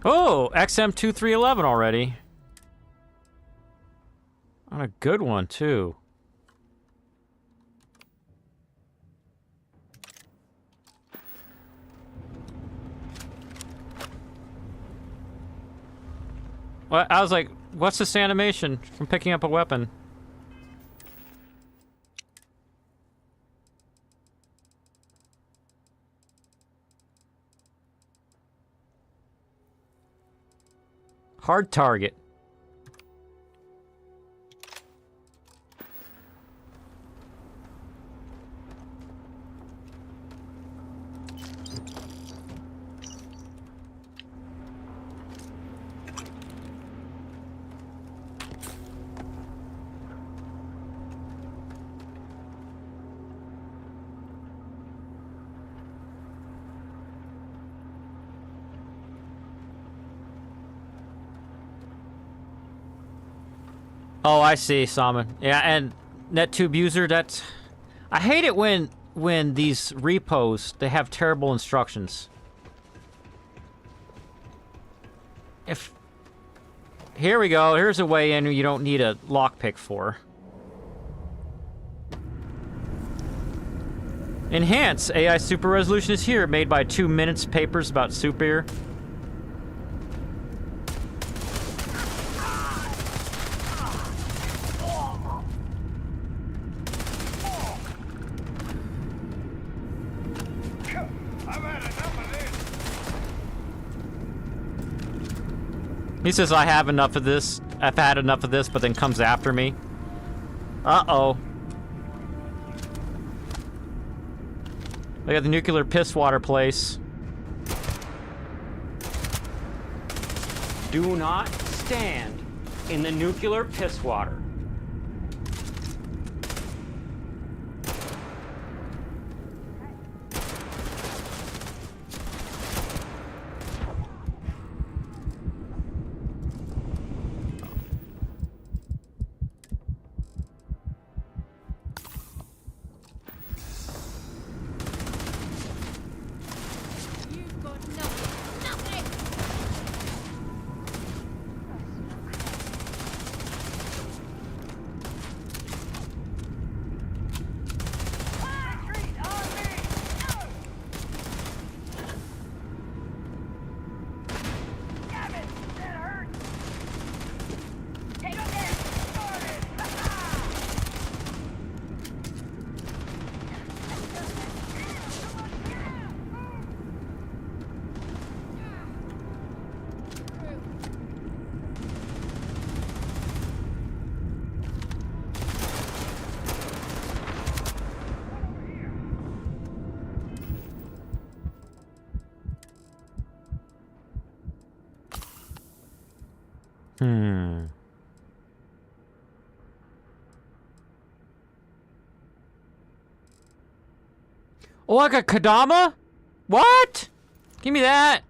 Oh, XM2311 already. On a good one, too. Well, I was like, what's this animation from picking up a weapon? Hard target. Oh, I see, Salmon. Yeah, and NetTube user, that's... I hate it when these repos, they have terrible instructions. If... Here we go. Here's a way in you don't need a lockpick for. Enhance. AI Super Resolution is here, made by 2 Minutes Papers about Super. He says, I have enough of this. I've had enough of this, but then comes after me. Uh-oh. Look at the nuclear piss water place. Do not stand in the nuclear piss water. Oh, like a Kadama? What? Give me that.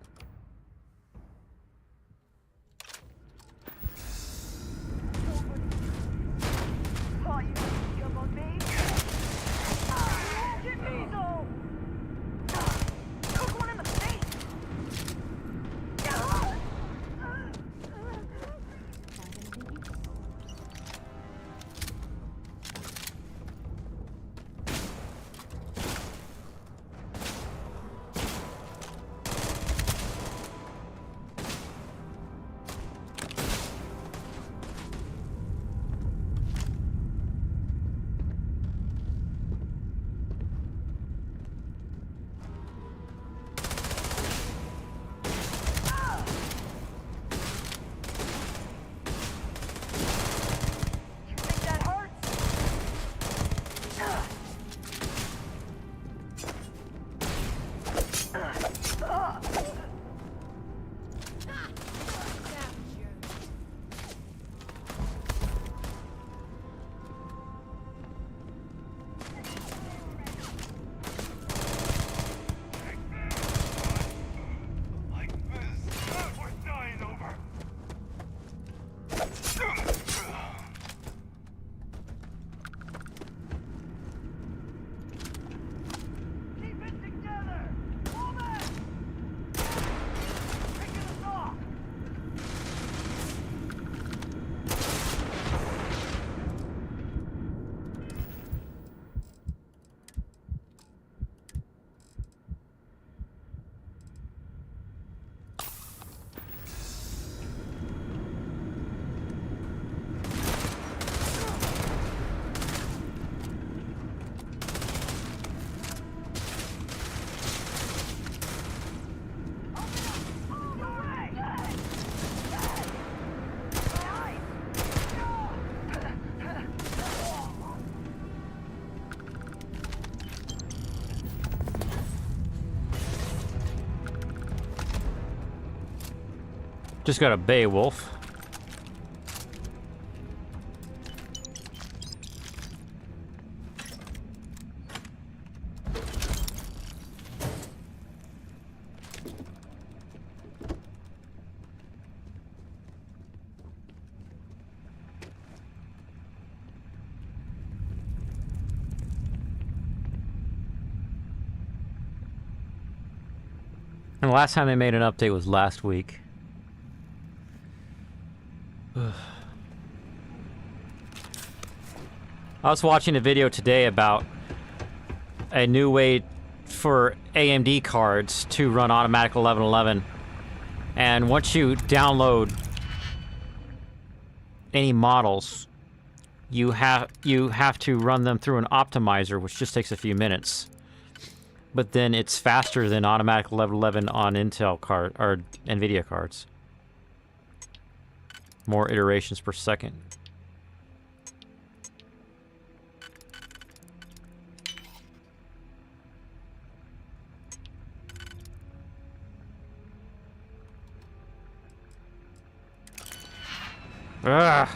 Just got a Beowulf. the last time they made an update was last week. I was watching a video today about a new way for AMD cards to run automatic 1111. And once you download any models, you have to run them through an optimizer, which just takes a few minutes. But then it's faster than automatic 1111 on Intel card or NVIDIA cards. More iterations per second. Ugh.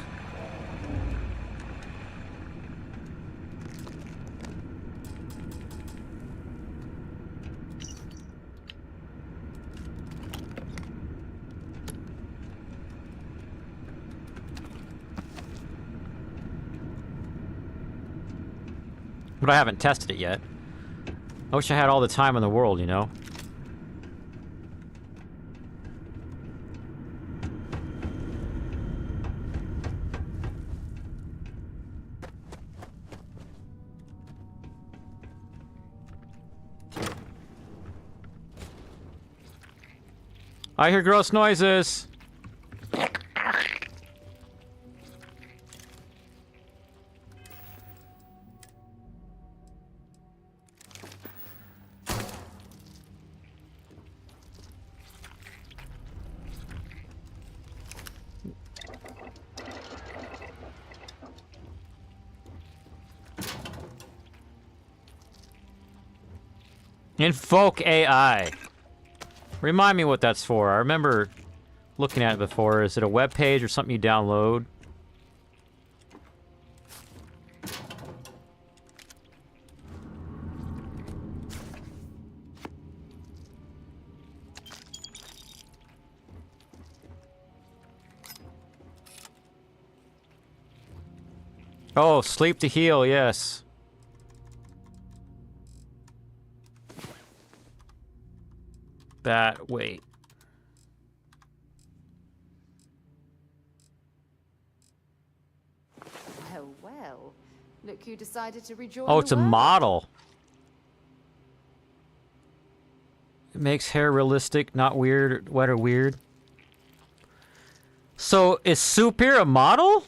But I haven't tested it yet. I wish I had all the time in the world, you know? I hear gross noises. Invoke AI. Remind me what that's for. I remember looking at it before. Is it a web page or something you download? Oh, sleep to heal, yes. Wait. Well. Look who decided to rejoin. Oh, it's a model. It makes hair realistic, not weird, wet or weird. So, is Super a model?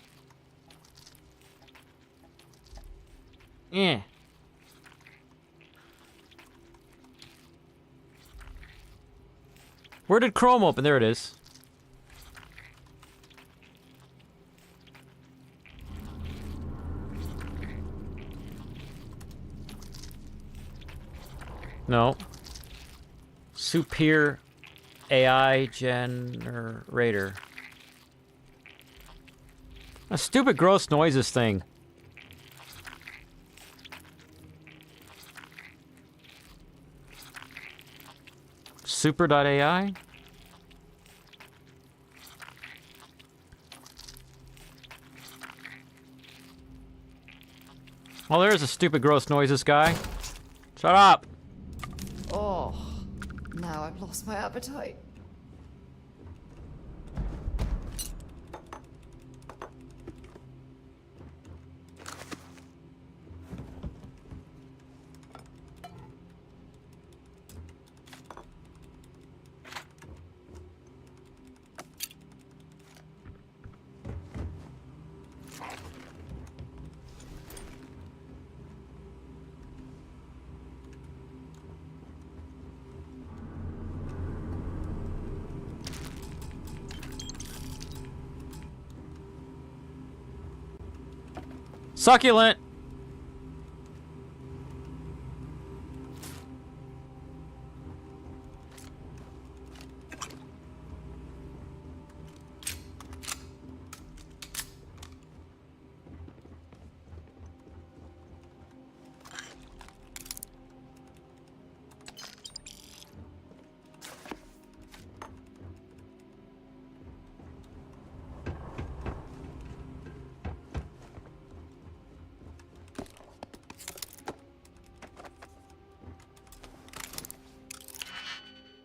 Yeah. Where did Chrome open? There it is. No. Super AI generator. A stupid gross noises thing. Super.ai? Well, there's a stupid gross noises guy. Shut up! Oh, now I've lost my appetite. Succulent!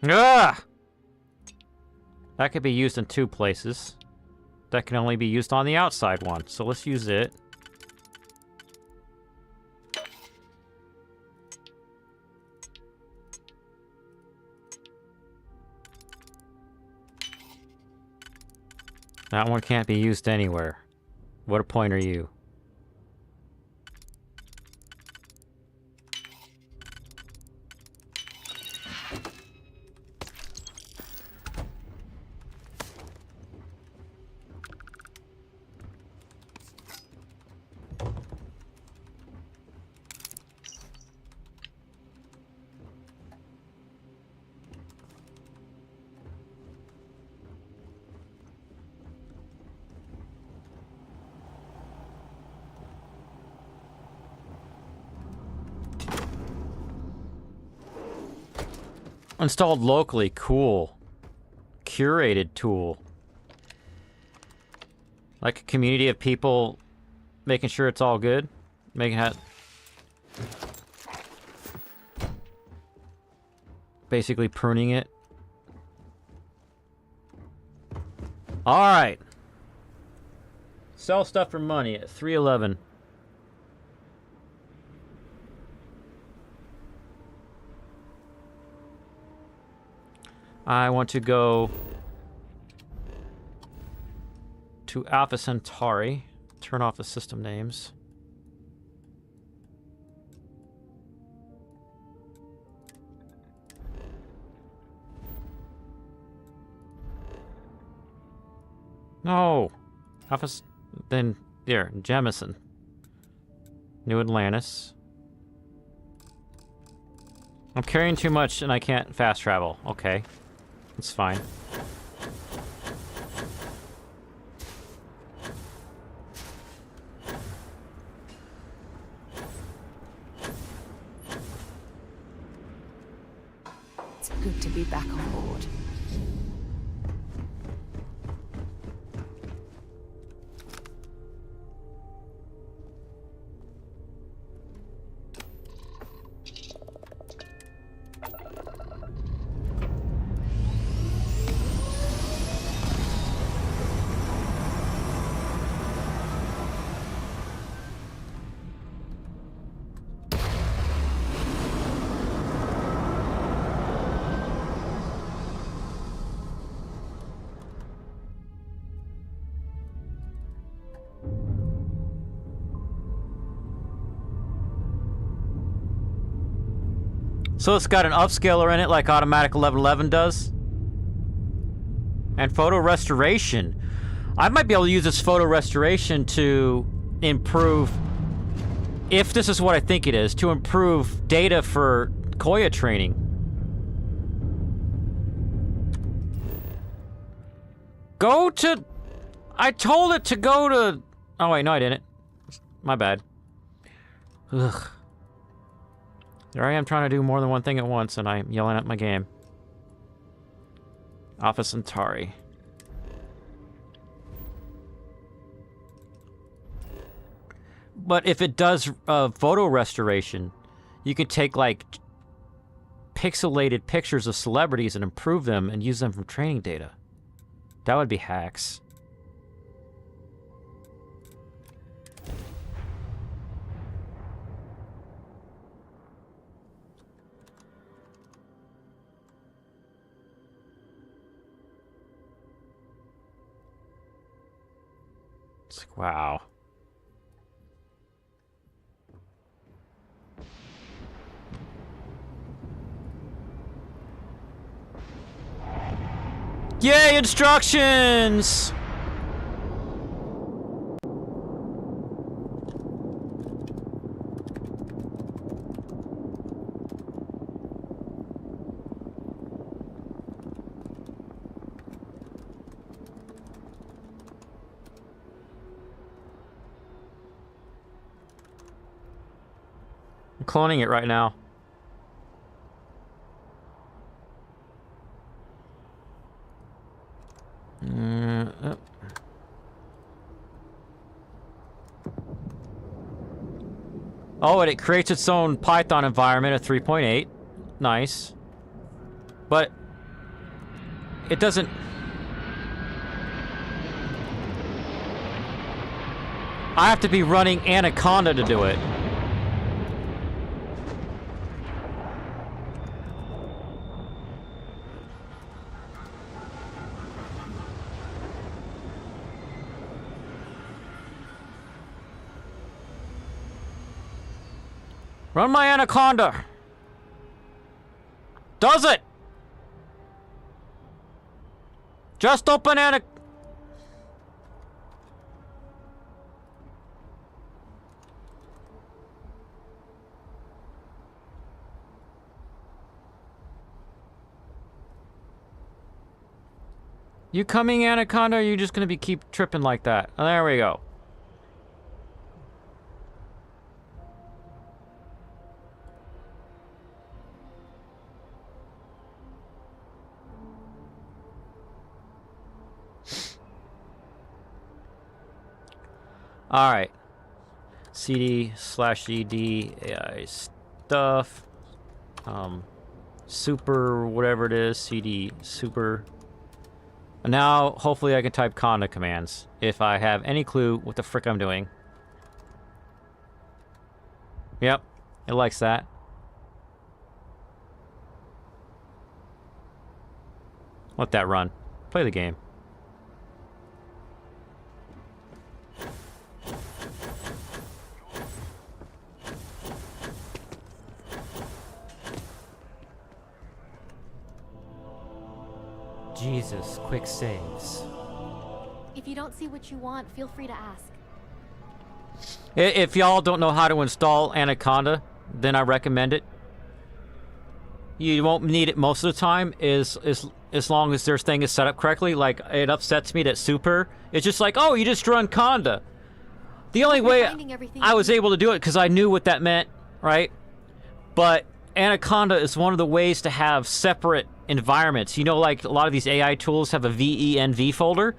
Ah! That could be used in 2 places. That can only be used on the outside one, so let's use it. That one can't be used anywhere. What a point are you? Installed locally, cool. Curated tool. Like a community of people making sure it's all good. Making it... Basically pruning it. Alright. Sell stuff for money at 311. I want to go to Alpha Centauri. Turn off the system names. No! Alpha... Then, there, Jemison. New Atlantis. I'm carrying too much and I can't fast travel. Okay. It's fine. It's good to be back on board. So it's got an upscaler in it like automatic 1111 does. And photo restoration. I might be able to use this photo restoration to improve, if this is what I think it is, to improve data for Koya training. Go to... I told it to go to... Oh wait, no I didn't. My bad. Ugh. There I am trying to do more than one thing at once, and I'm yelling at my game. Alpha Centauri. But if it does photo restoration, you can take, like, pixelated pictures of celebrities and improve them and use them from training data. That would be hacks. It's like, wow. Yay, instructions! I'm cloning it right now. Oh, and it creates its own Python environment at 3.8. Nice. But it doesn't... I have to be running Anaconda to do it. Run my Anaconda! Does it? Just open Anaconda. You coming, Anaconda, or are you just gonna be keep tripping like that? Oh, there we go. Alright. CD/ED AI stuff. Super, whatever it is. CD super. And now, hopefully I can type Conda commands, if I have any clue what the frick I'm doing. Yep, it likes that. Let that run. Play the game. Jesus, quick saves. If you don't see what you want, feel free to ask. If y'all don't know how to install Anaconda, then I recommend it. You won't need it most of the time, as long as their thing is set up correctly. Like, it upsets me that Super, it's just like, oh, you just run Conda. The only way I was able to do it, because I knew what that meant, right? But Anaconda is one of the ways to have separate environments. You know, like a lot of these AI tools have a VENV folder.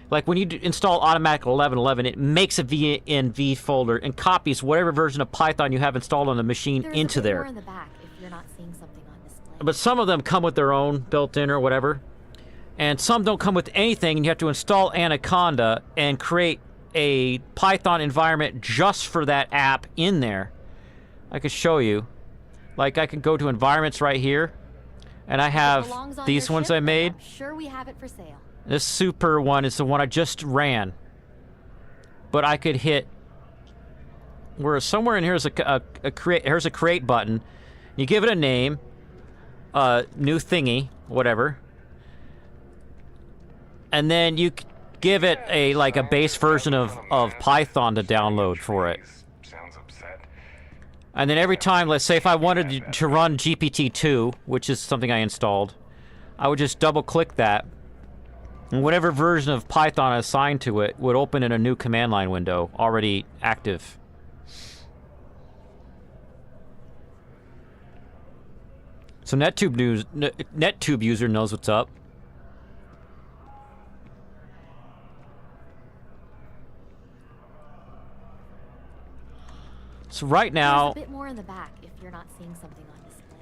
Like when you install automatic 1111, it makes a VENV folder and copies whatever version of Python you have installed on the machine into there. More in the back if you're not seeing something on display. But some of them come with their own built-in or whatever. And some don't come with anything, and you have to install Anaconda and create a Python environment just for that app in there. I could show you. Like, I could go to environments right here, and I have these ones I made. I'm sure we have it for sale. This super one is the one I just ran. But I could hit where somewhere in here is here's a create button. You give it a name, new thingy, whatever. And then you give it a base version of Python to download for it. And then every time, let's say if I wanted to run GPT-2, which is something I installed, I would just double-click that, and whatever version of Python assigned to it would open in a new command line window, already active. So NetTube user knows what's up. So right now, there's a bit more in the back if you're not seeing something on display.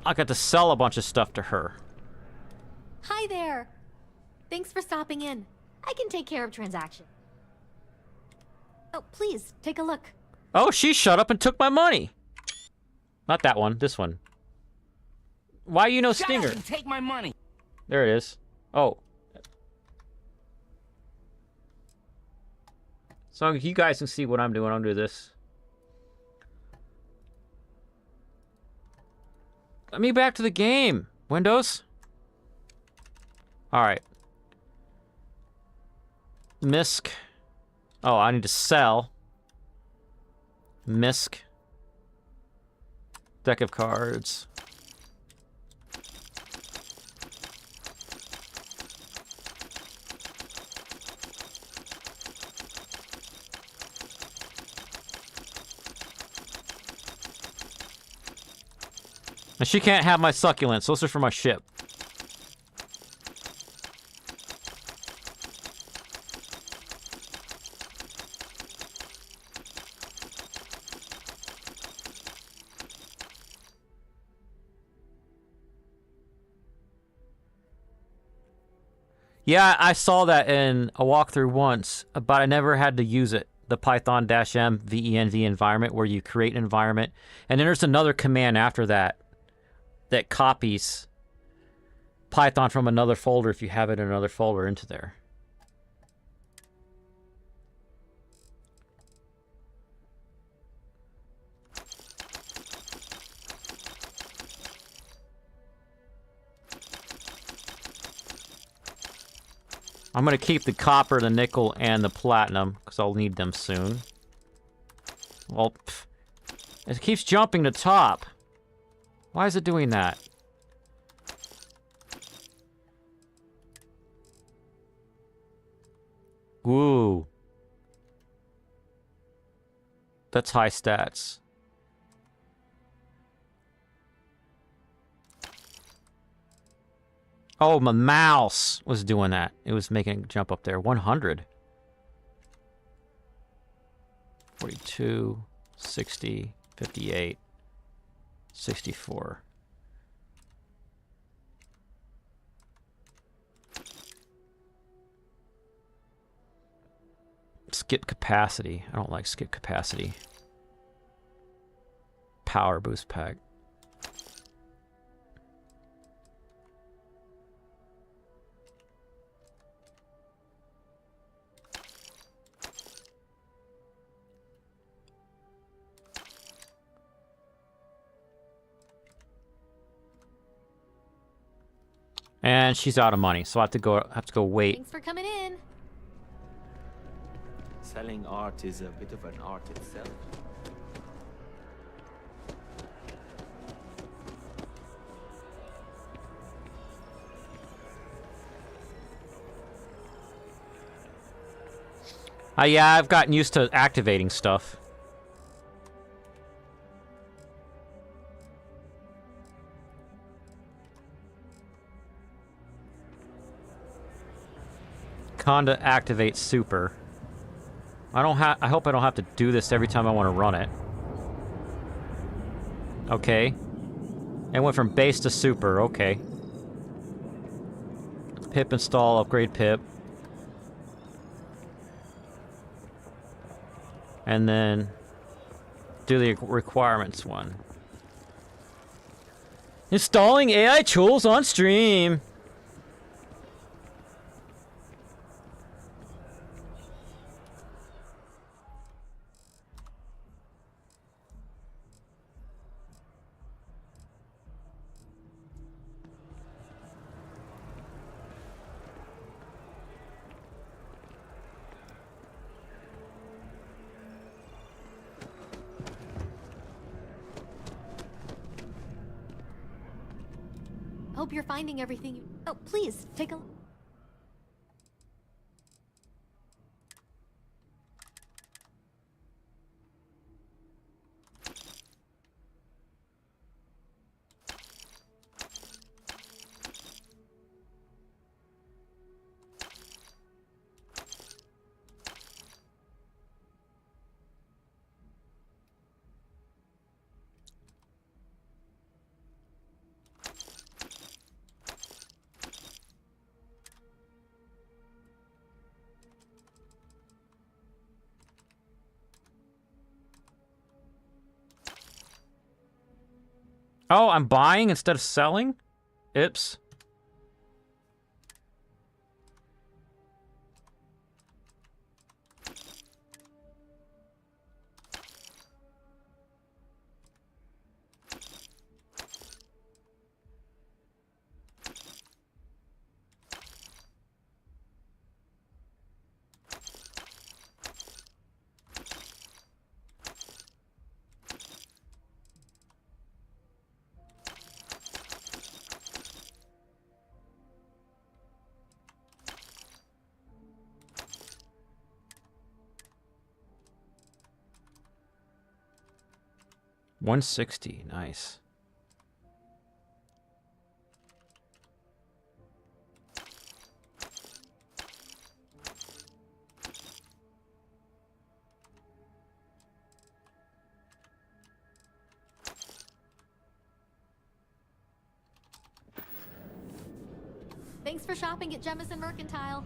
I got to sell a bunch of stuff to her. Hi there. Thanks for stopping in. I can take care of transaction. Oh, please take a look. Oh, she shut up and took my money. Not that one. This one. Why you no stinger? Shut up and take my money. There it is. Oh. So you guys can see what I'm doing. I'll do this. Let me back to the game. Windows. All right. MISC. Oh, I need to sell. MISC. Deck of cards. And she can't have my succulents. Those are for my ship. Yeah, I saw that in a walkthrough once, but I never had to use it. The Python-M venv environment where you create an environment. And then there's another command after that that copies Python from another folder if you have it in another folder into there. I'm going to keep the copper, the nickel, and the platinum, because I'll need them soon. Well, it keeps jumping to top. Why is it doing that? Woo. That's high stats. Oh, my mouse was doing that. It was making it jump up there. 100. 42, 60, 58, 64. Skip capacity. I don't like skip capacity. Power boost pack. And she's out of money, so I have to go wait. Thanks for coming in. Selling art is a bit of an art itself. Yeah, I've gotten used to activating stuff. Conda activates super. I hope I don't have to do this every time I want to run it. Okay. It went from base to super, okay. Pip install, upgrade pip. And then do the requirements one. Installing AI tools on stream. Hope you're finding everything you... Oh, please, take a look. Oh, I'm buying instead of selling? Oops. $160, nice. Thanks for shopping at Jemison Mercantile.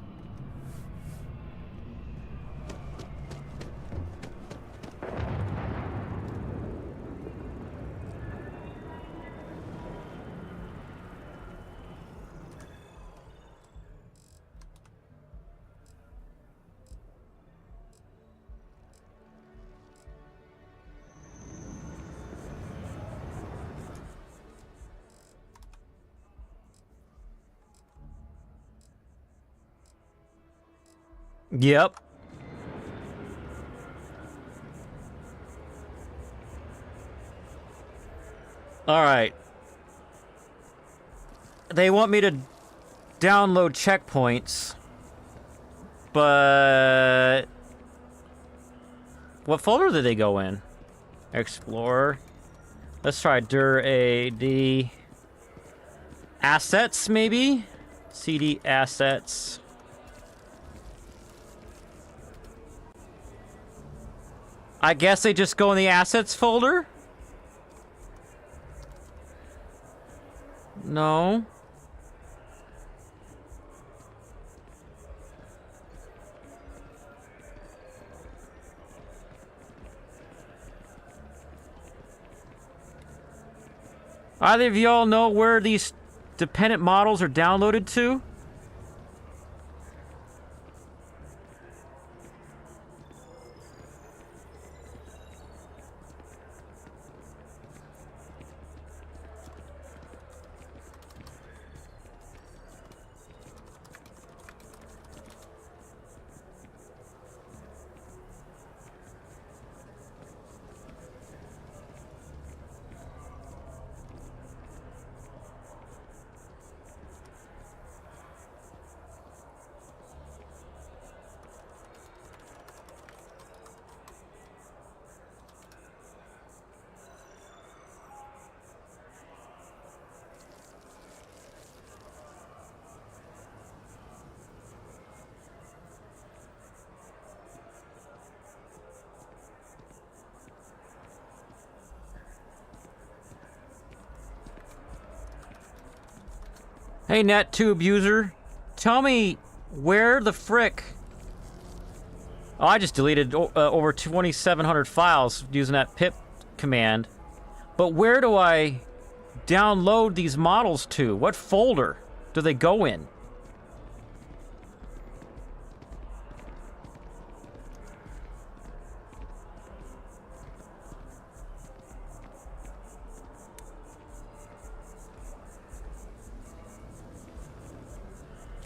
Yep. All right. They want me to download checkpoints, but what folder did they go in? Explorer. Let's try dir-a-d assets, maybe? CD assets. I guess they just go in the assets folder? No. Either of y'all know where these dependent models are downloaded to? Hey, NetTube user, tell me where the frick... Oh, I just deleted over 2,700 files using that pip command. But where do I download these models to? What folder do they go in?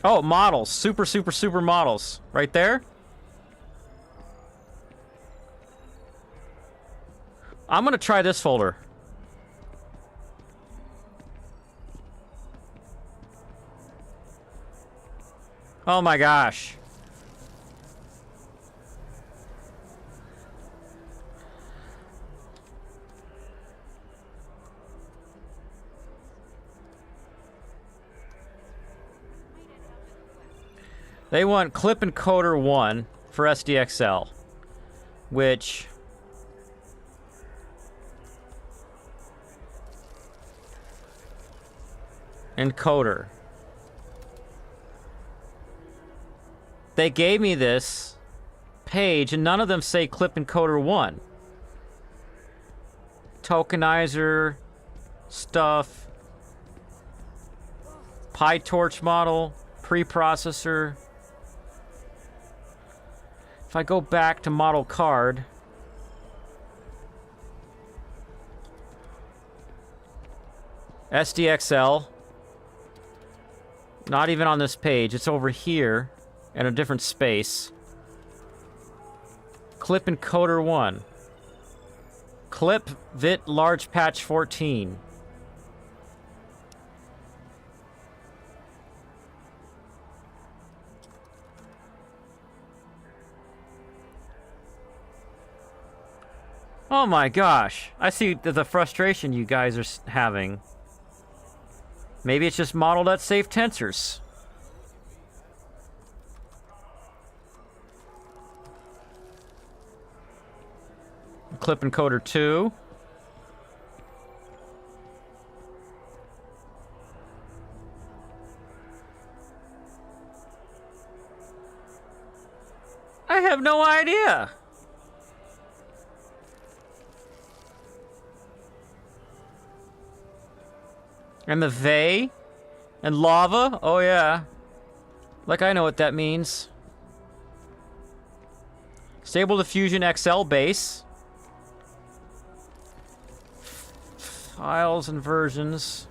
Oh, models. Super models. Right there? I'm gonna try this folder. Oh my gosh. They want clip encoder 1 for SDXL, which encoder. They gave me this page and none of them say clip encoder 1. Tokenizer stuff, PyTorch model, preprocessor. If I go back to model card, SDXL, not even on this page, it's over here in a different space. Clip encoder 1. Clip VIT large patch 14. Oh my gosh. I see the frustration you guys are having. Maybe it's just modeled at safe tensors. Clip encoder 2. I have no idea. And the Vey? And lava? Oh yeah. Like I know what that means. Stable Diffusion XL base. Files and versions.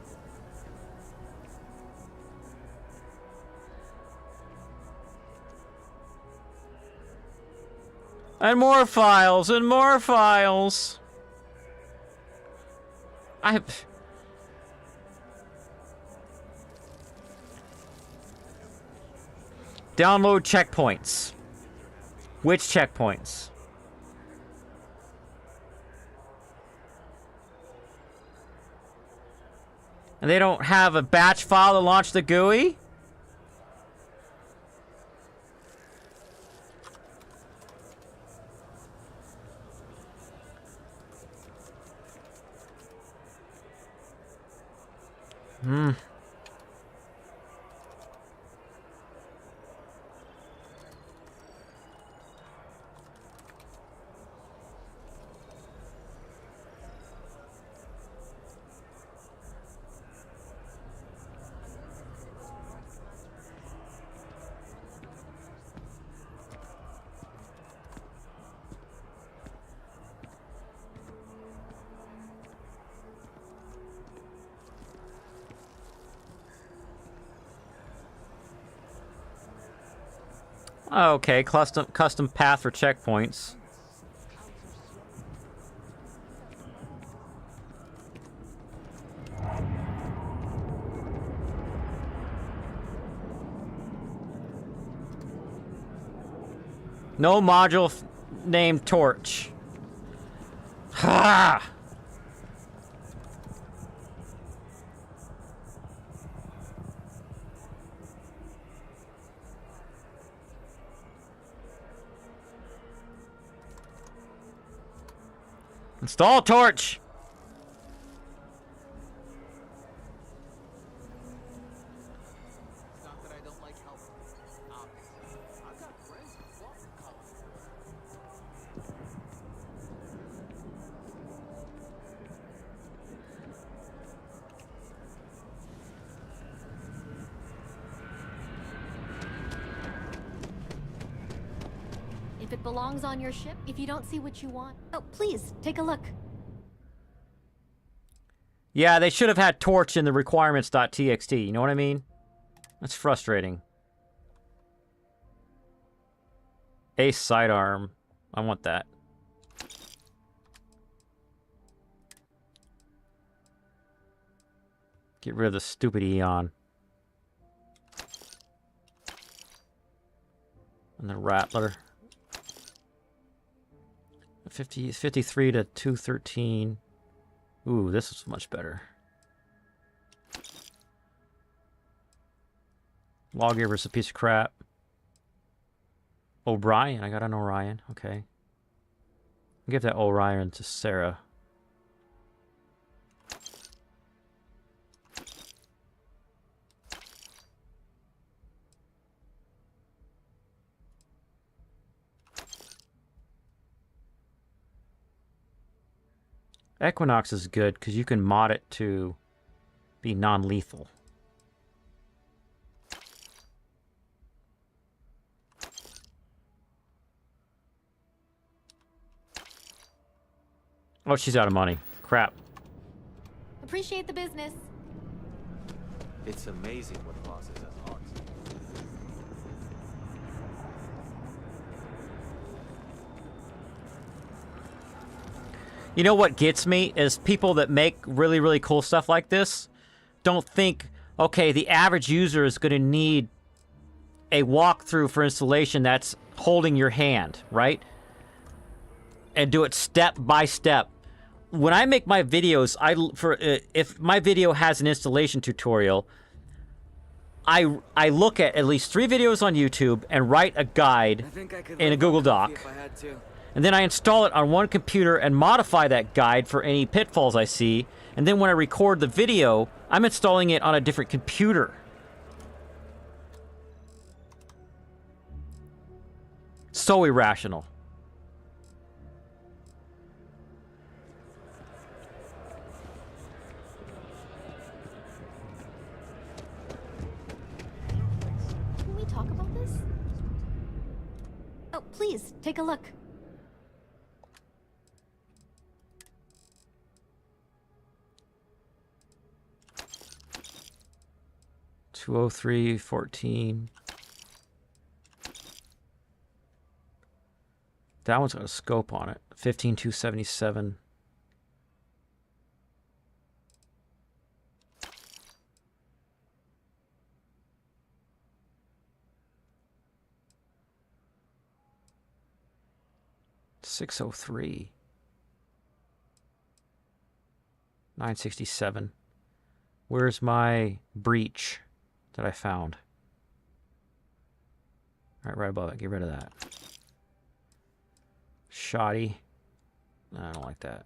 And more files and more files. Download checkpoints. Which checkpoints? And they don't have a batch file to launch the GUI? Okay, custom path for checkpoints. No module named Torch. Ha! Install Torch! If it belongs on your ship, if you don't see what you want, oh, please, take a look. Yeah, they should have had Torch in the requirements.txt, you know what I mean? That's frustrating. Ace sidearm. I want that. Get rid of the stupid Eon. And the Rattler. 53 to 213. Ooh, this is much better. Lawgiver's a piece of crap. Orion, I got an Orion. Okay. I'll give that Orion to Sarah. Equinox is good because you can mod it to be non-lethal. Oh, she's out of money. Crap. Appreciate the business. It's amazing what bosses have hearts. You know what gets me is people that make really, really cool stuff like this don't think, okay, the average user is going to need a walkthrough for installation that's holding your hand, right? And do it step by step. When I make my videos, if my video has an installation tutorial, I look at least 3 videos on YouTube and write a guide in a Google Doc. And then I install it on one computer and modify that guide for any pitfalls I see. And then when I record the video, I'm installing it on a different computer. so irrational. Can we talk about this? Oh, please, take a look. $203.14. That one's got a scope on it. 15,277. $603. 967. Where's my breach that I found? All right, right above it. Get rid of that. Shoddy. No, I don't like that.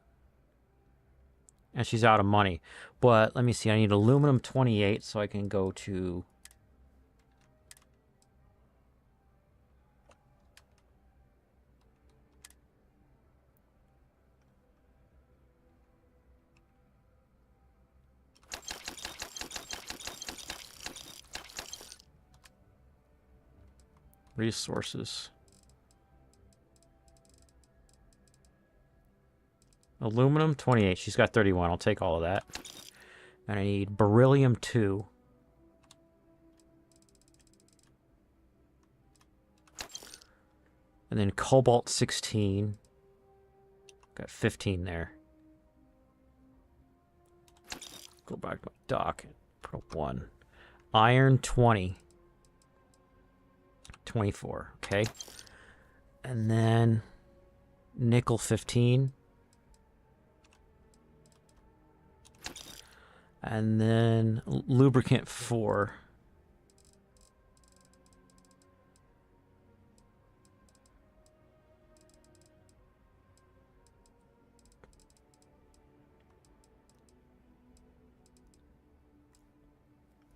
And she's out of money. But let me see. I need aluminum 28 so I can go to... resources. Aluminum 28. She's got 31. I'll take all of that. And I need beryllium 2. And then cobalt 16. Got 15 there. Go back to my dock and put up 1. Iron 20. 24. Okay. And then nickel 15. And then lubricant 4.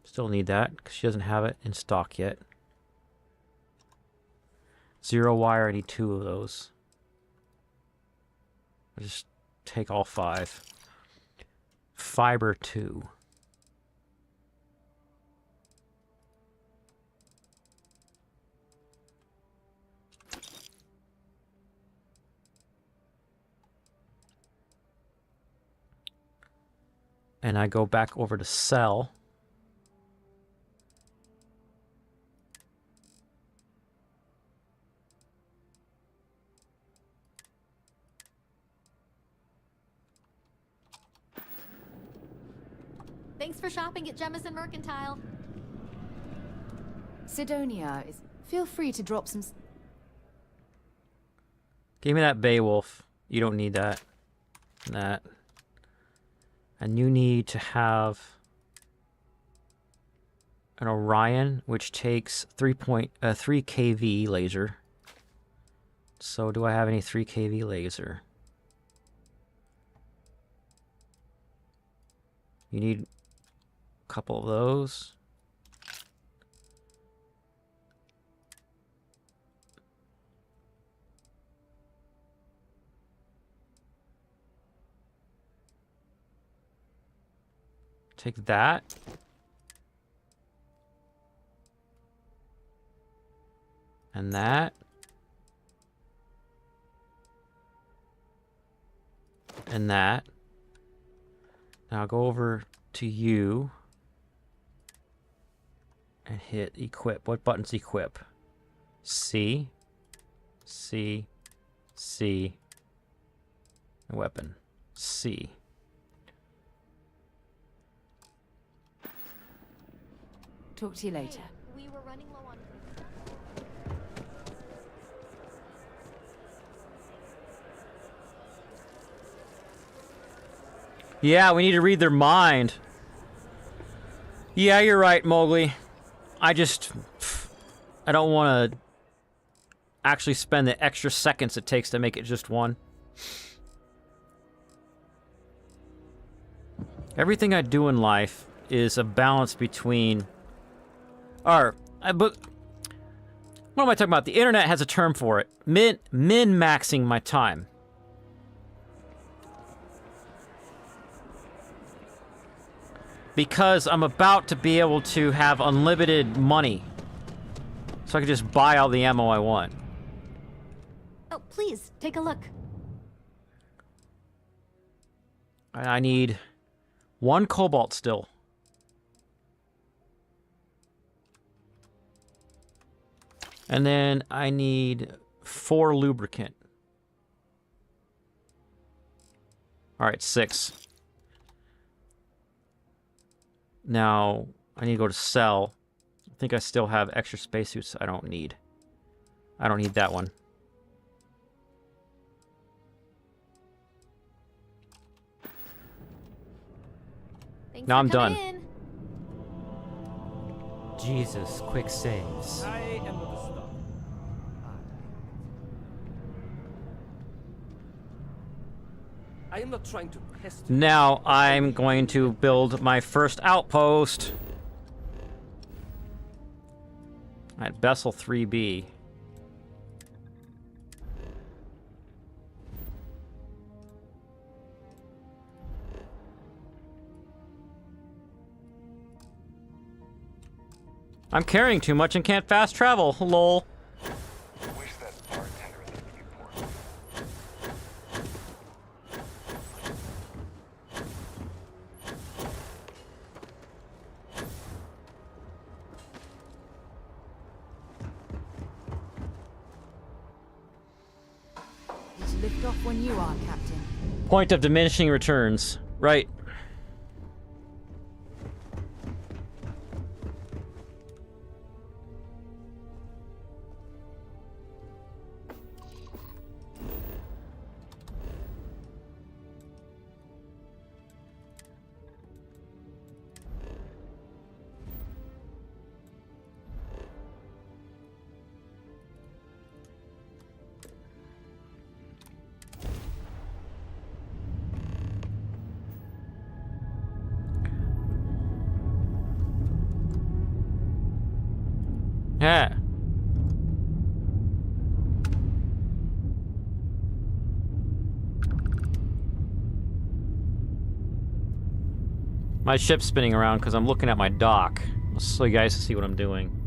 Still need that because she doesn't have it in stock yet. 0 wire, I need 2 of those. I'll just take all 5. Fiber 2. And I go back over to sell. Thanks for shopping at Jemison Mercantile. Sidonia, feel free to drop some... Give me that Beowulf. You don't need that. That. And you need to have an Orion, which takes 3 kV laser. So do I have any 3 kV laser? You need a couple of those. Take that. And that. And that. Now go over to you and hit equip. What button's equip? C, C, C, weapon, C. Talk to you later. We were running low on... Yeah, we need to read their mind. Yeah, you're right, Mowgli. I don't want to actually spend the extra seconds it takes to make it just one. Everything I do in life is a balance between... but What am I talking about? The internet has a term for it. Min-maxing my time. Because I'm about to be able to have unlimited money. So I can just buy all the ammo I want. Oh, please, take a look. I need 1 cobalt still. And then I need 4 lubricant. Alright, 6. Now, I need to go to sell. I think I still have extra spacesuits I don't need. I don't need that one. Thanks Now for I'm coming done. in. Jesus, quick saves. I am not a star. I am not trying to test you. Now I'm going to build my first outpost at Bessel 3B. I'm carrying too much and can't fast travel. Lol. He's lift off when you are, Captain. Point of diminishing returns. Right. Yeah. My ship's spinning around because I'm looking at my dock. So you guys can see what I'm doing.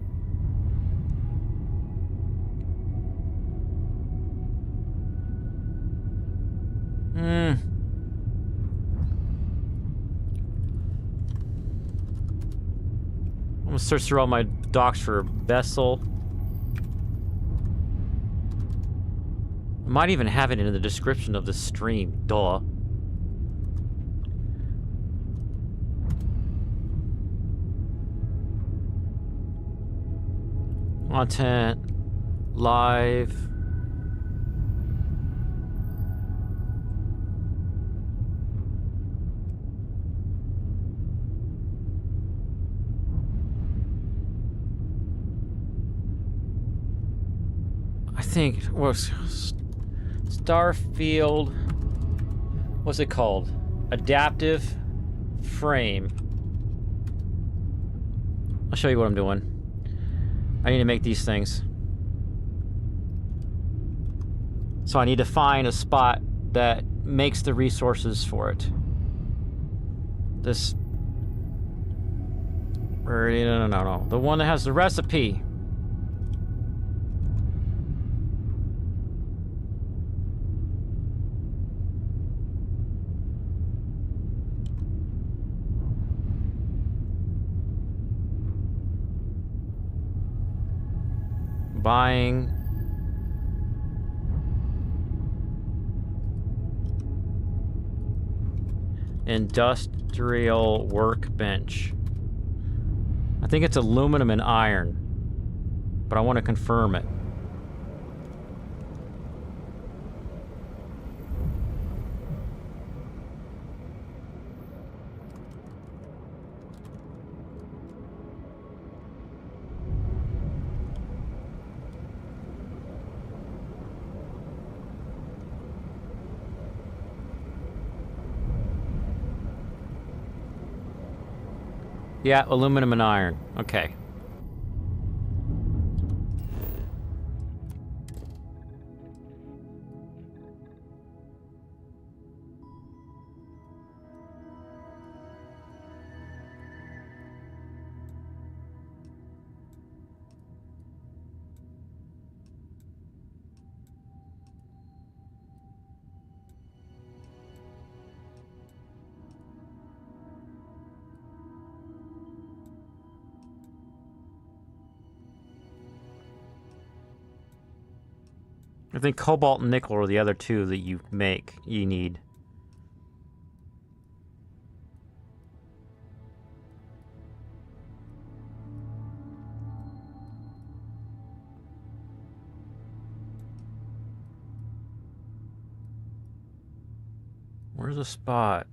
I'm gonna search through all my docks for vessel. I might even have it in the description of the stream. Duh. Content. Live. I think it was Starfield. What's it called? Adaptive frame. I'll show you what I'm doing. I need to make these things. So I need to find a spot that makes the resources for it. This. No. The one that has the recipe. Buying. Industrial workbench. I think it's aluminum and iron, but I want to confirm it. Yeah, aluminum and iron. Okay. I think cobalt and nickel are the other two that you need. Where's the spot?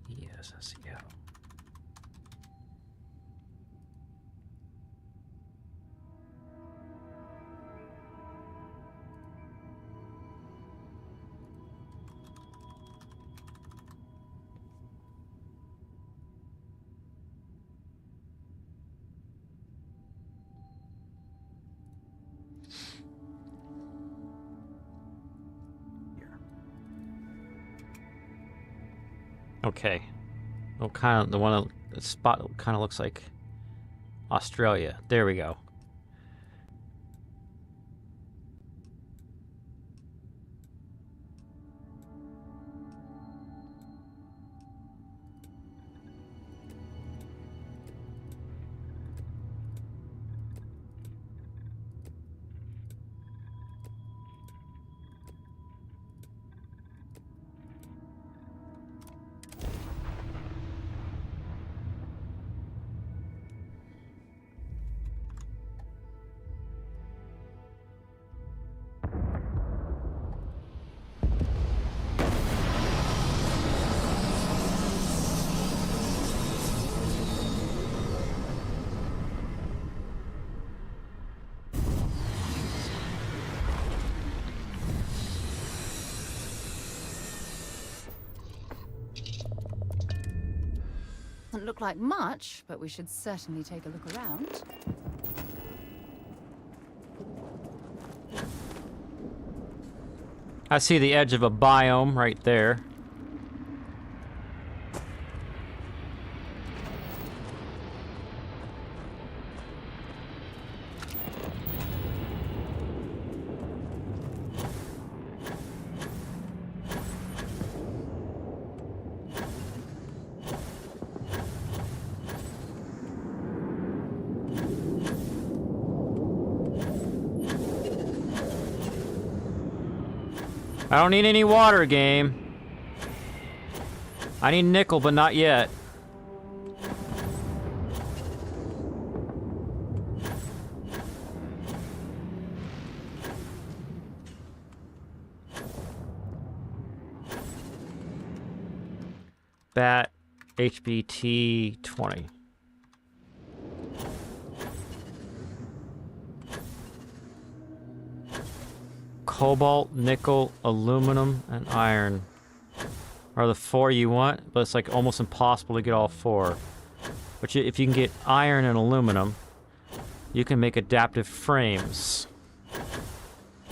Yes, I see how. Okay. Oh, kind of the spot kind of looks like Australia. There we go. Doesn't look like much, but we should certainly take a look around. I see the edge of a biome right there. I don't need any water, game. I need nickel, but not yet. Bat HBT 20. Cobalt, nickel, aluminum, and iron are the four you want, but it's like almost impossible to get all four. But if you can get iron and aluminum, you can make adaptive frames.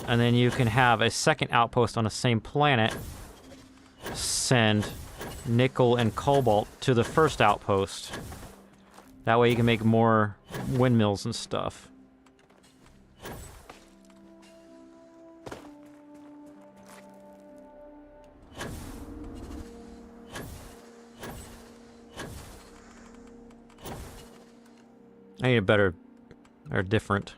And then you can have a second outpost on the same planet send nickel and cobalt to the first outpost. That way you can make more windmills and stuff. I need a better, or different.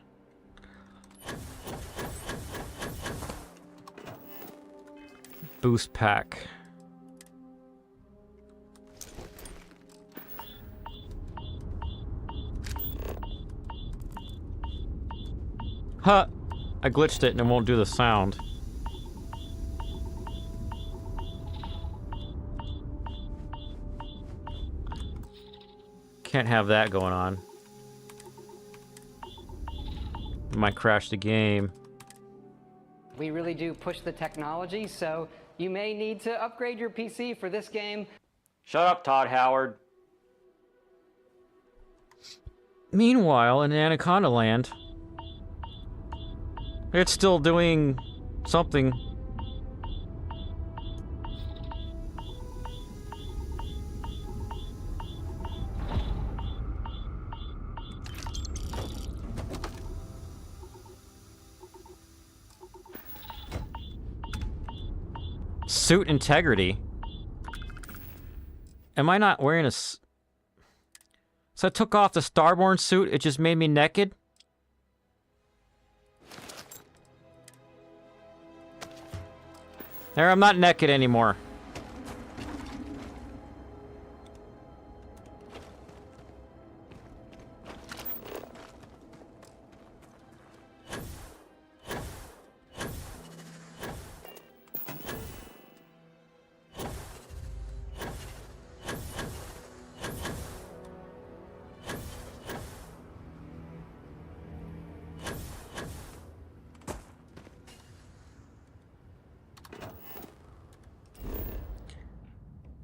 Boost pack. Huh! I glitched it and it won't do the sound. Can't have that going on. Might crash the game. We really do push the technology, so you may need to upgrade your PC for this game. Shut up, Todd Howard. Meanwhile, in Anaconda Land, it's still doing something. Suit integrity. Am I not wearing a... So I took off the Starborn suit, it just made me naked? There, I'm not naked anymore.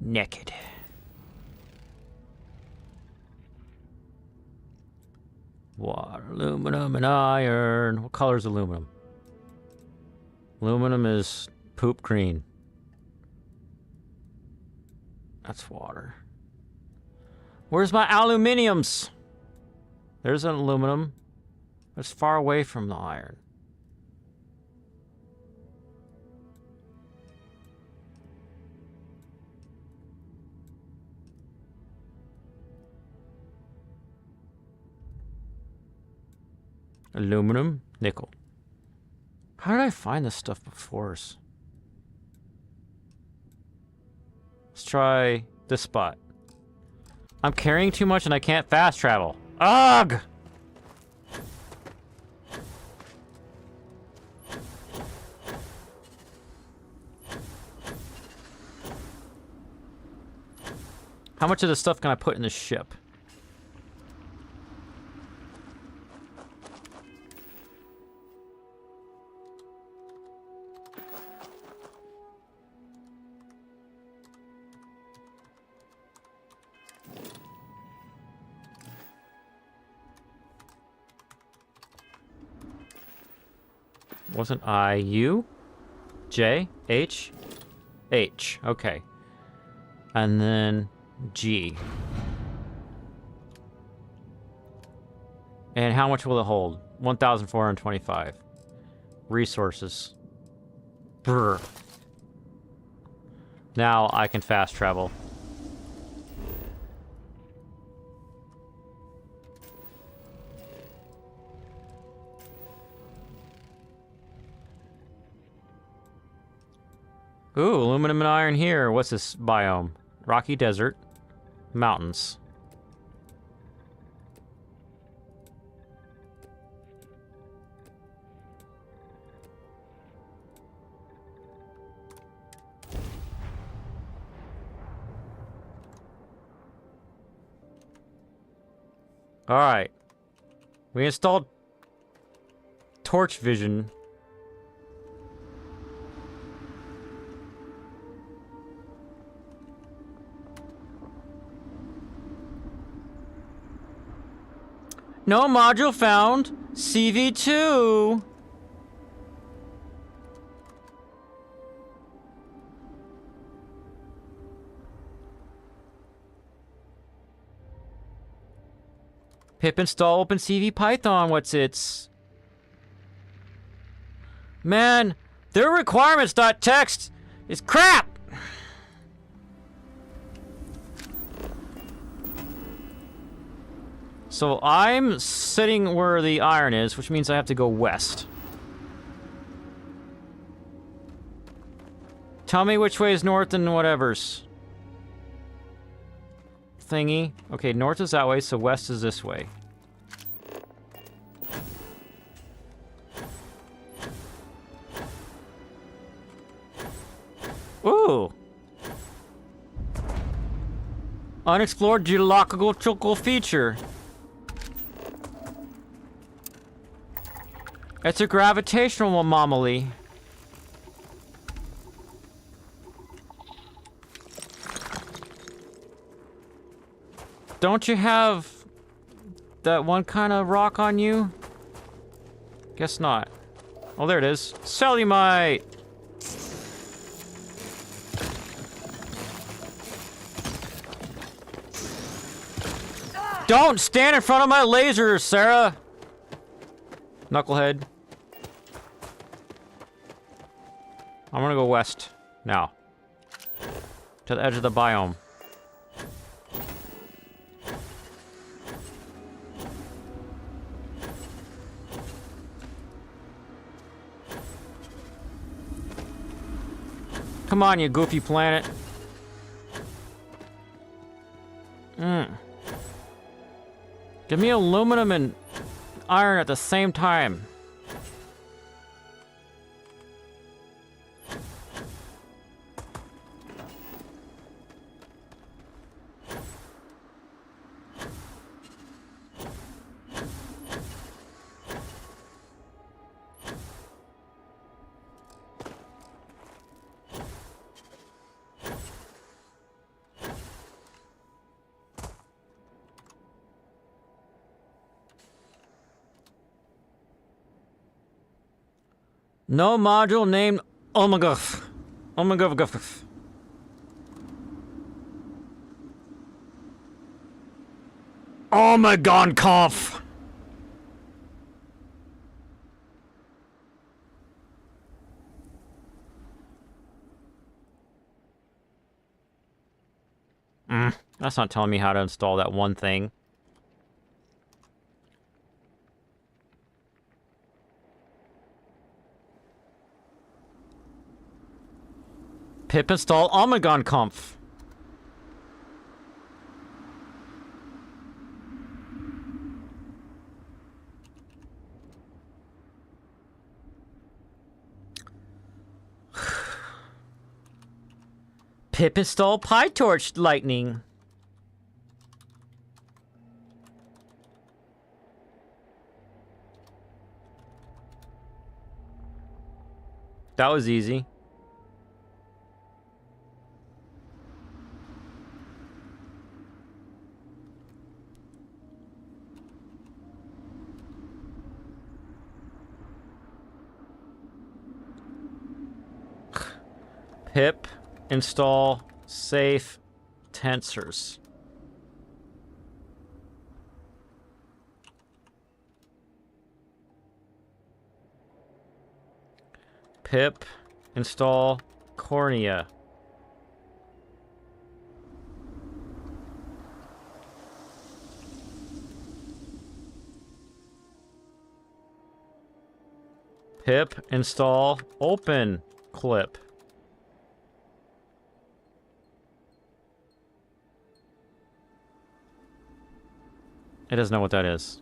Naked. Water, aluminum, and iron. What color is aluminum? Aluminum is poop green. That's water. Where's my aluminiums? There's an aluminum. It's far away from the iron. Aluminum, nickel. How did I find this stuff before? Let's try this spot. I'm carrying too much and I can't fast travel. Ugh! How much of this stuff can I put in the ship? Wasn't I U? J? H? H. Okay. And then G. And how much will it hold? 1,425. Resources. Brr. Now I can fast travel. Ooh, aluminum and iron here. What's this biome? Rocky desert. Mountains. Alright. We installed torch vision. No module found. CV2. Pip install OpenCV Python. What's its? Man, their requirements.txt is crap. So I'm sitting where the iron is, which means I have to go west. Tell me which way is north and whatever's. Thingy. Okay, north is that way, so west is this way. Ooh! Unexplored geological feature. It's a gravitational anomaly. Don't you have that one kind of rock on you? Guess not. Oh, there it is. Cellulite! Don't stand in front of my lasers, Sarah! Knucklehead. I'm gonna go west now. To the edge of the biome. Come on, you goofy planet. Give me aluminum and iron at the same time. No module named Omagov. Omagov. Omegon Conf. That's not telling me how to install that one thing. Pip install Omegon Conf. Pip install PyTorch Lightning. That was easy. Pip install safe tensors. Pip install cornea. Pip install open clip. It doesn't know what that is.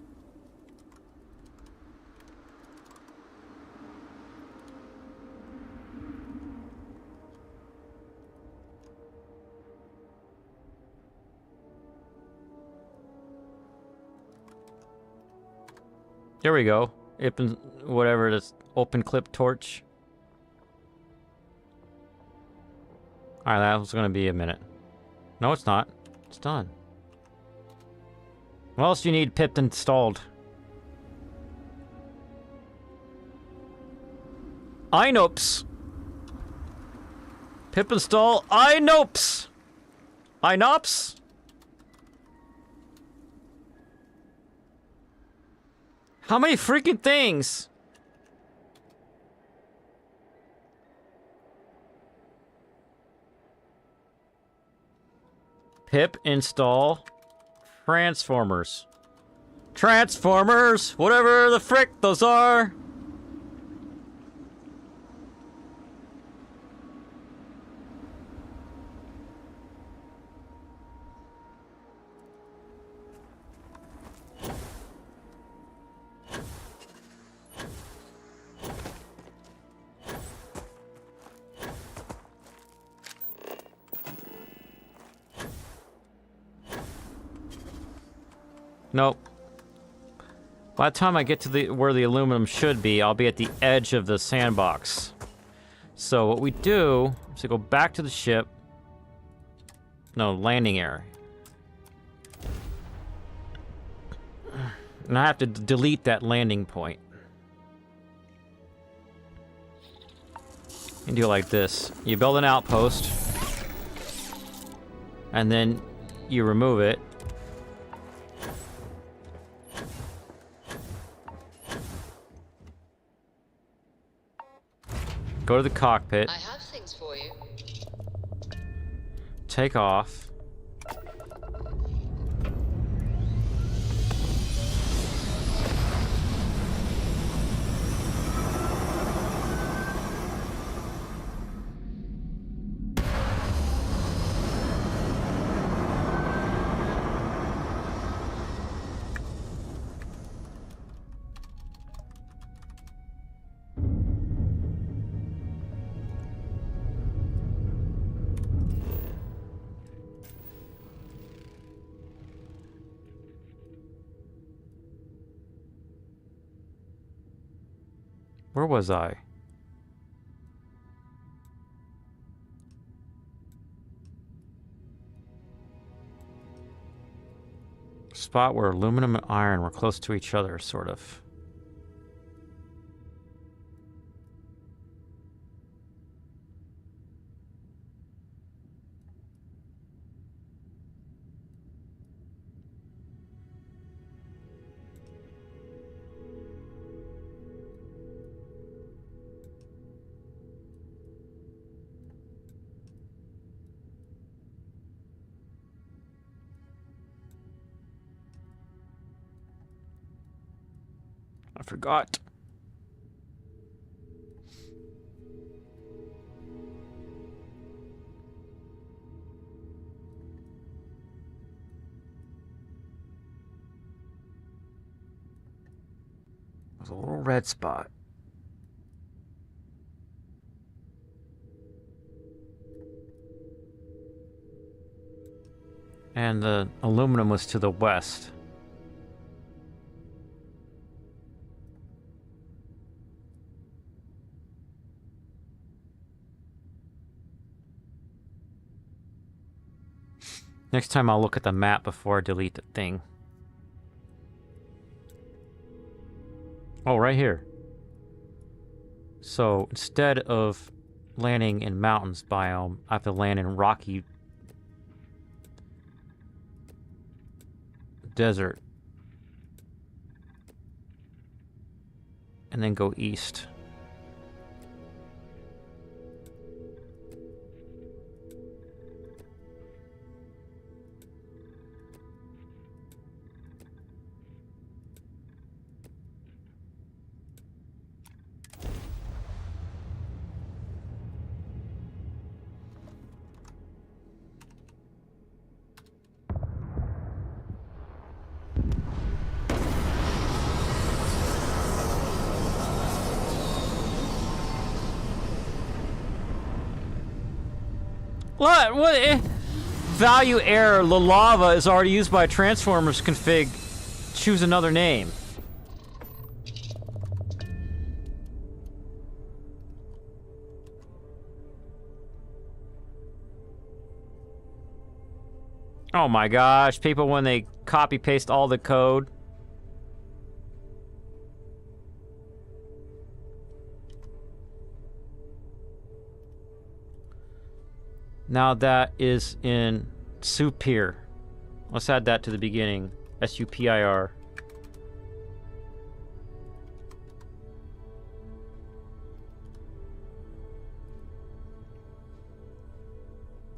There we go. Open, whatever it is, open clip torch. Alright, that was gonna be a minute. No, it's not. It's done. What else do you need Pip installed? Inopes. Pip install Inopes. Inops? How many freaking things? Pip install Transformers. Transformers! Whatever the frick those are! Nope. By the time I get to where the aluminum should be, I'll be at the edge of the sandbox. So what we do is we go back to the ship. No, landing area. And I have to delete that landing point. You do it like this. You build an outpost. And then you remove it. Go to the cockpit. I have things for you. take off. Where was I? Spot where aluminum and iron were close to each other, sort of. I forgot. There's a little red spot. And the aluminum was to the west. Next time I'll look at the map before I delete the thing. Oh, right here. So instead of landing in mountains biome, I have to land in rocky desert. And then go east. What? Value error. La lava is already used by Transformers config. Choose another name. Oh my gosh, people when they copy paste all the code. Now that is in Supir. Let's add that to the beginning. S-U-P-I-R.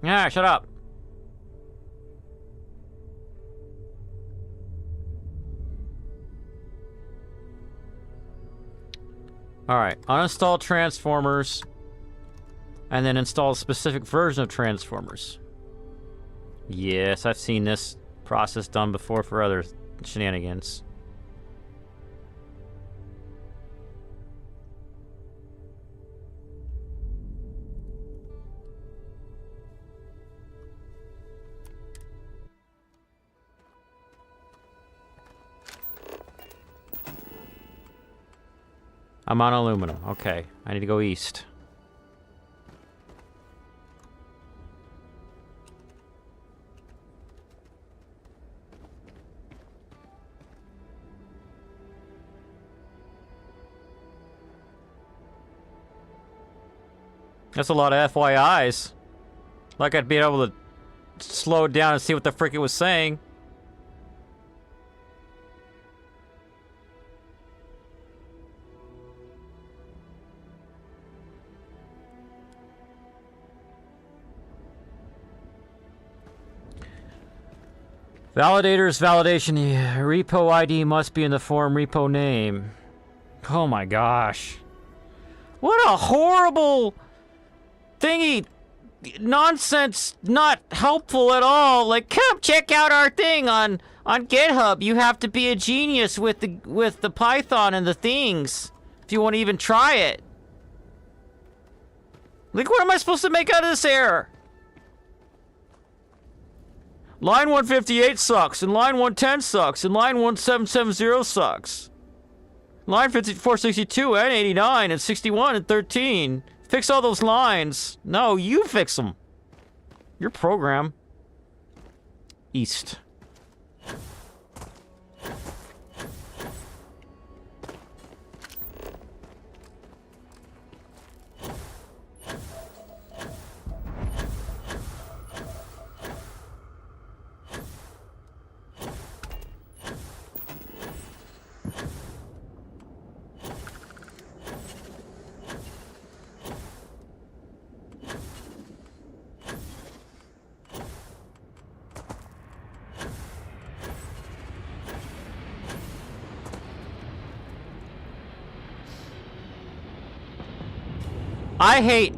Yeah, shut up. Alright, uninstall Transformers. And then install a specific version of Transformers. Yes, I've seen this process done before for other shenanigans. I'm on aluminum. Okay, I need to go east. That's a lot of FYIs. Like I'd be able to slow it down and see what the frick it was saying. Validator's validation. Repo ID must be in the form repo name. Oh my gosh. What a horrible thingy. Nonsense, not helpful at all. Like, come check out our thing on GitHub. You have to be a genius with the Python and the things if you want to even try it. Like, what am I supposed to make out of this error? Line 158 sucks, and line 110 sucks, and line 1770 sucks. Line 462 and 89 and 61 and 13. Fix all those lines. No, you fix them. Your program. East. I hate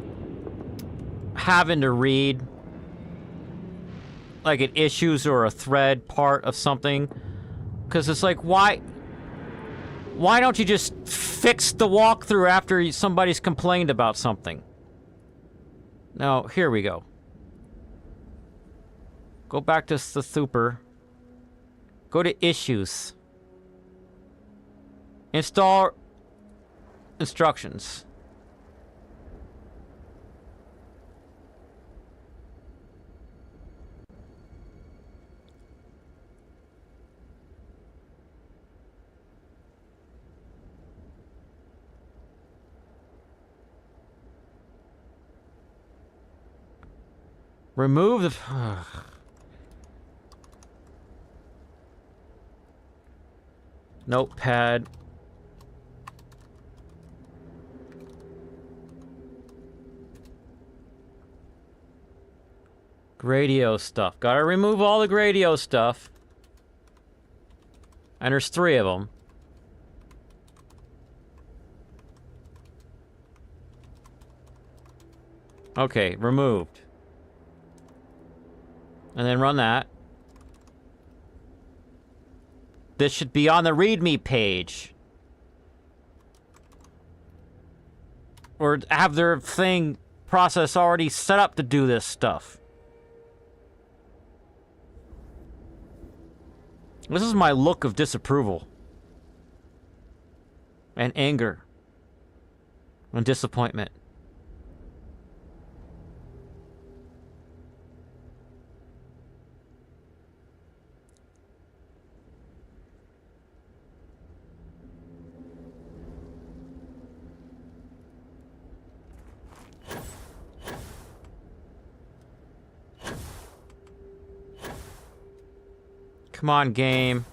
having to read like an issues or a thread part of something, because it's like, why don't you just fix the walkthrough after somebody's complained about something? Now, here we go. Go back to the Super. Go to issues. Install instructions. Remove the... Notepad. Gradio stuff. Gotta remove all the Gradio stuff. And there's 3 of them. Okay, removed. And then run that. This should be on the README page. Or have their thing process already set up to do this stuff. This is my look of disapproval. And anger. And disappointment. Come on, game.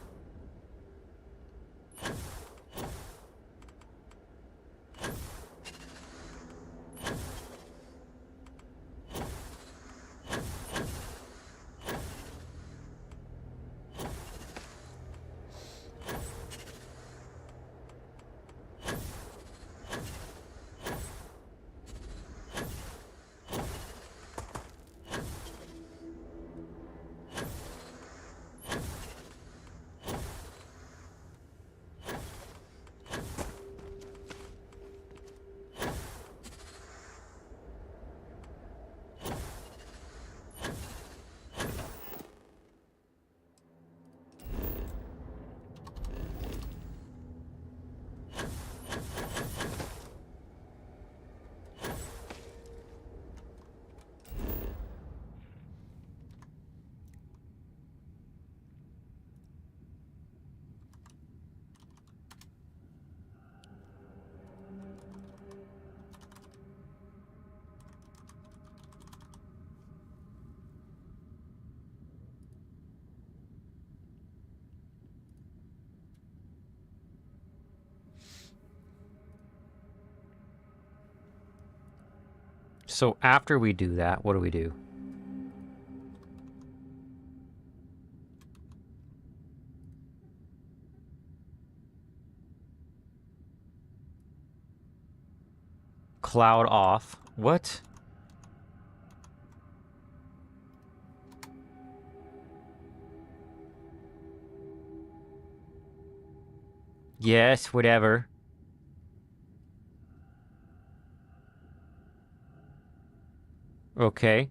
So after we do that, what do we do? Cloud off. What? Yes, whatever. Okay.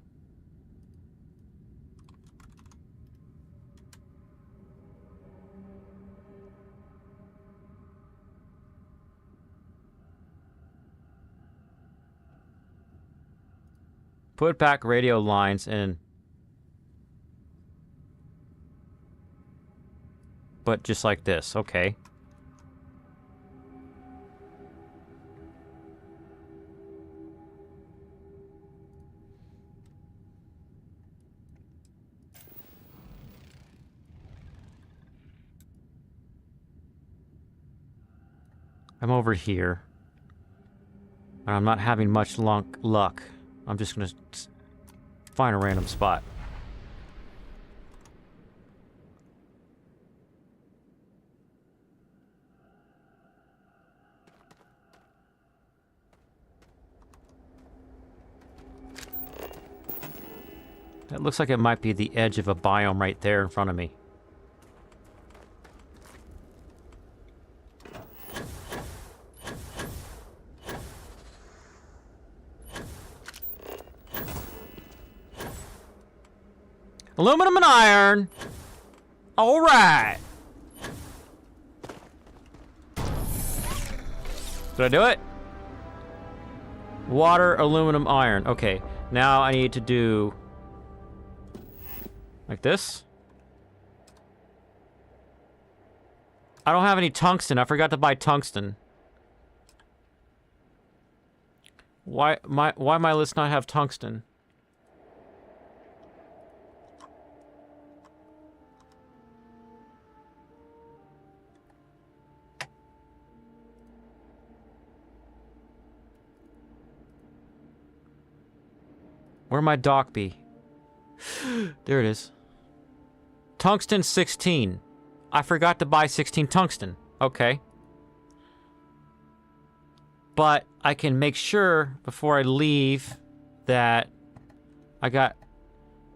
Put back radio lines in. But just like this, okay. I'm over here. And I'm not having much luck. I'm just gonna find a random spot. That looks like it might be the edge of a biome right there in front of me. Aluminum and iron. All right. Did I do it? Water, aluminum, iron. Okay. Now I need to do like this. I don't have any tungsten. I forgot to buy tungsten. Why my list not have tungsten? Where my dock be? There it is. Tungsten 16. I forgot to buy 16 tungsten. Okay. But I can make sure before I leave that I got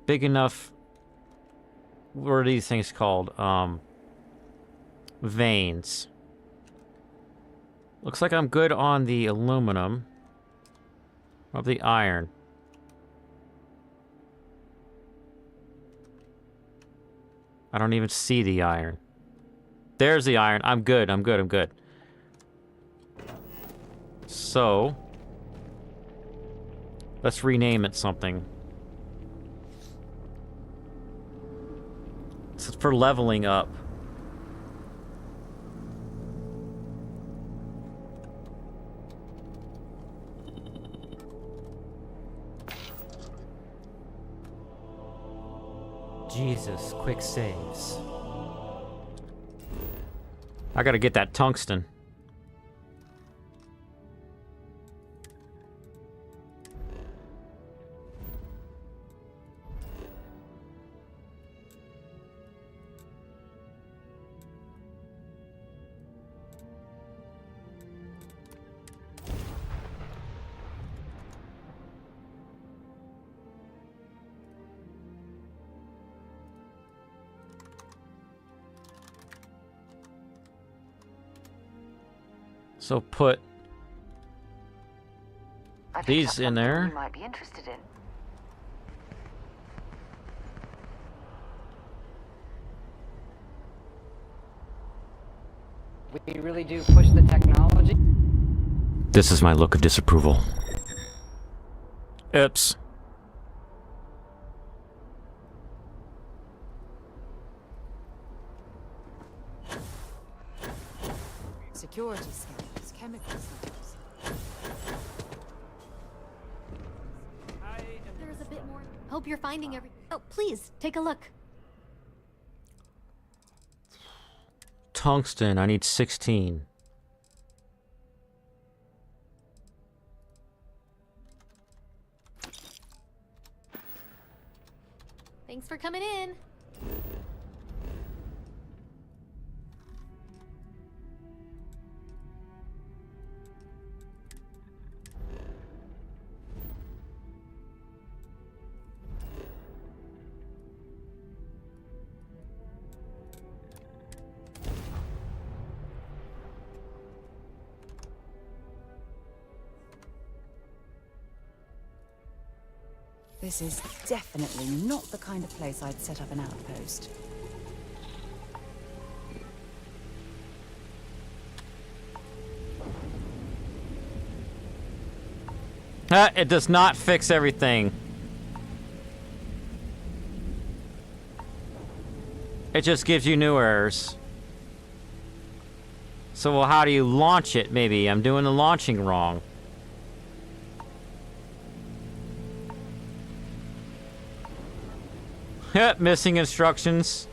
big enough... What are these things called? Veins. Looks like I'm good on the aluminum. Or the iron. I don't even see the iron. There's the iron. I'm good. I'm good. I'm good. So, let's rename it something. This is for leveling up. Jesus, quick saves. I gotta get that tungsten. So put these in there. You might be interested in. We really do push the technology. This is my look of disapproval. Oops. Security scanners, chemical scanners. There's a bit more. Hope you're finding every. Oh, please take a look. Tungsten, I need 16. Thanks for coming in. This is definitely not the kind of place I'd set up an outpost. It does not fix everything. It just gives you new errors. So, well, how do you launch it, maybe? I'm doing the launching wrong. Missing instructions.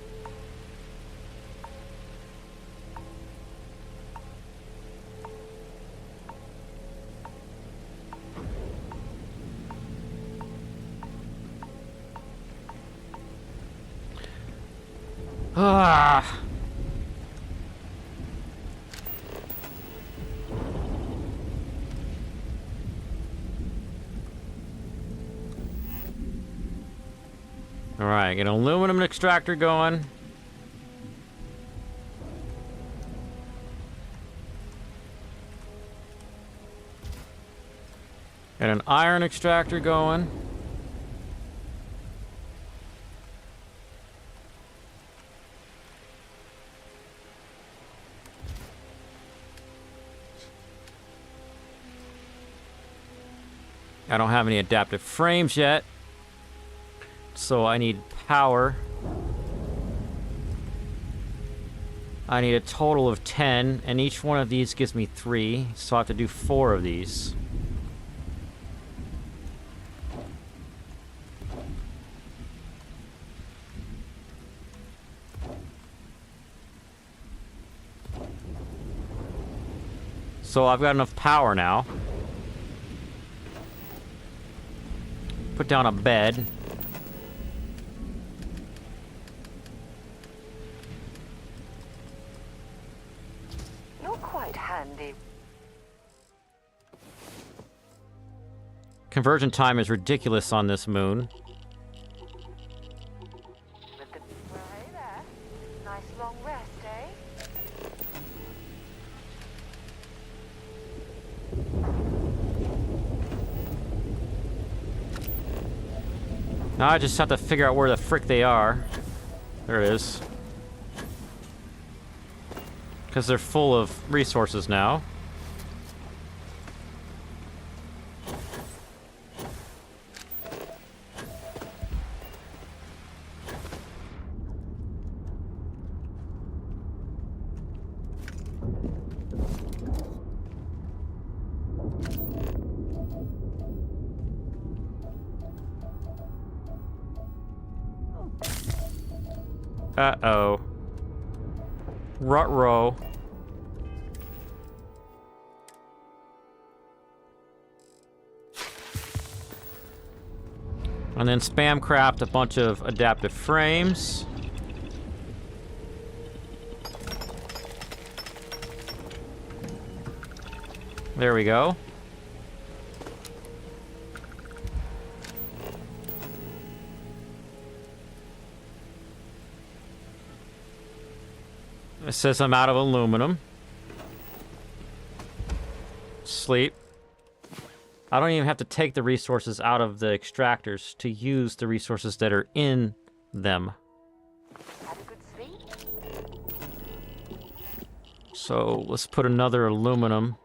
Ah. All right, get an aluminum extractor going. Get an iron extractor going. I don't have any adaptive frames yet, so I need power. I need a total of 10, and each one of these gives me 3, so I have to do 4 of these. So I've got enough power now. Put down a bed. You're quite handy. Conversion time is ridiculous on this moon. Well, hey there. Nice long rest, eh? Now I just have to figure out where the frick they are. There it is. Because they're full of resources now. Uh-oh. Ruh-roh. And then spam craft a bunch of adaptive frames. There we go. It says I'm out of aluminum. Sleep. I don't even have to take the resources out of the extractors to use the resources that are in them. So let's put another aluminum.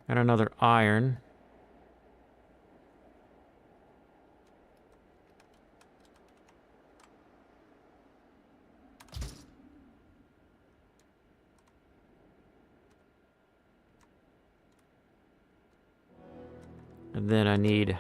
And another iron. And then I need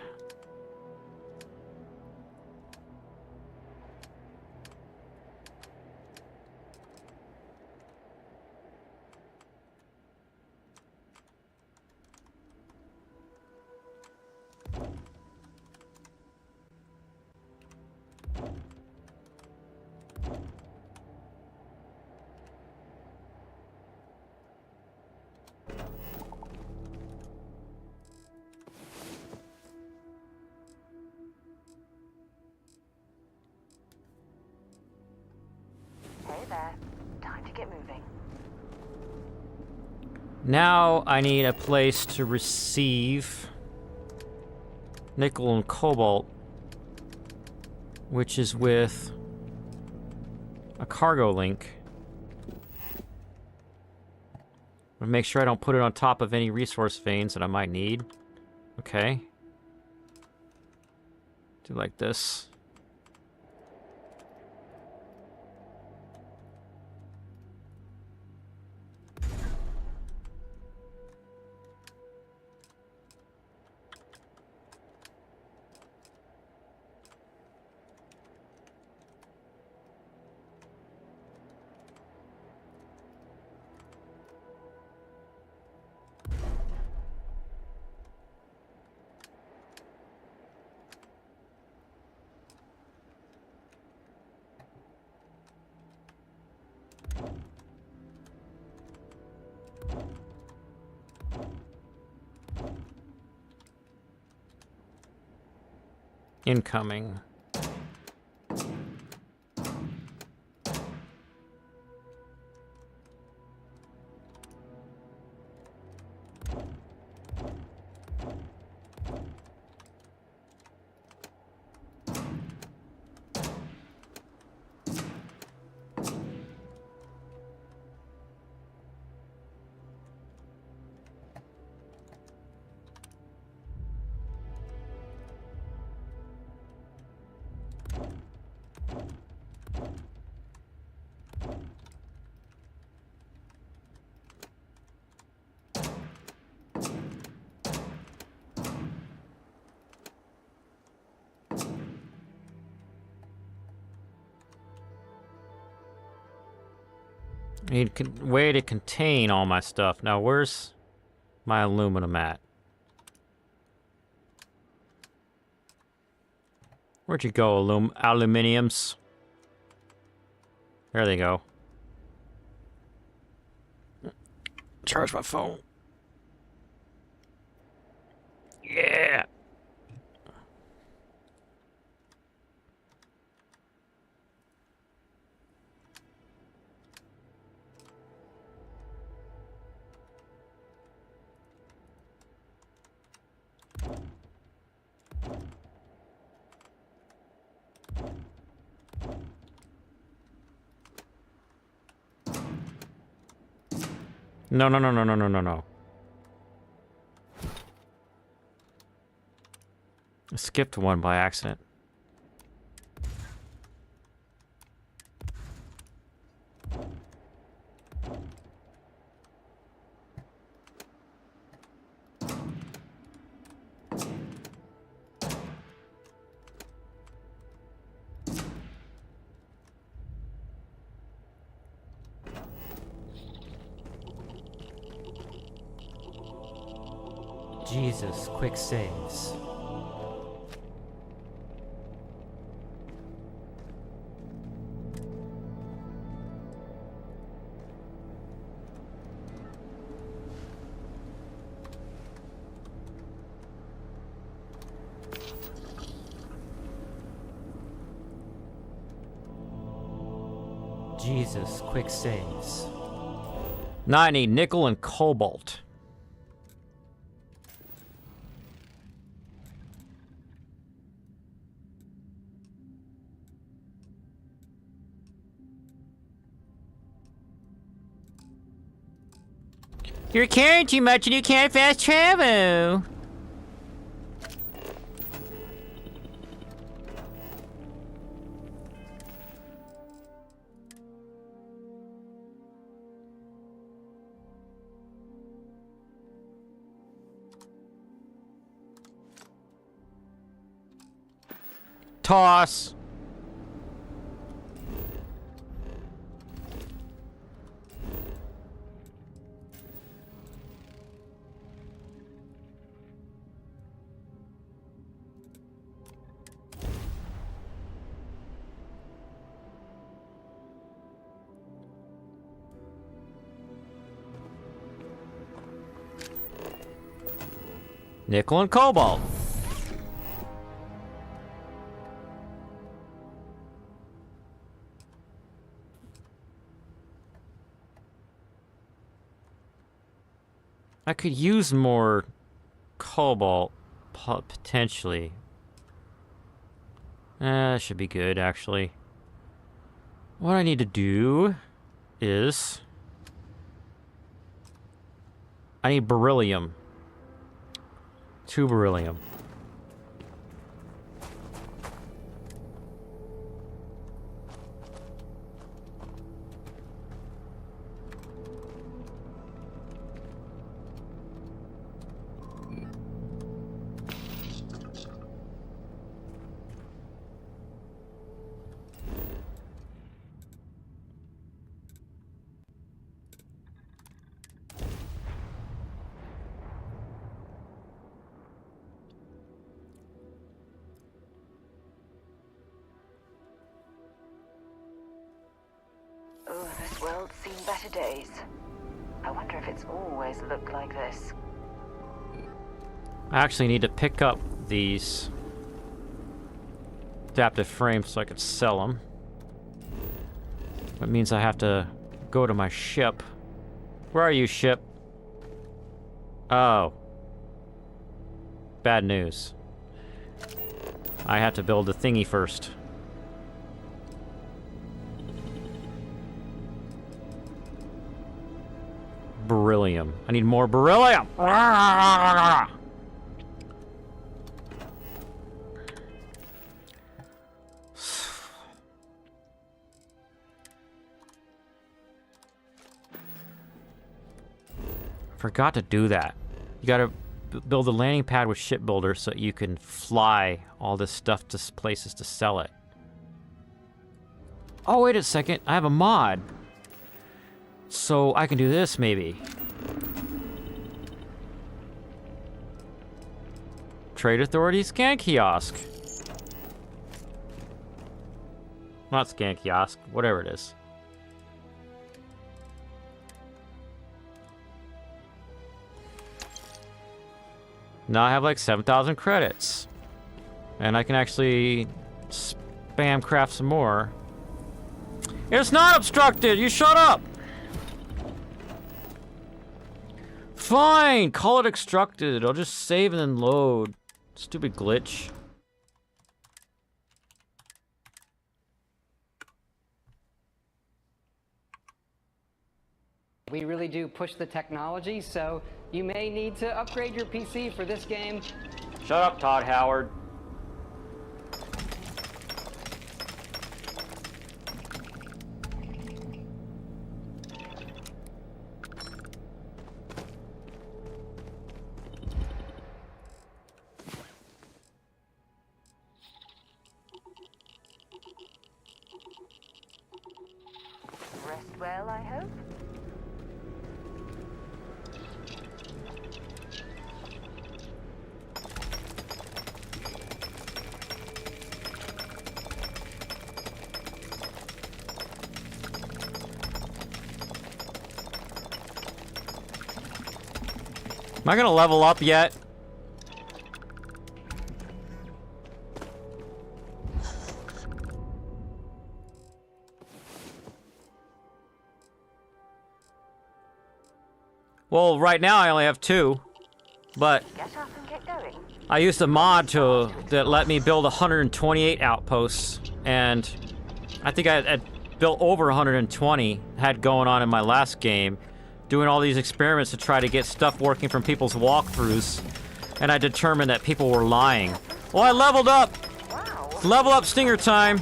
there. Time to get moving. Now I need a place to receive nickel and cobalt, which is with a cargo link. But make sure I don't put it on top of any resource veins that I might need. Okay. Do like this. Incoming. I need a way to contain all my stuff. Now, where's my aluminum at? Where'd you go, aluminiums? There they go. Charge my phone. Yeah. No, no, no, no, no, no, no, no. I skipped one by accident. Jesus, quick saves. Jesus, quick saves. Now I need nickel and cobalt. You're carrying too much and you can't fast travel. Toss. Nickel and cobalt. I could use more cobalt, potentially. That should be good, actually. What I need to do is... I need beryllium. 2 beryllium. Oh, this world's seen better days. I wonder if it's always looked like this. I actually need to pick up these adaptive frames so I can sell them. That means I have to go to my ship. Where are you, ship? Oh. Bad news. I have to build a thingy first. Beryllium. I need more beryllium! Forgot to do that. You gotta build a landing pad with shipbuilder so you can fly all this stuff to places to sell it. Oh, wait a second. I have a mod. So I can do this, maybe. Trade Authority scan kiosk. Not scan kiosk, whatever it is. Now I have like 7,000 credits. And I can actually spam craft some more. It's not obstructed! You shut up! Fine! Call it extracted. I'll just save and then load. Stupid glitch. We really do push the technology, so you may need to upgrade your PC for this game. Shut up, Todd Howard. Rest well, I hope. Am I gonna level up yet? Well, right now I only have 2, but Get up and get going. I used a mod that let me build 128 outposts, and I think I had built over 120, had going on in my last game, doing all these experiments to try to get stuff working from people's walkthroughs, and I determined that people were lying. Well, I leveled up! Wow. Level up stinger time!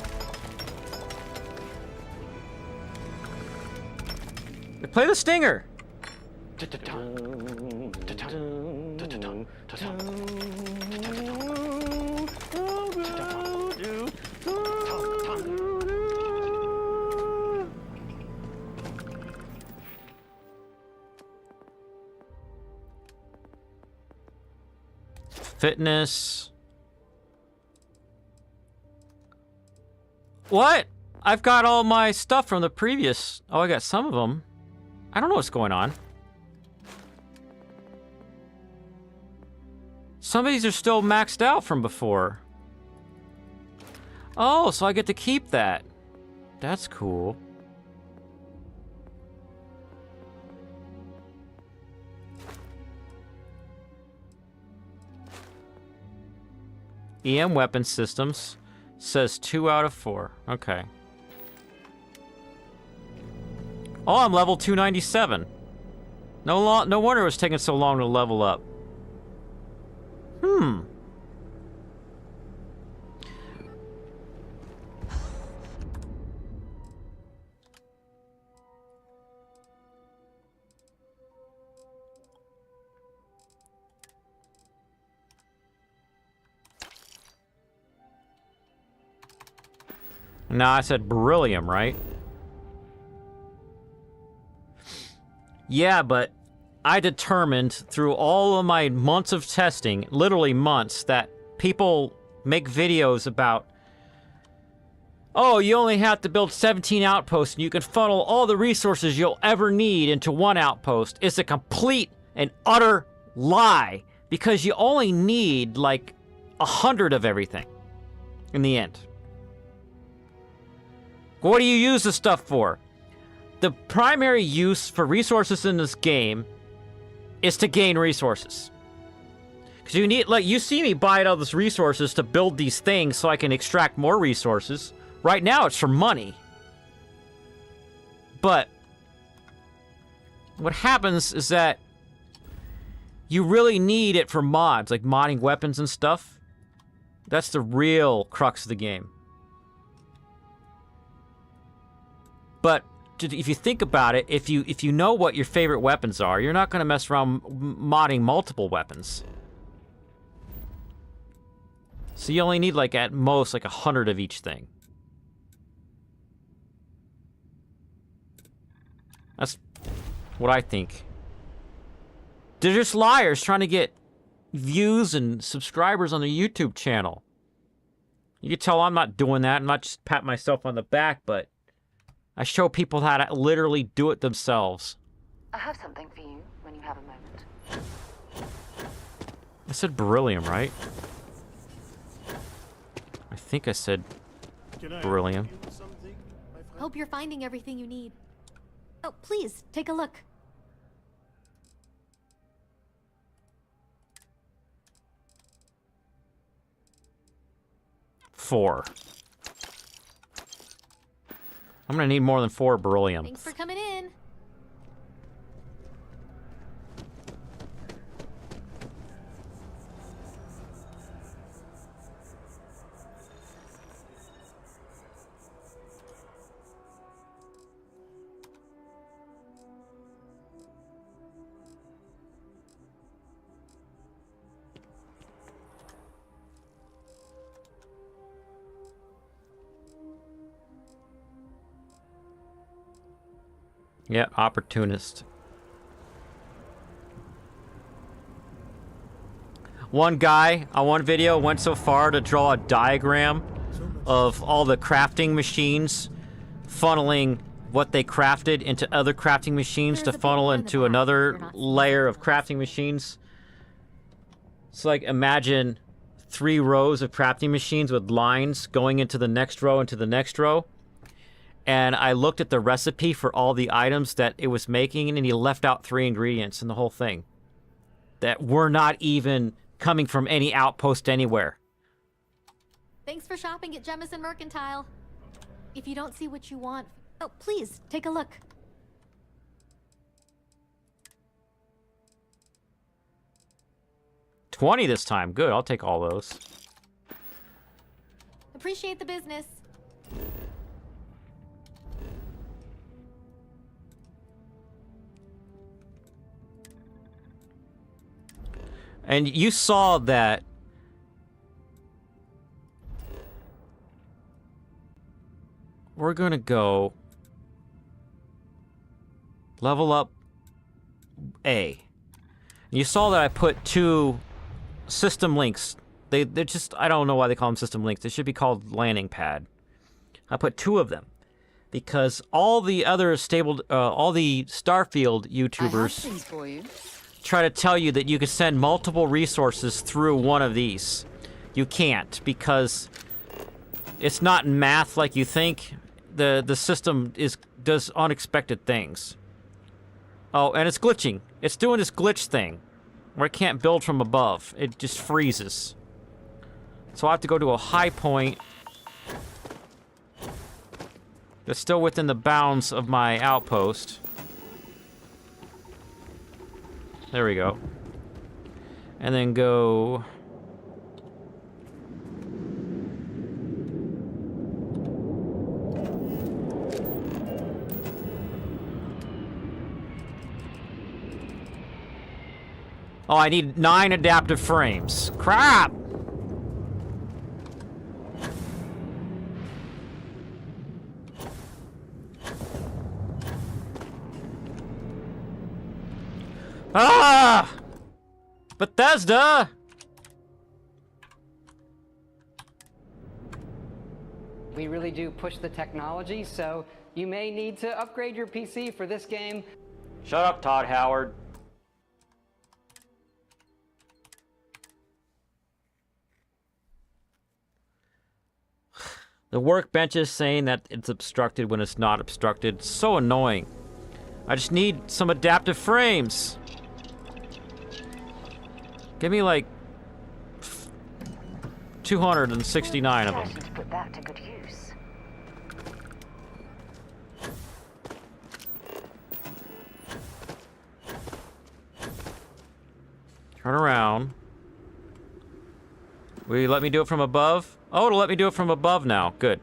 Play the stinger! Fitness. What? I've got all my stuff from the previous... Oh, I got some of them. I don't know what's going on. Some of these are still maxed out from before. Oh, so I get to keep that. That's cool. EM weapon systems. Says 2 out of 4. Okay. Oh, I'm level 297. No wonder it was taking so long to level up. Now I said beryllium, right? Yeah, but I determined through all of my months of testing, literally months, that people make videos about, oh, you only have to build 17 outposts and you can funnel all the resources you'll ever need into one outpost. It's a complete and utter lie, because you only need like 100 of everything in the end. What do you use this stuff for? The primary use for resources in this game is to gain resources. Because you need, like, you see me buy all these resources to build these things so I can extract more resources. Right now it's for money. But what happens is that you really need it for mods, like modding weapons and stuff. That's the real crux of the game. But if you think about it, if you know what your favorite weapons are, you're not going to mess around modding multiple weapons. So you only need, like, at most, like 100 of each thing. That's what I think. They're just liars trying to get views and subscribers on the YouTube channel. You can tell I'm not doing that. I'm not just patting myself on the back, but I show people how to literally do it themselves. I have something for you when you have a moment. I said beryllium, right? I think I said beryllium. Hope you're finding everything you need. Oh, please, take a look. Four. I'm gonna need more than 4 beryllium. Thanks for coming in. Yeah, opportunist. One guy on one video went so far to draw a diagram of all the crafting machines funneling what they crafted into other crafting machines to funnel into another layer of crafting machines. So, like, imagine 3 rows of crafting machines with lines going into the next row, into the next row. And I looked at the recipe for all the items that it was making, and he left out 3 ingredients in the whole thing that were not even coming from any outpost anywhere. Thanks for shopping at Jemison Mercantile. If you don't see what you want, oh, please, take a look. $20 this time. Good, I'll take all those. Appreciate the business. And you saw that we're gonna go level up A. You saw that I put 2 system links. They're just, I don't know why they call them system links. They should be called landing pad. I put 2 of them because all the other all the Starfield YouTubers try to tell you that you can send multiple resources through one of these. You can't, because it's not math like you think. The system does unexpected things. Oh, and it's glitching. It's doing this glitch thing where it can't build from above. It just freezes. So I have to go to a high point that's still within the bounds of my outpost. There we go. And then go... Oh, I need 9 adaptive frames. Crap! Ah! Bethesda! We really do push the technology, so you may need to upgrade your PC for this game. Shut up, Todd Howard. The workbench is saying that it's obstructed when it's not obstructed. It's so annoying. I just need some adaptive frames. Give me like 269 of them. Put that to good use. Turn around. Will you let me do it from above? Oh, it'll let me do it from above now. Good.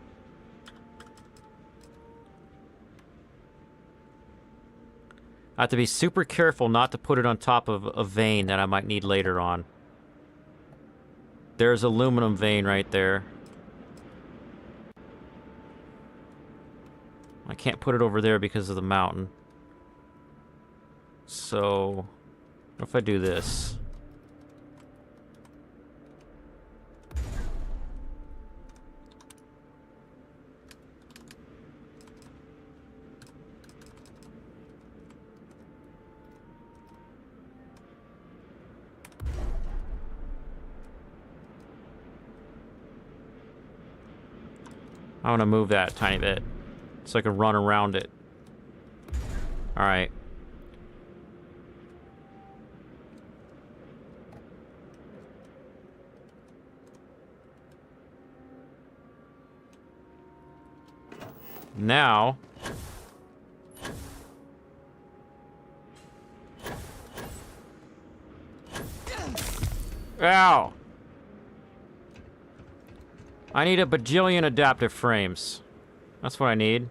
I have to be super careful not to put it on top of a vein that I might need later on. There's aluminum vein right there. I can't put it over there because of the mountain. So, what if I do this? I want to move that a tiny bit so I can run around it. All right. Now, ow! I need a bajillion adaptive frames. That's what I need.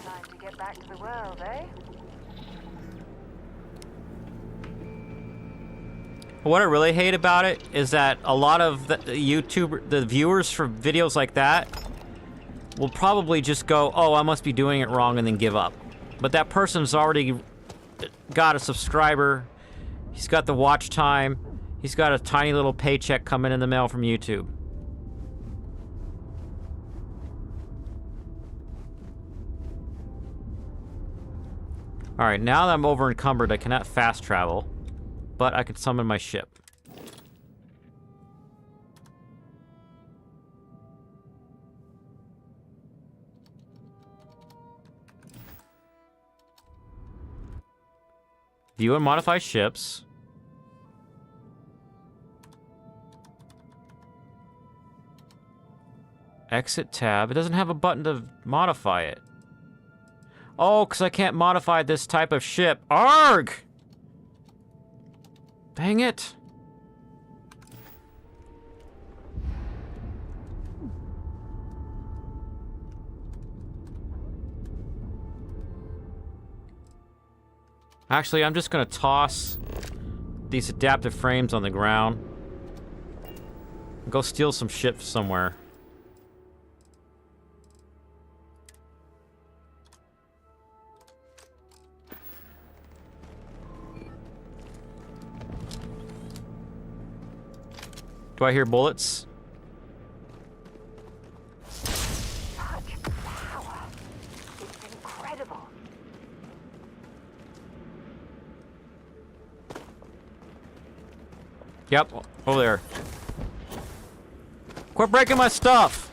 Time to get back to the world, eh? What I really hate about it is that a lot of the the viewers for videos like that will probably just go, oh, I must be doing it wrong, and then give up. But that person's already got a subscriber, he's got the watch time, he's got a tiny little paycheck coming in the mail from YouTube. Alright, now that I'm over encumbered, I cannot fast travel. But I could summon my ship. View and modify ships. Exit tab. It doesn't have a button to modify it. Oh, because I can't modify this type of ship. Arg! Dang it. Actually, I'm just gonna toss these adaptive frames on the ground. Go steal some ships somewhere. Do I hear bullets? Such power. It's incredible. Yep, over there. Quit breaking my stuff!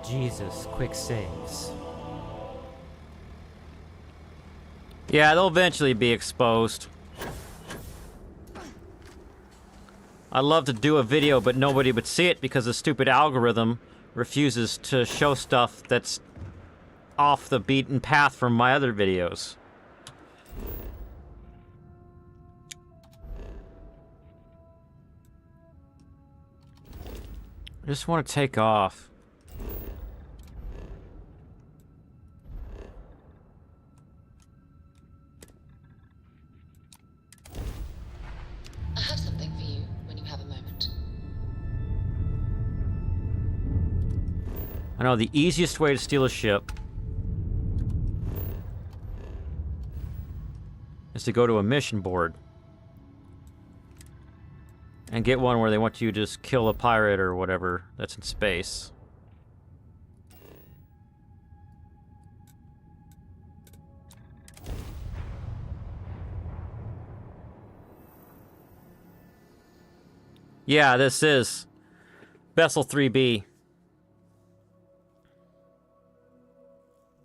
Jesus, quick saves. Yeah, they'll eventually be exposed. I'd love to do a video, but nobody would see it because the stupid algorithm refuses to show stuff that's off the beaten path from my other videos. I just want to take off. I have something for you when you have a moment. I know the easiest way to steal a ship is to go to a mission board and get one where they want you to just kill a pirate or whatever that's in space. Yeah, this is Vessel 3B.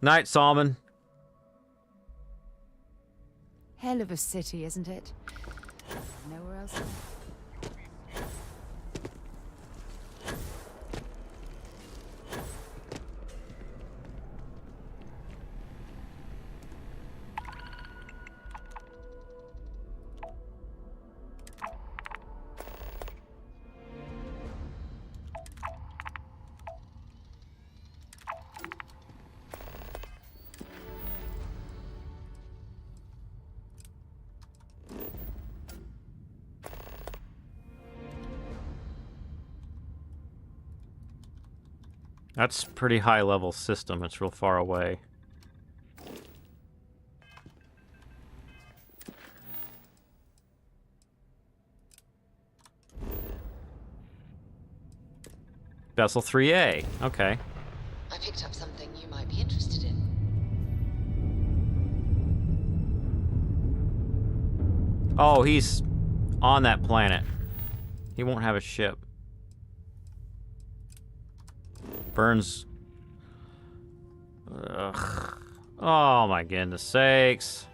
Night, Salmon. Hell of a city, isn't it? Nowhere else. That's pretty high level system. It's real far away. Vessel 3A. Okay. I picked up something you might be interested in. Oh, he's on that planet. He won't have a ship. Burns. Ugh. Oh my goodness sakes.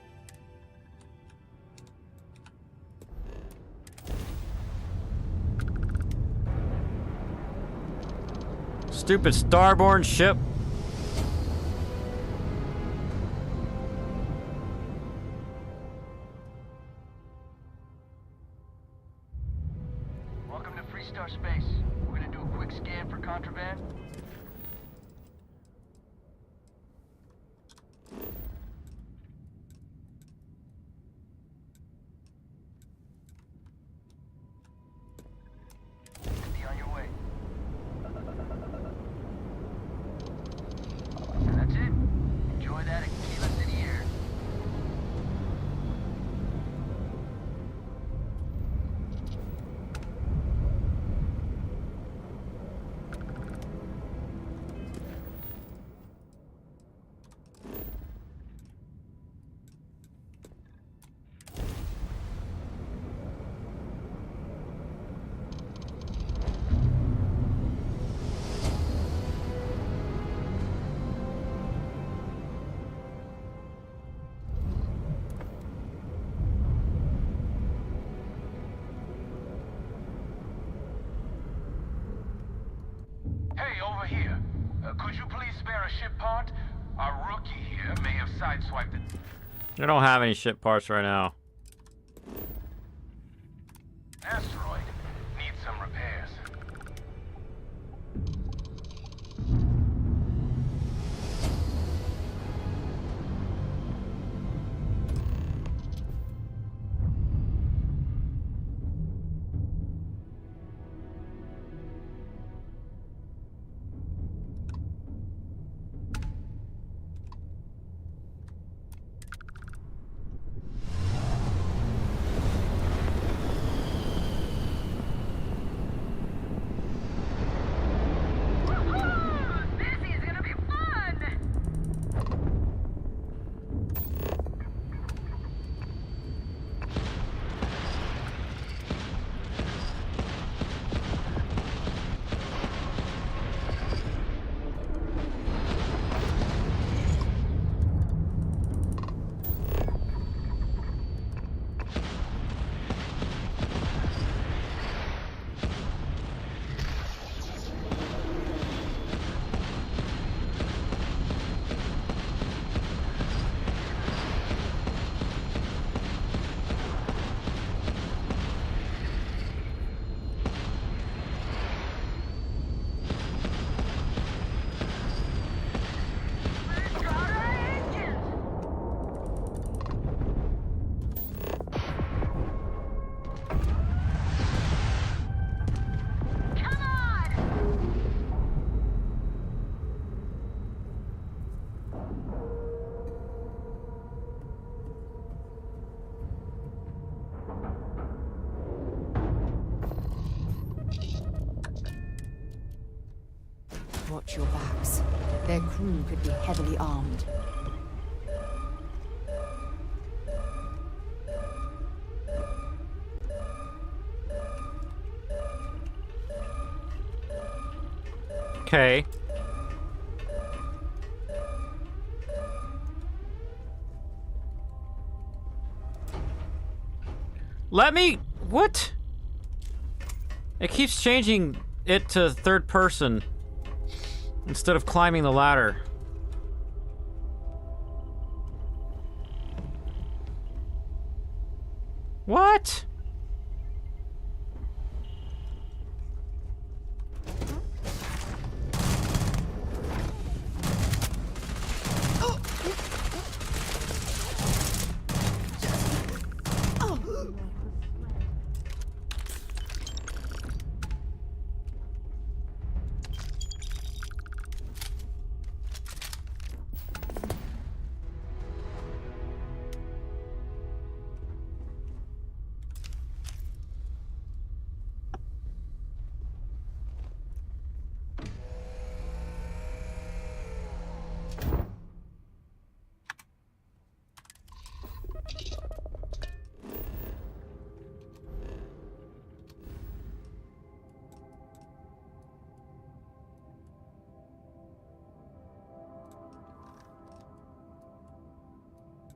Stupid starborn ship. Welcome to Freestar Space. We're gonna do a quick scan for contraband. Be on your way. And that's it. Enjoy that Aquila City air. over here. Could you please spare a ship part? Our rookie here may have sideswiped it. I don't have any ship parts right now. Asteroid needs some repairs. Watch your backs. Their crew could be heavily armed. Okay. Let me... What? It keeps changing it to third person instead of climbing the ladder. What?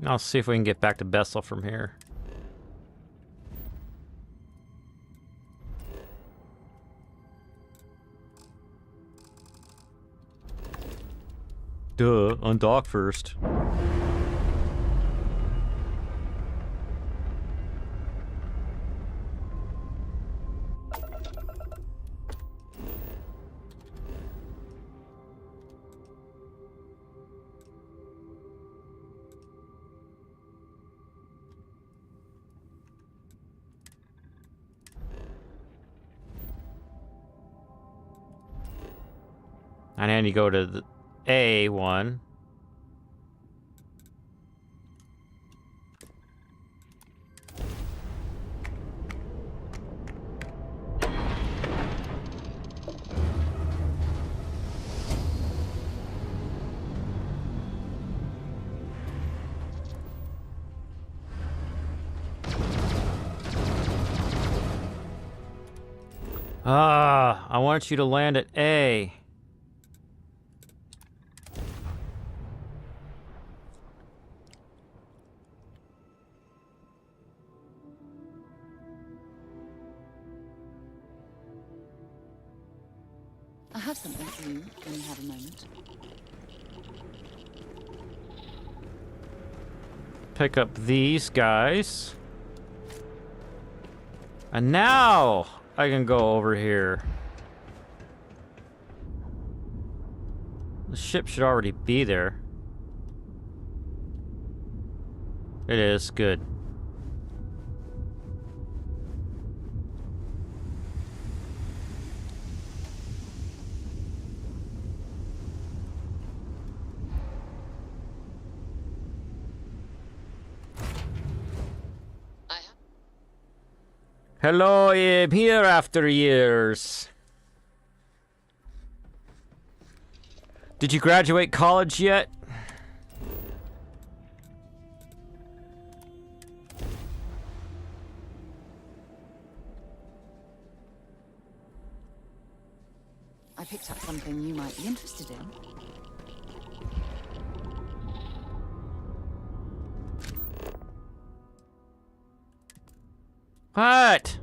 I'll see if we can get back to Bessel from here. Duh, undock first. And then you go to the A one. I want you to land at A. I have something for you when you have a moment. Pick up these guys. And now I can go over here. The ship should already be there. It is, good. Hello, I'm here after years. Did you graduate college yet? I picked up something you might be interested in. What?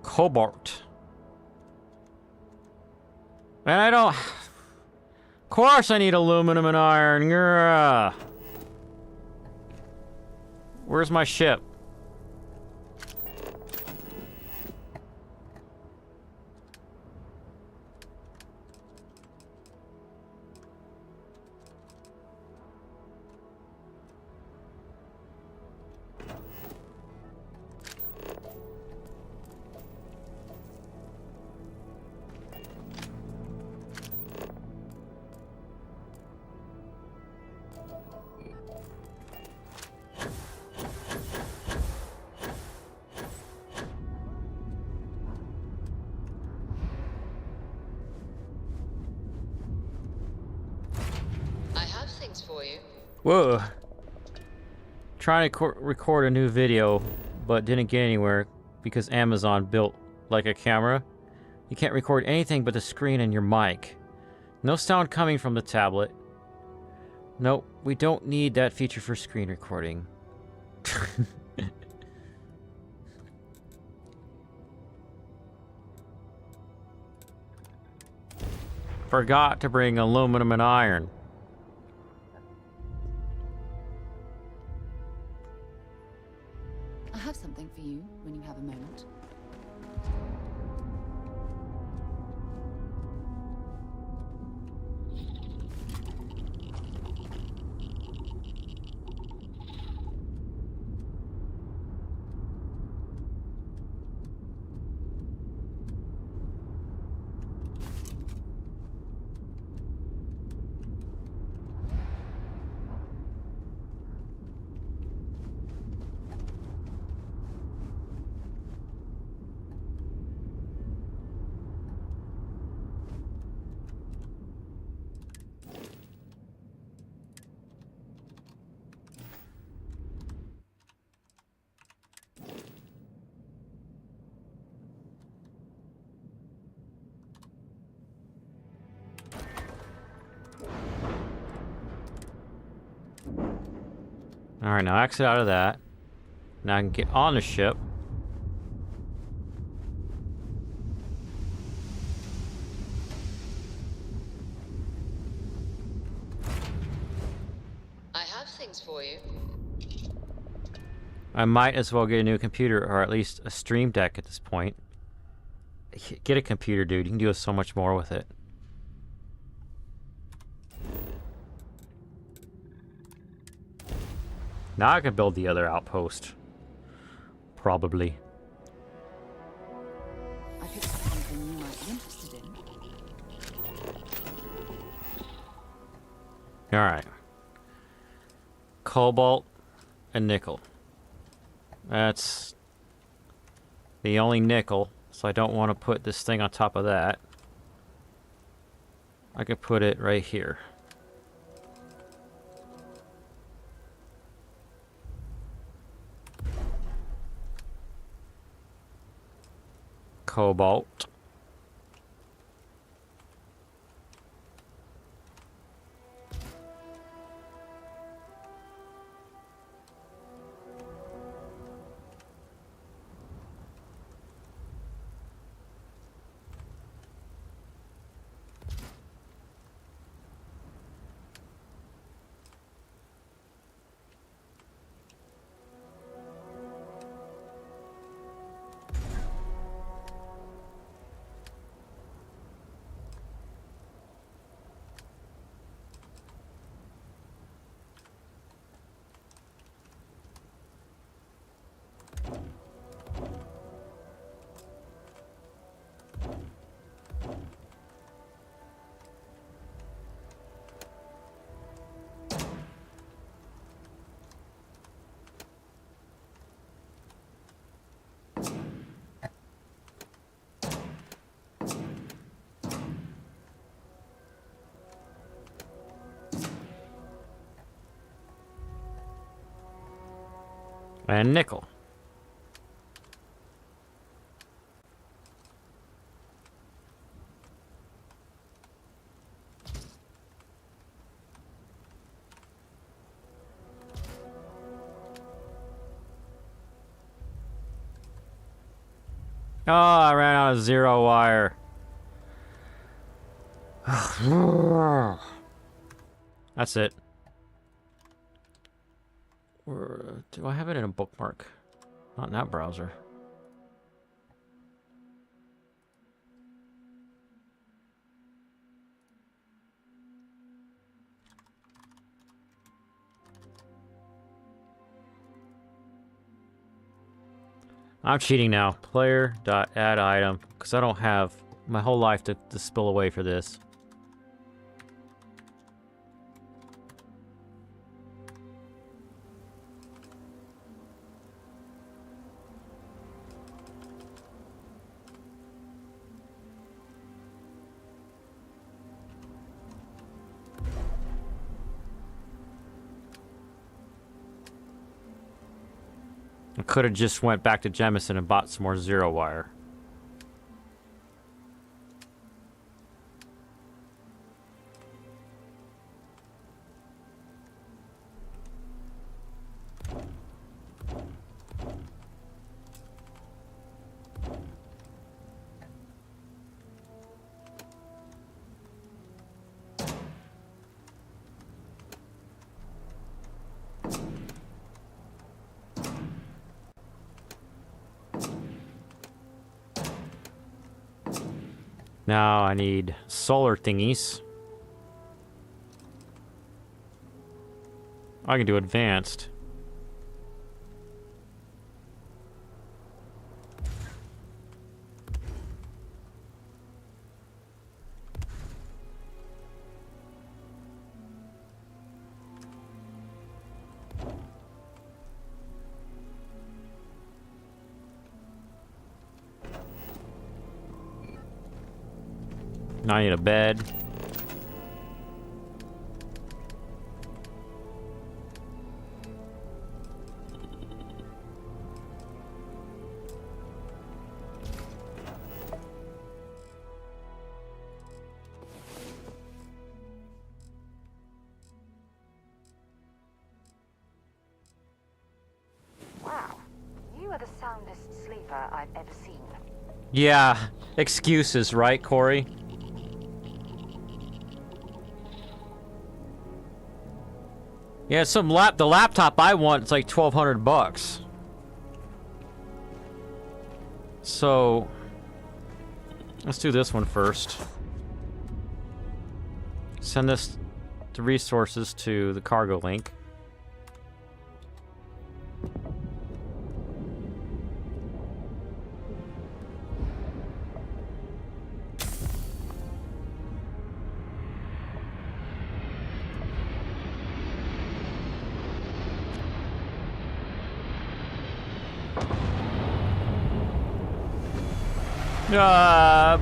Cobalt. Man, I don't... Of course I need aluminum and iron. Grr. Where's my ship? For you. Whoa. Trying to record a new video, but didn't get anywhere because Amazon built like a camera. You can't record anything but the screen and your mic. No sound coming from the tablet. Nope, we don't need that feature for screen recording. Forgot to bring aluminum and iron. I have something for you when you have a moment. Alright, now exit out of that. Now I can get on the ship. I have things for you. I might as well get a new computer, or at least a stream deck at this point. Get a computer, dude. You can do so much more with it. Now I can build the other outpost. Probably. I picked up something you might be interested in. Alright. Cobalt and nickel. That's the only nickel, so I don't want to put this thing on top of that. I could put it right here. Cobalt. And nickel. Oh, I ran out of zero wire. That's it. Do I have it in a bookmark? Not in that browser. I'm cheating now. Player.add item. Because I don't have my whole life to spill away for this. I could have just went back to Jemison and bought some more zero wire. Now I need solar thingies. I can do advanced. Now I need a bed. Wow, you are the soundest sleeper I've ever seen. Yeah, excuses, right, Corey? Yeah, the laptop I want is like $1,200. So let's do this one first. Send this the resources to the cargo link.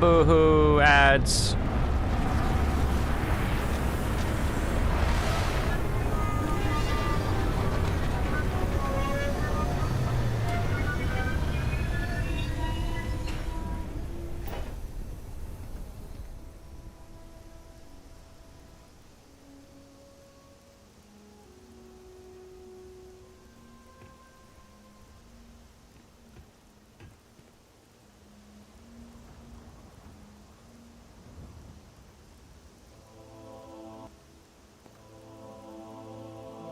Boo-hoo, ads.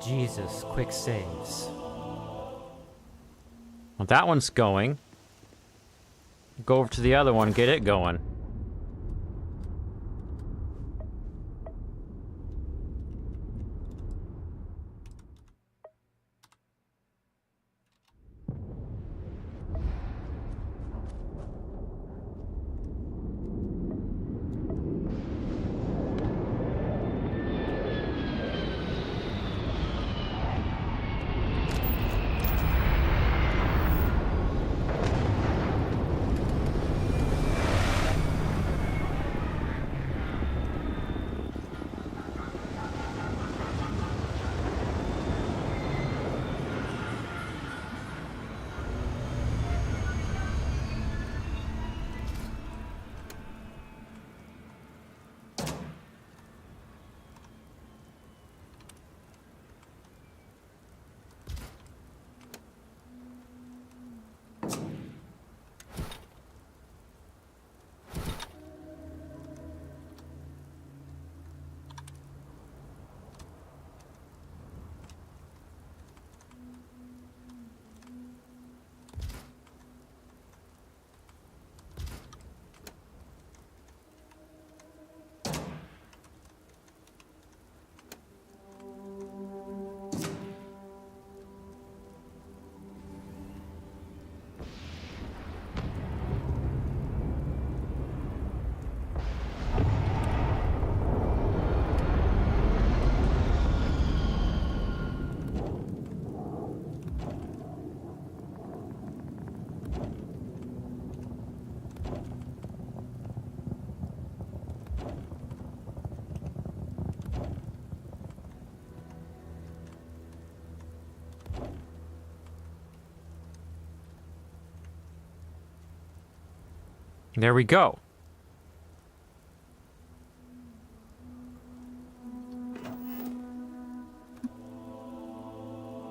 Jesus, quick saves. Well, that one's going. Go over to the other one, get it going. There we go.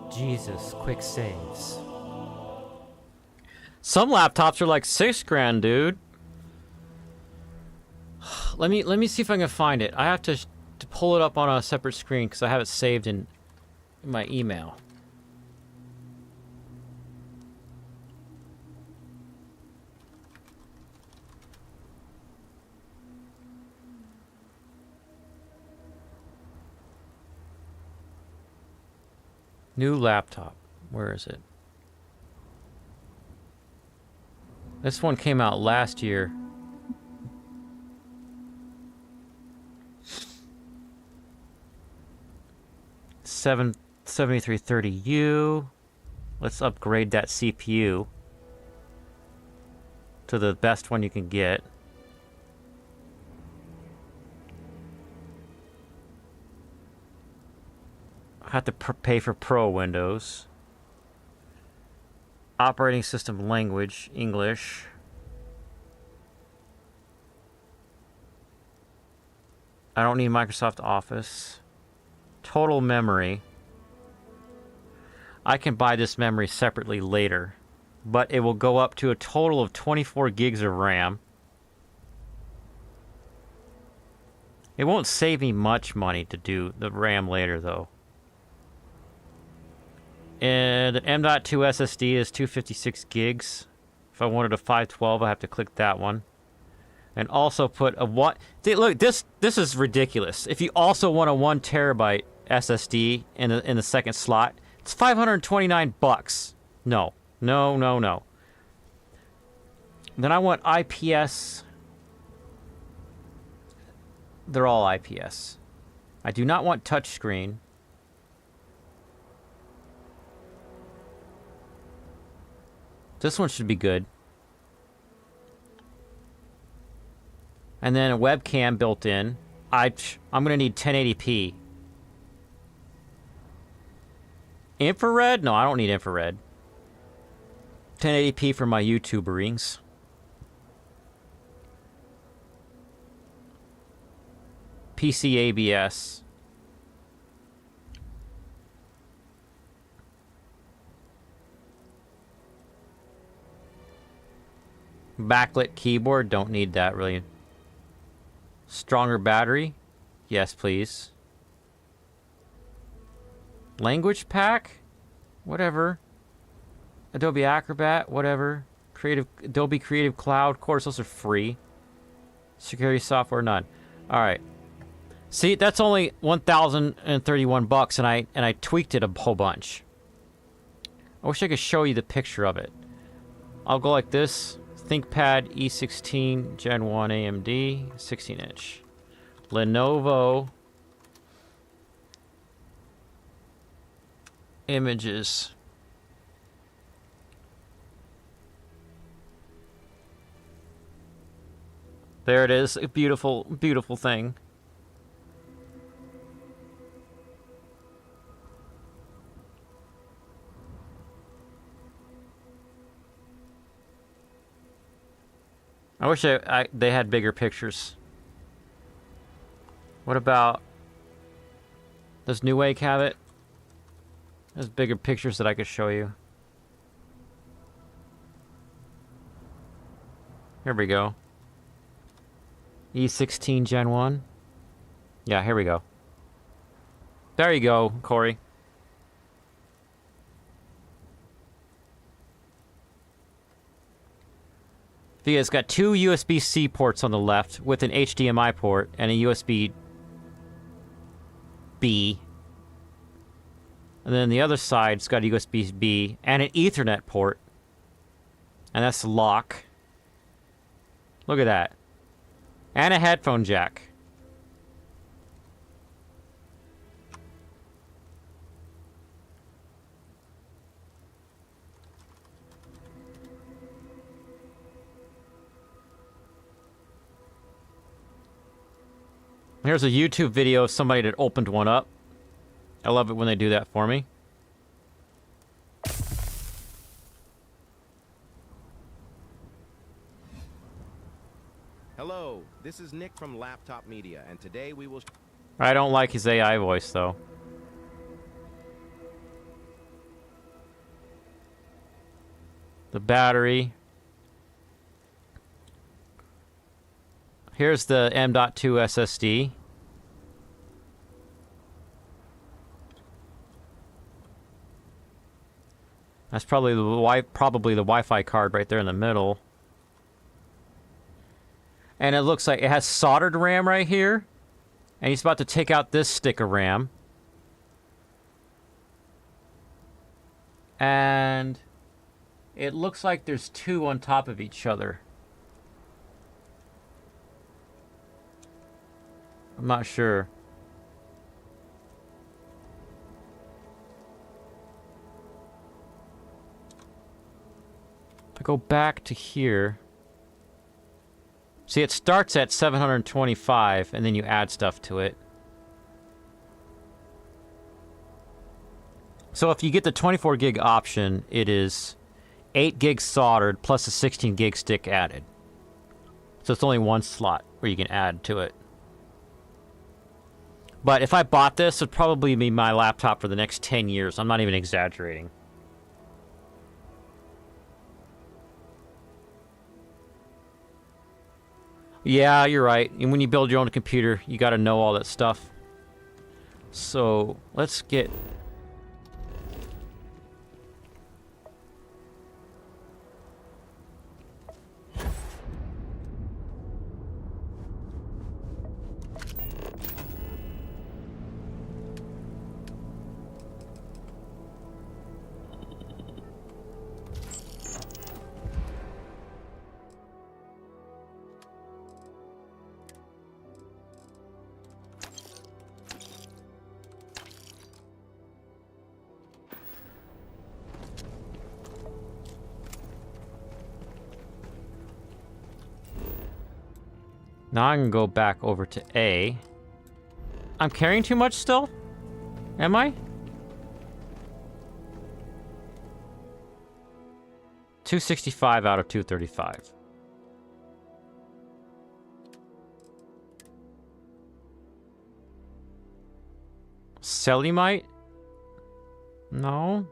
Jesus, quick saves. Some laptops are like $6,000, dude. Let me see if I can find it. I have to pull it up on a separate screen because I have it saved in my email. New laptop. Where is it? This one came out last year. Seven 7330U. Let's upgrade that CPU to the best one you can get. I have to pay for Pro Windows. Operating system language, English. I don't need Microsoft Office. Total memory. I can buy this memory separately later, but it will go up to a total of 24 gigs of RAM. It won't save me much money to do the RAM later, though. And the M.2 SSD is 256 gigs. If I wanted a 512, I have to click that one. And also put a what? Look, this is ridiculous. If you also want a 1 terabyte SSD in the second slot, it's $529. No. Then I want IPS. They're all IPS. I do not want touchscreen. This one should be good. And then a webcam built in. I'm going to need 1080p. Infrared? No, I don't need infrared. 1080p for my YouTuberings. PC ABS. Backlit keyboard, don't need that really. Stronger battery? Yes, please. Language pack? Whatever. Adobe Acrobat? Whatever. Adobe Creative Cloud? Of course, those are free. Security software? None. Alright. See, that's only $1,031 and I tweaked it a whole bunch. I wish I could show you the picture of it. I'll go like this. ThinkPad E16 Gen 1 AMD, 16-inch. Lenovo. Images. There it is. A beautiful, beautiful thing. I wish they had bigger pictures. What about... Does Newegg have it? There's bigger pictures that I could show you. Here we go. E16 Gen 1. Yeah, here we go. There you go, Corey. It's got two USB-C ports on the left with an HDMI port and a USB-B. And then the other side's got a USB-B and an Ethernet port. And that's the lock. Look at that. And a headphone jack. Here's a YouTube video of somebody that opened one up. I love it when they do that for me. Hello, this is Nick from Laptop Media, and today we will... I don't like his AI voice, though. The battery. Here's the M.2 SSD. That's probably the Wi-Fi card right there in the middle. And it looks like it has soldered RAM right here. And he's about to take out this stick of RAM. And it looks like there's two on top of each other. I'm not sure. If I go back to here. See, it starts at 725, and then you add stuff to it. So if you get the 24 gig option, it is 8 gigs soldered plus a 16 gig stick added. So it's only one slot where you can add to it. But if I bought this, it'd probably be my laptop for the next 10 years. I'm not even exaggerating. Yeah, you're right. And when you build your own computer, you got to know all that stuff. So, let's get... Now I can go back over to A. I'm carrying too much still? Am I? 265 out of 235. Selimite? No.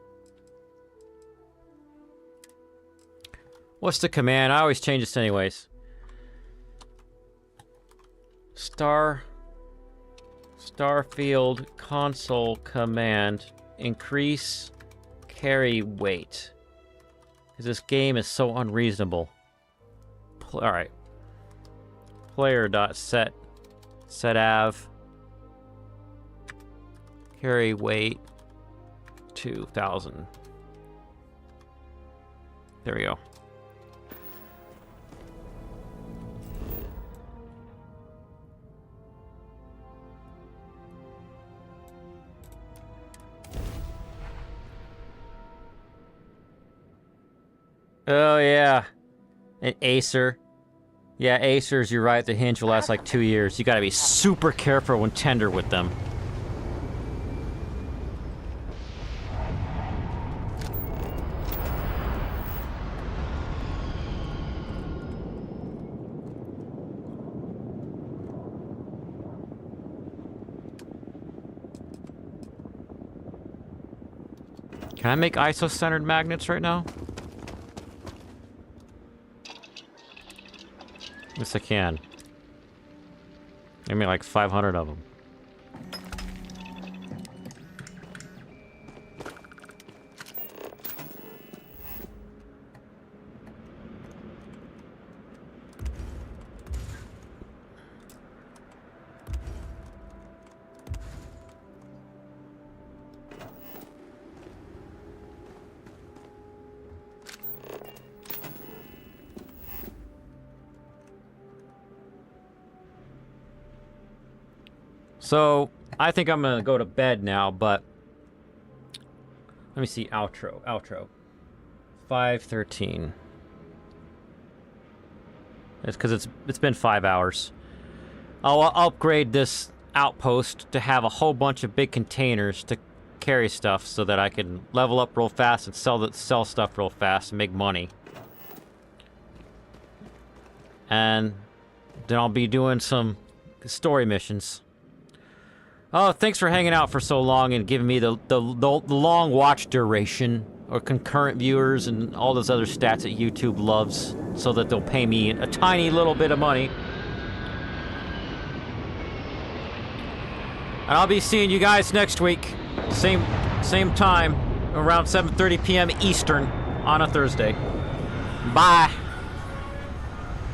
What's the command? I always change this anyways. Starfield console command, increase carry weight. Because this game is so unreasonable. Alright. Player.set av carry weight 2000. There we go. Oh, yeah. An Acer. Yeah, Acers, you're right. The hinge will last like 2 years. You gotta be super careful when tender with them. Can I make ISO-centered magnets right now? Yes, I can. Give me like 500 of them. So, I think I'm gonna go to bed now, but... Let me see, outro. 5:13. It's because it's been 5 hours. I'll upgrade this outpost to have a whole bunch of big containers to carry stuff so that I can level up real fast and sell stuff real fast and make money. And then I'll be doing some story missions. Oh, thanks for hanging out for so long and giving me the long watch duration or concurrent viewers and all those other stats that YouTube loves so that they'll pay me a tiny little bit of money. And I'll be seeing you guys next week. Same time, around 7:30 p.m. Eastern on a Thursday. Bye.